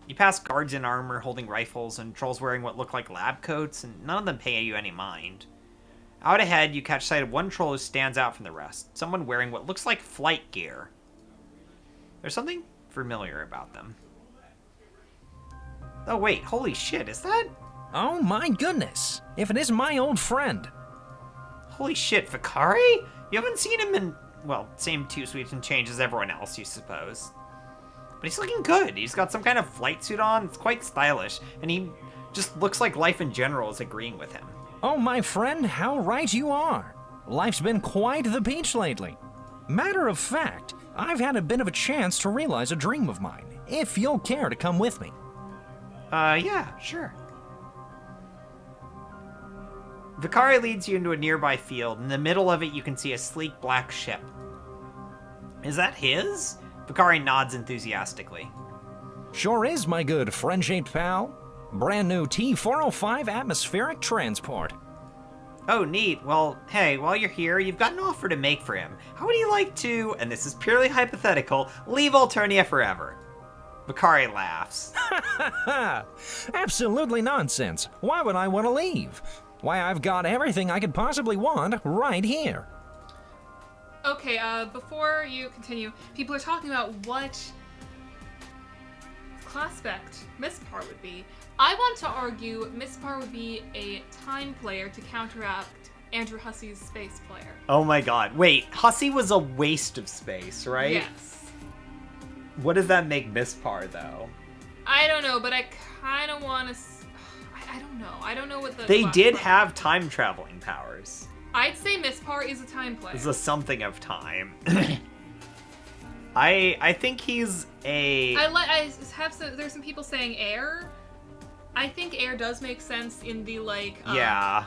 You pass guards in armor holding rifles and trolls wearing what look like lab coats, and none of them pay you any mind. Out ahead, you catch sight of one troll who stands out from the rest, someone wearing what looks like flight gear. There's something familiar about them. Oh wait, holy shit, is that? Oh my goodness, if it isn't my old friend. Holy shit, Vakari? You haven't seen him in, well, same 2 sweeps and change as everyone else, you suppose. But he's looking good. He's got some kind of flight suit on. It's quite stylish. And he just looks like life in general is agreeing with him. Oh, my friend, how right you are. Life's been quite the peach lately. Matter of fact, I've had a bit of a chance to realize a dream of mine, if you'll care to come with me. Yeah, sure. Vakari leads you into a nearby field. In the middle of it, you can see a sleek black ship. Is that his? Vakari nods enthusiastically. Sure is, my good friend-shaped pal. Brand new T-405 atmospheric transport. Oh, neat. Well, hey, while you're here, you've got an offer to make for him. How would you like to, and this is purely hypothetical, leave Alternia forever? Vakari laughs. Absolutely nonsense. Why would I want to leave? Why, I've got everything I could possibly want right here. Okay, before you continue, people are talking about what class spect MSPAR would be. I want to argue MSPAR would be a time player to counteract Andrew Hussey's space player. Oh my god. Wait, Hussey was a waste of space, right? Yes. What does that make MSPAR, though? I don't know, but I kind of want to... I don't know. I don't know what the... They did class- have time traveling powers. I'd say MSPAR is a time player. It's a something of time. I think he's a... There's some people saying air. I think air does make sense in the, like... yeah.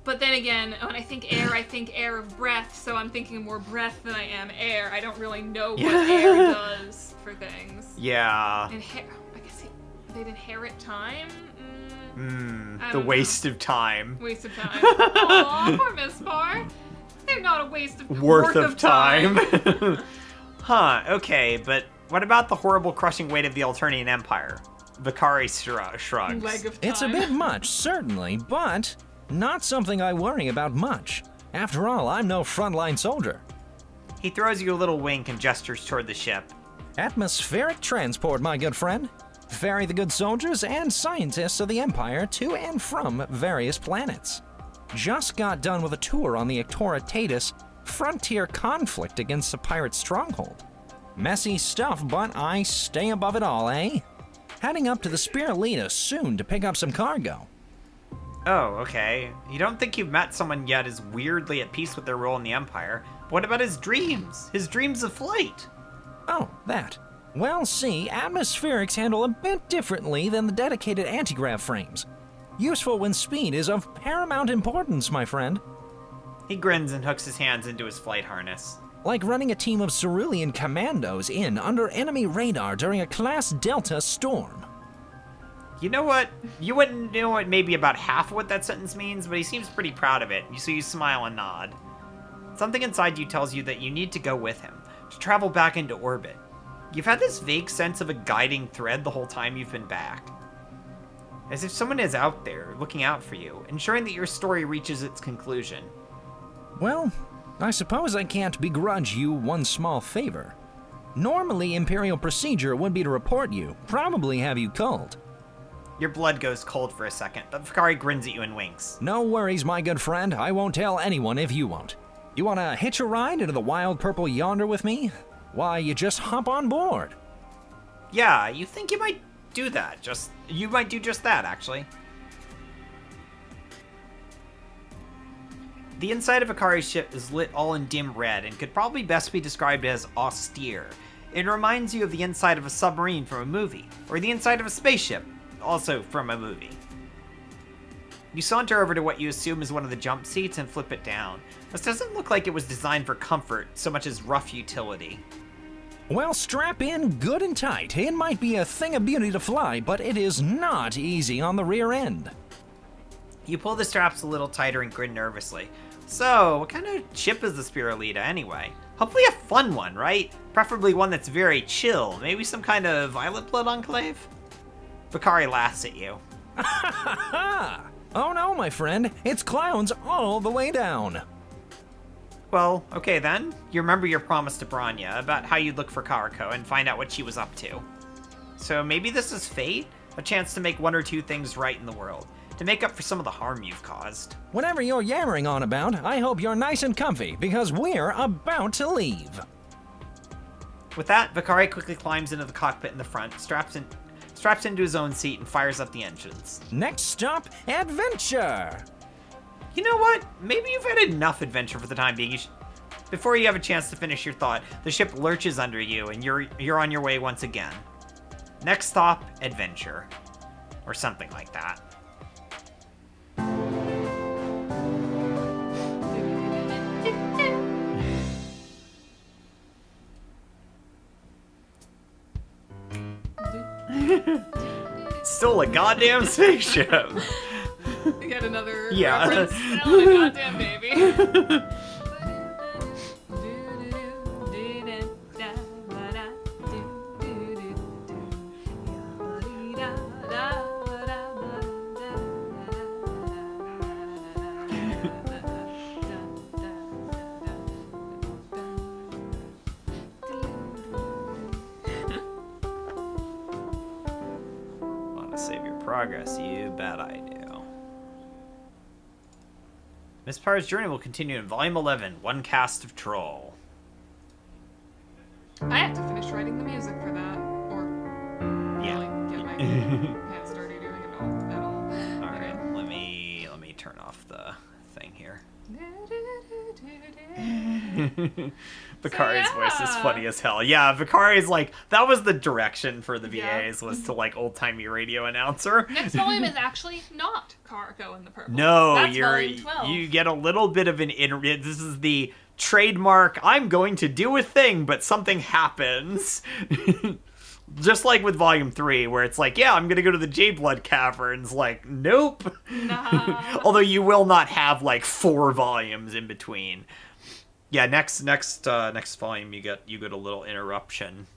But then again, when I think air of breath, so I'm thinking more breath than I am air. I don't really know what air does for things. Yeah. I guess they'd inherit time? The waste of time. Waste of time. Aw, poor MSPAR. They're not a waste of... Worth of time. Huh, okay, but what about the horrible crushing weight of the Alternian Empire? Vakari shrugs. Leg of time. It's a bit much, certainly, but not something I worry about much. After all, I'm no frontline soldier. He throws you a little wink and gestures toward the ship. Atmospheric transport, my good friend. Ferry the good soldiers and scientists of the Empire to and from various planets. Just got done with a tour on the Ictora frontier conflict against the pirate stronghold. Messy stuff, but I stay above it all, eh? Heading up to the Spirulina soon to pick up some cargo. Oh, okay. You don't think you've met someone yet as weirdly at peace with their role in the Empire. What about his dreams? His dreams of flight? Oh, that. Well, see, atmospherics handle a bit differently than the dedicated antigrav frames. Useful when speed is of paramount importance, my friend. He grins and hooks his hands into his flight harness. Like running a team of cerulean commandos in under enemy radar during a Class Delta storm. You know what? You wouldn't know what maybe about half of what that sentence means, but he seems pretty proud of it, so you smile and nod. Something inside you tells you that you need to go with him, to travel back into orbit. You've had this vague sense of a guiding thread the whole time you've been back. As if someone is out there, looking out for you, ensuring that your story reaches its conclusion. Well, I suppose I can't begrudge you one small favor. Normally, Imperial procedure would be to report you, probably have you culled. Your blood goes cold for a second, but Vakari grins at you and winks. No worries, my good friend. I won't tell anyone if you won't. You wanna hitch a ride into the wild purple yonder with me? Why, you just hop on board. Yeah, you think you might do that. You might do just that, actually. The inside of Akari's ship is lit all in dim red and could probably best be described as austere. It reminds you of the inside of a submarine from a movie, or the inside of a spaceship, also from a movie. You saunter over to what you assume is one of the jump seats and flip it down. This doesn't look like it was designed for comfort so much as rough utility. Well, strap in good and tight. It might be a thing of beauty to fly, but it is not easy on the rear end. You pull the straps a little tighter and grin nervously. So, what kind of ship is the Spirulina anyway? Hopefully a fun one, right? Preferably one that's very chill. Maybe some kind of Violet Blood Enclave? Vakari laughs at you. Oh no, my friend. It's clowns all the way down. Well, okay then. You remember your promise to Branya about how you'd look for Karako and find out what she was up to. So maybe this is fate? A chance to make one or two things right in the world. To make up for some of the harm you've caused. Whatever you're yammering on about, I hope you're nice and comfy, because we're about to leave. With that, Vakari quickly climbs into the cockpit in the front, straps into his own seat, and fires up the engines. Next stop, adventure! You know what? Maybe you've had enough adventure for the time being. Before you have a chance to finish your thought, the ship lurches under you, and you're on your way once again. Next stop, adventure. Or something like that. Still a goddamn spaceship. Yet another Yeah. reference. Still a goddamn baby. Want to save your progress? You bet I do. MSPAR's journey will continue in Volume 11, One Cast of Troll. I have to finish writing the music for that, or Yeah. really get my hands started doing it all. All right, let me turn off the thing here. Vakari's voice is funny as hell. Yeah, Vakari's like, that was the direction for the VAs, was to like old-timey radio announcer. Next volume is actually not Karako and the Purple. No, That's volume 12. you get a little bit of an this is the trademark, I'm going to do a thing, but something happens. Just like with Volume 3, where it's like, yeah, I'm going to go to the J-Blood Caverns. Like, nope. Nah. Although you will not have, like, 4 volumes in between. Yeah, next volume, you get a little interruption.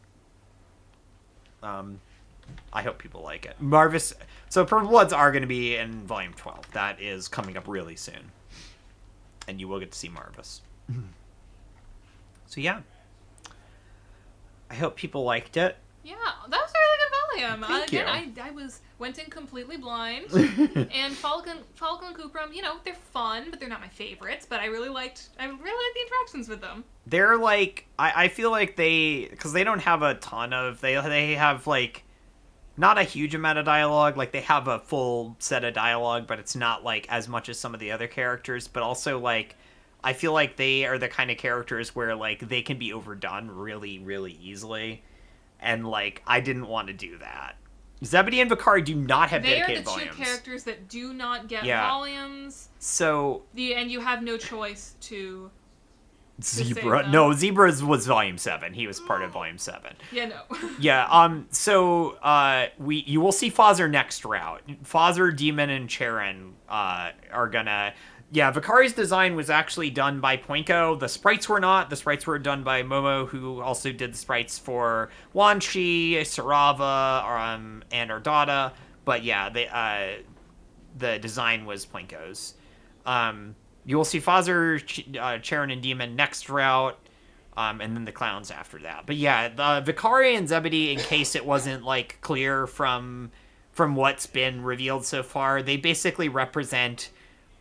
I hope people like it. Marvis... So, Purple Bloods are going to be in Volume 12. That is coming up really soon. And you will get to see Marvis. So, yeah. I hope people liked it. Yeah, that was a really good volume. Thank Again, you. I went in completely blind. And Falcon and Cuprum, you know, they're fun, but they're not my favorites. But I really liked the interactions with them. They're like, I feel like because they don't have a ton of, they have like, not a huge amount of dialogue. Like, they have a full set of dialogue, but it's not like as much as some of the other characters. But also, like, I feel like they are the kind of characters where, like, they can be overdone really, really easily. And, like, I didn't want to do that. Zebedee and Vakari do not have dedicated volumes. They are the two characters that do not get Yeah. volumes. So... And you have no choice to... Zebra. them. No, Zebra was Volume 7. He was part of Volume 7. Yeah, no. Yeah, so, you will see Fozzer next route. Fozzer, Demon, and Charon, are gonna... Yeah, Vakari's design was actually done by Poinko. The sprites were not. The sprites were done by Momo, who also did the sprites for Wanshi, Sarava, and Ardata. But yeah, the design was Poinko's. You will see Fozzer, Charon, and Demon next route, and then the clowns after that. But yeah, the Vakari and Zebedee, in case it wasn't like clear from what's been revealed so far, they basically represent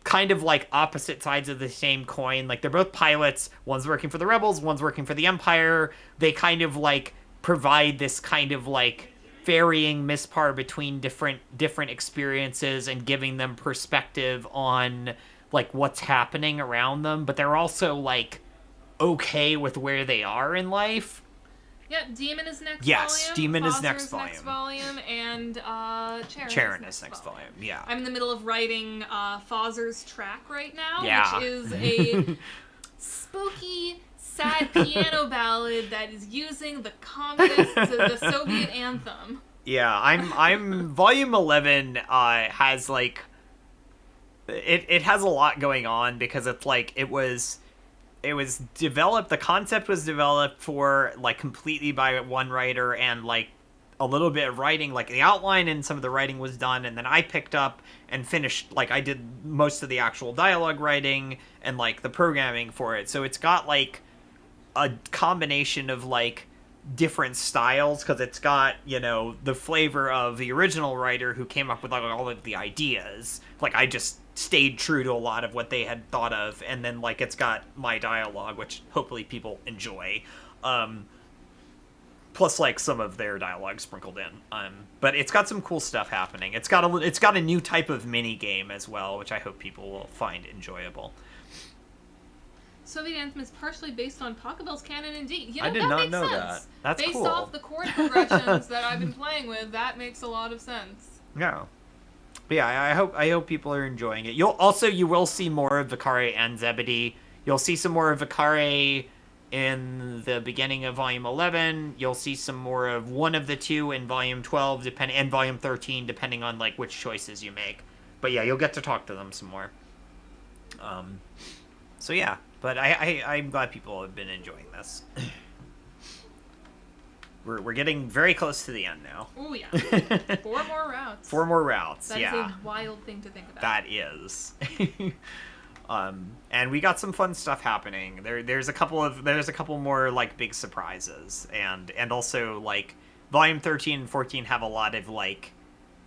kind of like opposite sides of the same coin. Like, they're both pilots. One's working for the Rebels, one's working for the Empire. They kind of like provide this kind of like varying MSPAR between different experiences and giving them perspective on like what's happening around them, but they're also like okay with where they are in life. Yeah, Demon is next volume. Yes, Demon is Fozzer next is volume. next volume, and Charon is next volume. Yeah. I'm in the middle of writing Fozzer's track right now, Yeah. which is a spooky, sad piano ballad that is using the communist, the Soviet anthem. Yeah, I'm Volume 11 has like it has a lot going on, because it's like it was developed, the concept was developed for like completely by one writer, and like a little bit of writing, like the outline and some of the writing was done, and then I picked up and finished, like I did most of the actual dialogue writing and like the programming for it. So it's got like a combination of like different styles, because it's got, you know, the flavor of the original writer who came up with like all of the ideas. Like I just stayed true to a lot of what they had thought of, and then like it's got my dialogue, which hopefully people enjoy, plus like some of their dialogue sprinkled in. But it's got some cool stuff happening. It's got a new type of mini game as well, which I hope people will find enjoyable. Soviet Anthem is partially based on Pokebell's canon, indeed. You know, I did that not makes know sense. that. That's based cool. off the chord progressions that I've been playing with, that makes a lot of sense. Yeah. But yeah, I hope people are enjoying it. You will see more of Vicare and Zebedee. You'll see some more of Vicare in the beginning of Volume 11. You'll see some more of one of the two in Volume 12, and Volume 13, depending on like which choices you make. But yeah, you'll get to talk to them some more. So yeah, but I'm glad people have been enjoying this. We're getting very close to the end now. Oh yeah. 4 more routes. 4 more routes. That yeah. is a wild thing to think about. That is. And we got some fun stuff happening. There's a couple more like big surprises, and also like Volume 13 and 14 have a lot of like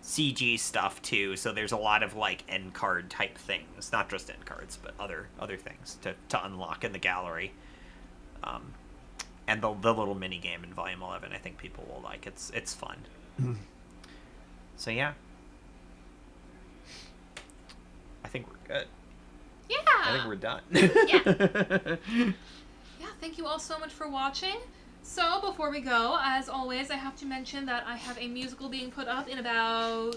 CG stuff too. So there's a lot of like end card type things, not just end cards, but other things to unlock in the gallery. And the little mini game in Volume 11, I think people will like. It's fun. So yeah, I think we're good. Yeah. I think we're done. Yeah, thank you all so much for watching. So, before we go, as always, I have to mention that I have a musical being put up in about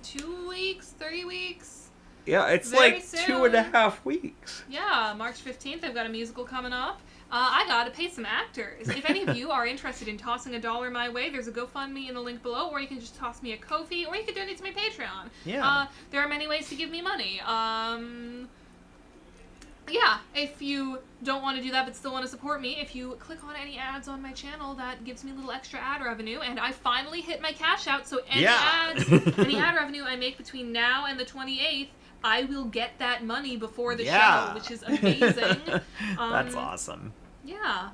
2 weeks, 3 weeks. Yeah, it's Very like soon. 2.5 weeks. Yeah, March 15th, I've got a musical coming up. I gotta pay some actors. If any of you are interested in tossing $1 my way, there's a GoFundMe in the link below, or you can just toss me a Ko-fi, or you can donate to my Patreon. Yeah. There are many ways to give me money. Yeah, if you don't want to do that but still want to support me, if you click on any ads on my channel, that gives me a little extra ad revenue, and I finally hit my cash out, so any any ad revenue I make between now and the 28th, I will get that money before the show, which is amazing. That's awesome. Yeah.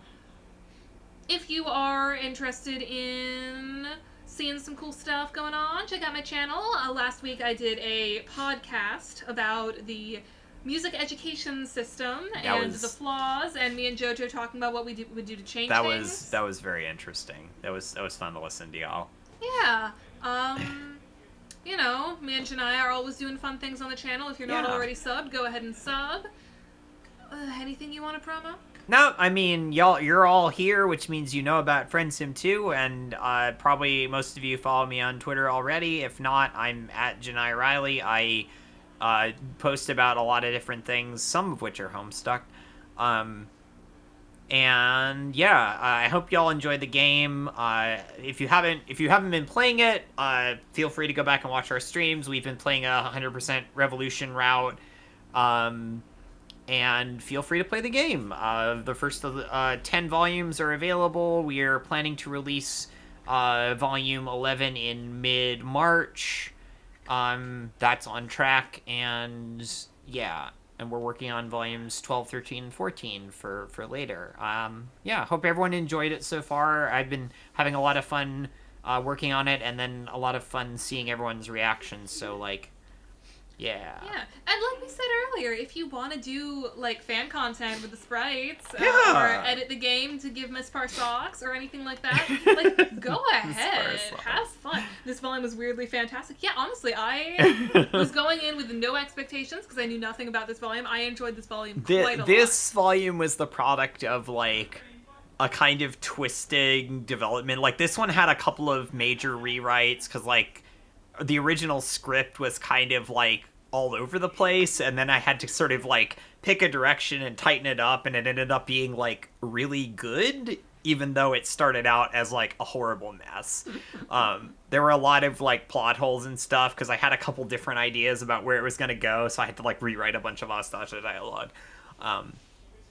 If you are interested in seeing some cool stuff going on, check out my channel. Last week I did a podcast about the music education system and the flaws, and me and JoJo talking about what we would do to change things. That was very interesting. That was fun to listen to y'all. Yeah. You know, me and Janai are always doing fun things on the channel. If you're not already subbed, go ahead and sub. Anything you want to promo? No, I mean, you're all here, which means you know about Friendsim too, and probably most of you follow me on Twitter already. If not, I'm at Janai Riley. I post about a lot of different things, some of which are Homestuck. And yeah, I hope y'all enjoyed the game. If you haven't been playing it, feel free to go back and watch our streams. We've been playing a 100% Revolution route. And feel free to play the game. The first of the 10 volumes are available. We are planning to release volume 11 in mid-March. That's on track, and yeah, and we're working on volumes 12, 13, and 14 for later. Yeah, hope everyone enjoyed it so far. I've been having a lot of fun working on it, and then a lot of fun seeing everyone's reactions, so like, yeah. Yeah, and like we said earlier, if you want to do like fan content with the sprites, or edit the game to give MSPAR socks or anything like that, like go ahead, have fun. This volume was weirdly fantastic. Yeah, honestly, I was going in with no expectations because I knew nothing about this volume. I enjoyed this volume quite a lot. This volume was the product of like a kind of twisting development. Like this one had a couple of major rewrites because like the original script was kind of like all over the place, and then I had to sort of like pick a direction and tighten it up, and it ended up being like really good, even though it started out as like a horrible mess. There were a lot of like plot holes and stuff because I had a couple different ideas about where it was going to go, so I had to like rewrite a bunch of Astasha dialogue.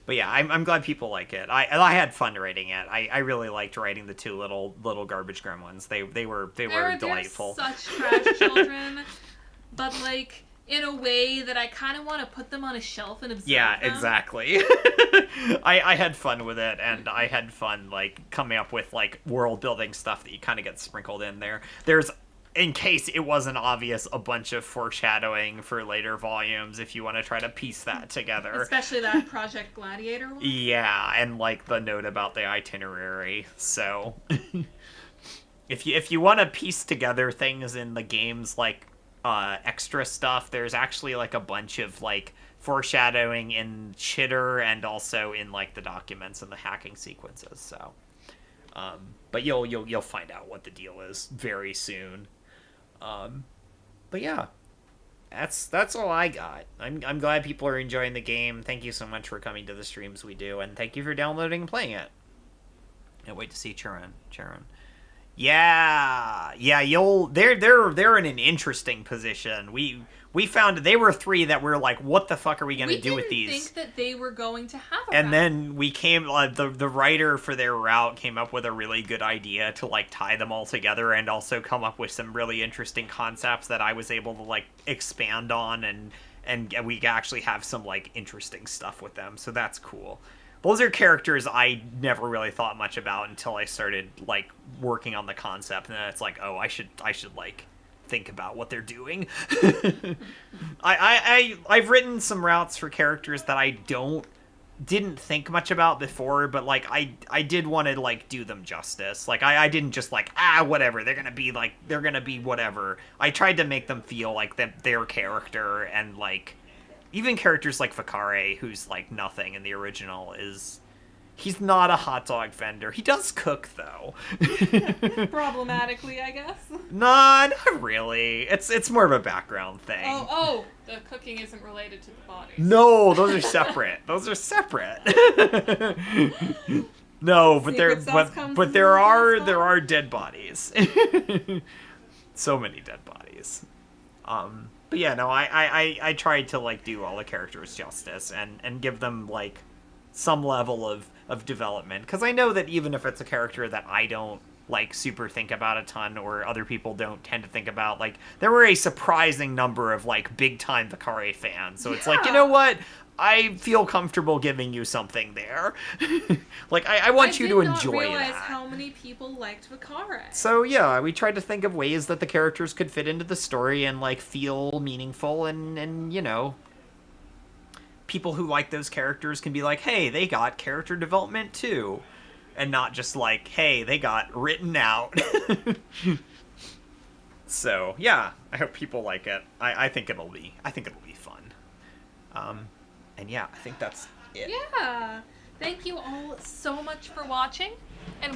But yeah, I'm glad people like it. I had fun writing it. I really liked writing the two little garbage gremlins. They were delightful. They're such trash children, but like in a way that I kind of want to put them on a shelf and observe Yeah, them. exactly. I had fun with it, and I had fun like coming up with like world building stuff that you kind of get sprinkled in there. There's, in case it wasn't obvious, a bunch of foreshadowing for later volumes if you want to try to piece that together. Especially that Project Gladiator one. Yeah, and like the note about the itinerary. So if you want to piece together things in the game's like extra stuff, there's actually like a bunch of like foreshadowing in Chitter and also in like the documents and the hacking sequences. So but you'll find out what the deal is very soon. But yeah, that's all I got. I'm glad people are enjoying the game. Thank you so much for coming to the streams we do, and thank you for downloading and playing it. Can't wait to see Charon. Yeah, they're in an interesting position. We found they were three that were like, what the fuck are we gonna do with these? We didn't think that they were going to have a And route. then we came, the writer for their route came up with a really good idea to like tie them all together and also come up with some really interesting concepts that I was able to like expand on, and we actually have some like interesting stuff with them. So that's cool. Those are characters I never really thought much about until I started like working on the concept, and then it's like, oh, I should like think about what they're doing. I've written some routes for characters that I didn't think much about before, but like I did want to like do them justice. Like I didn't just like whatever, they're gonna be whatever. I tried to make them feel like their character, and like even characters like Vakare, who's like nothing in the original, he's not a hot dog vendor. He does cook though. Problematically, I guess. Nah, not really. It's more of a background thing. Oh, the cooking isn't related to the bodies. No, those are separate. No, but there are dead bodies. So many dead bodies. But yeah, no, I tried to like do all the characters justice and give them like some level of development, because I know that even if it's a character that I don't like super think about a ton, or other people don't tend to think about, like there were a surprising number of like big time Vakare fans, so it's like, you know what, I feel comfortable giving you something there. Like I want you to enjoy I did not realize that. how many people liked Vakare. So yeah, we tried to think of ways that the characters could fit into the story and like feel meaningful, and you know, people who like those characters can be like, hey, they got character development too, and not just like, hey, they got written out. So yeah, I hope people like it. I think it'll be fun. And yeah, I think that's it. Yeah. Thank you all so much for watching.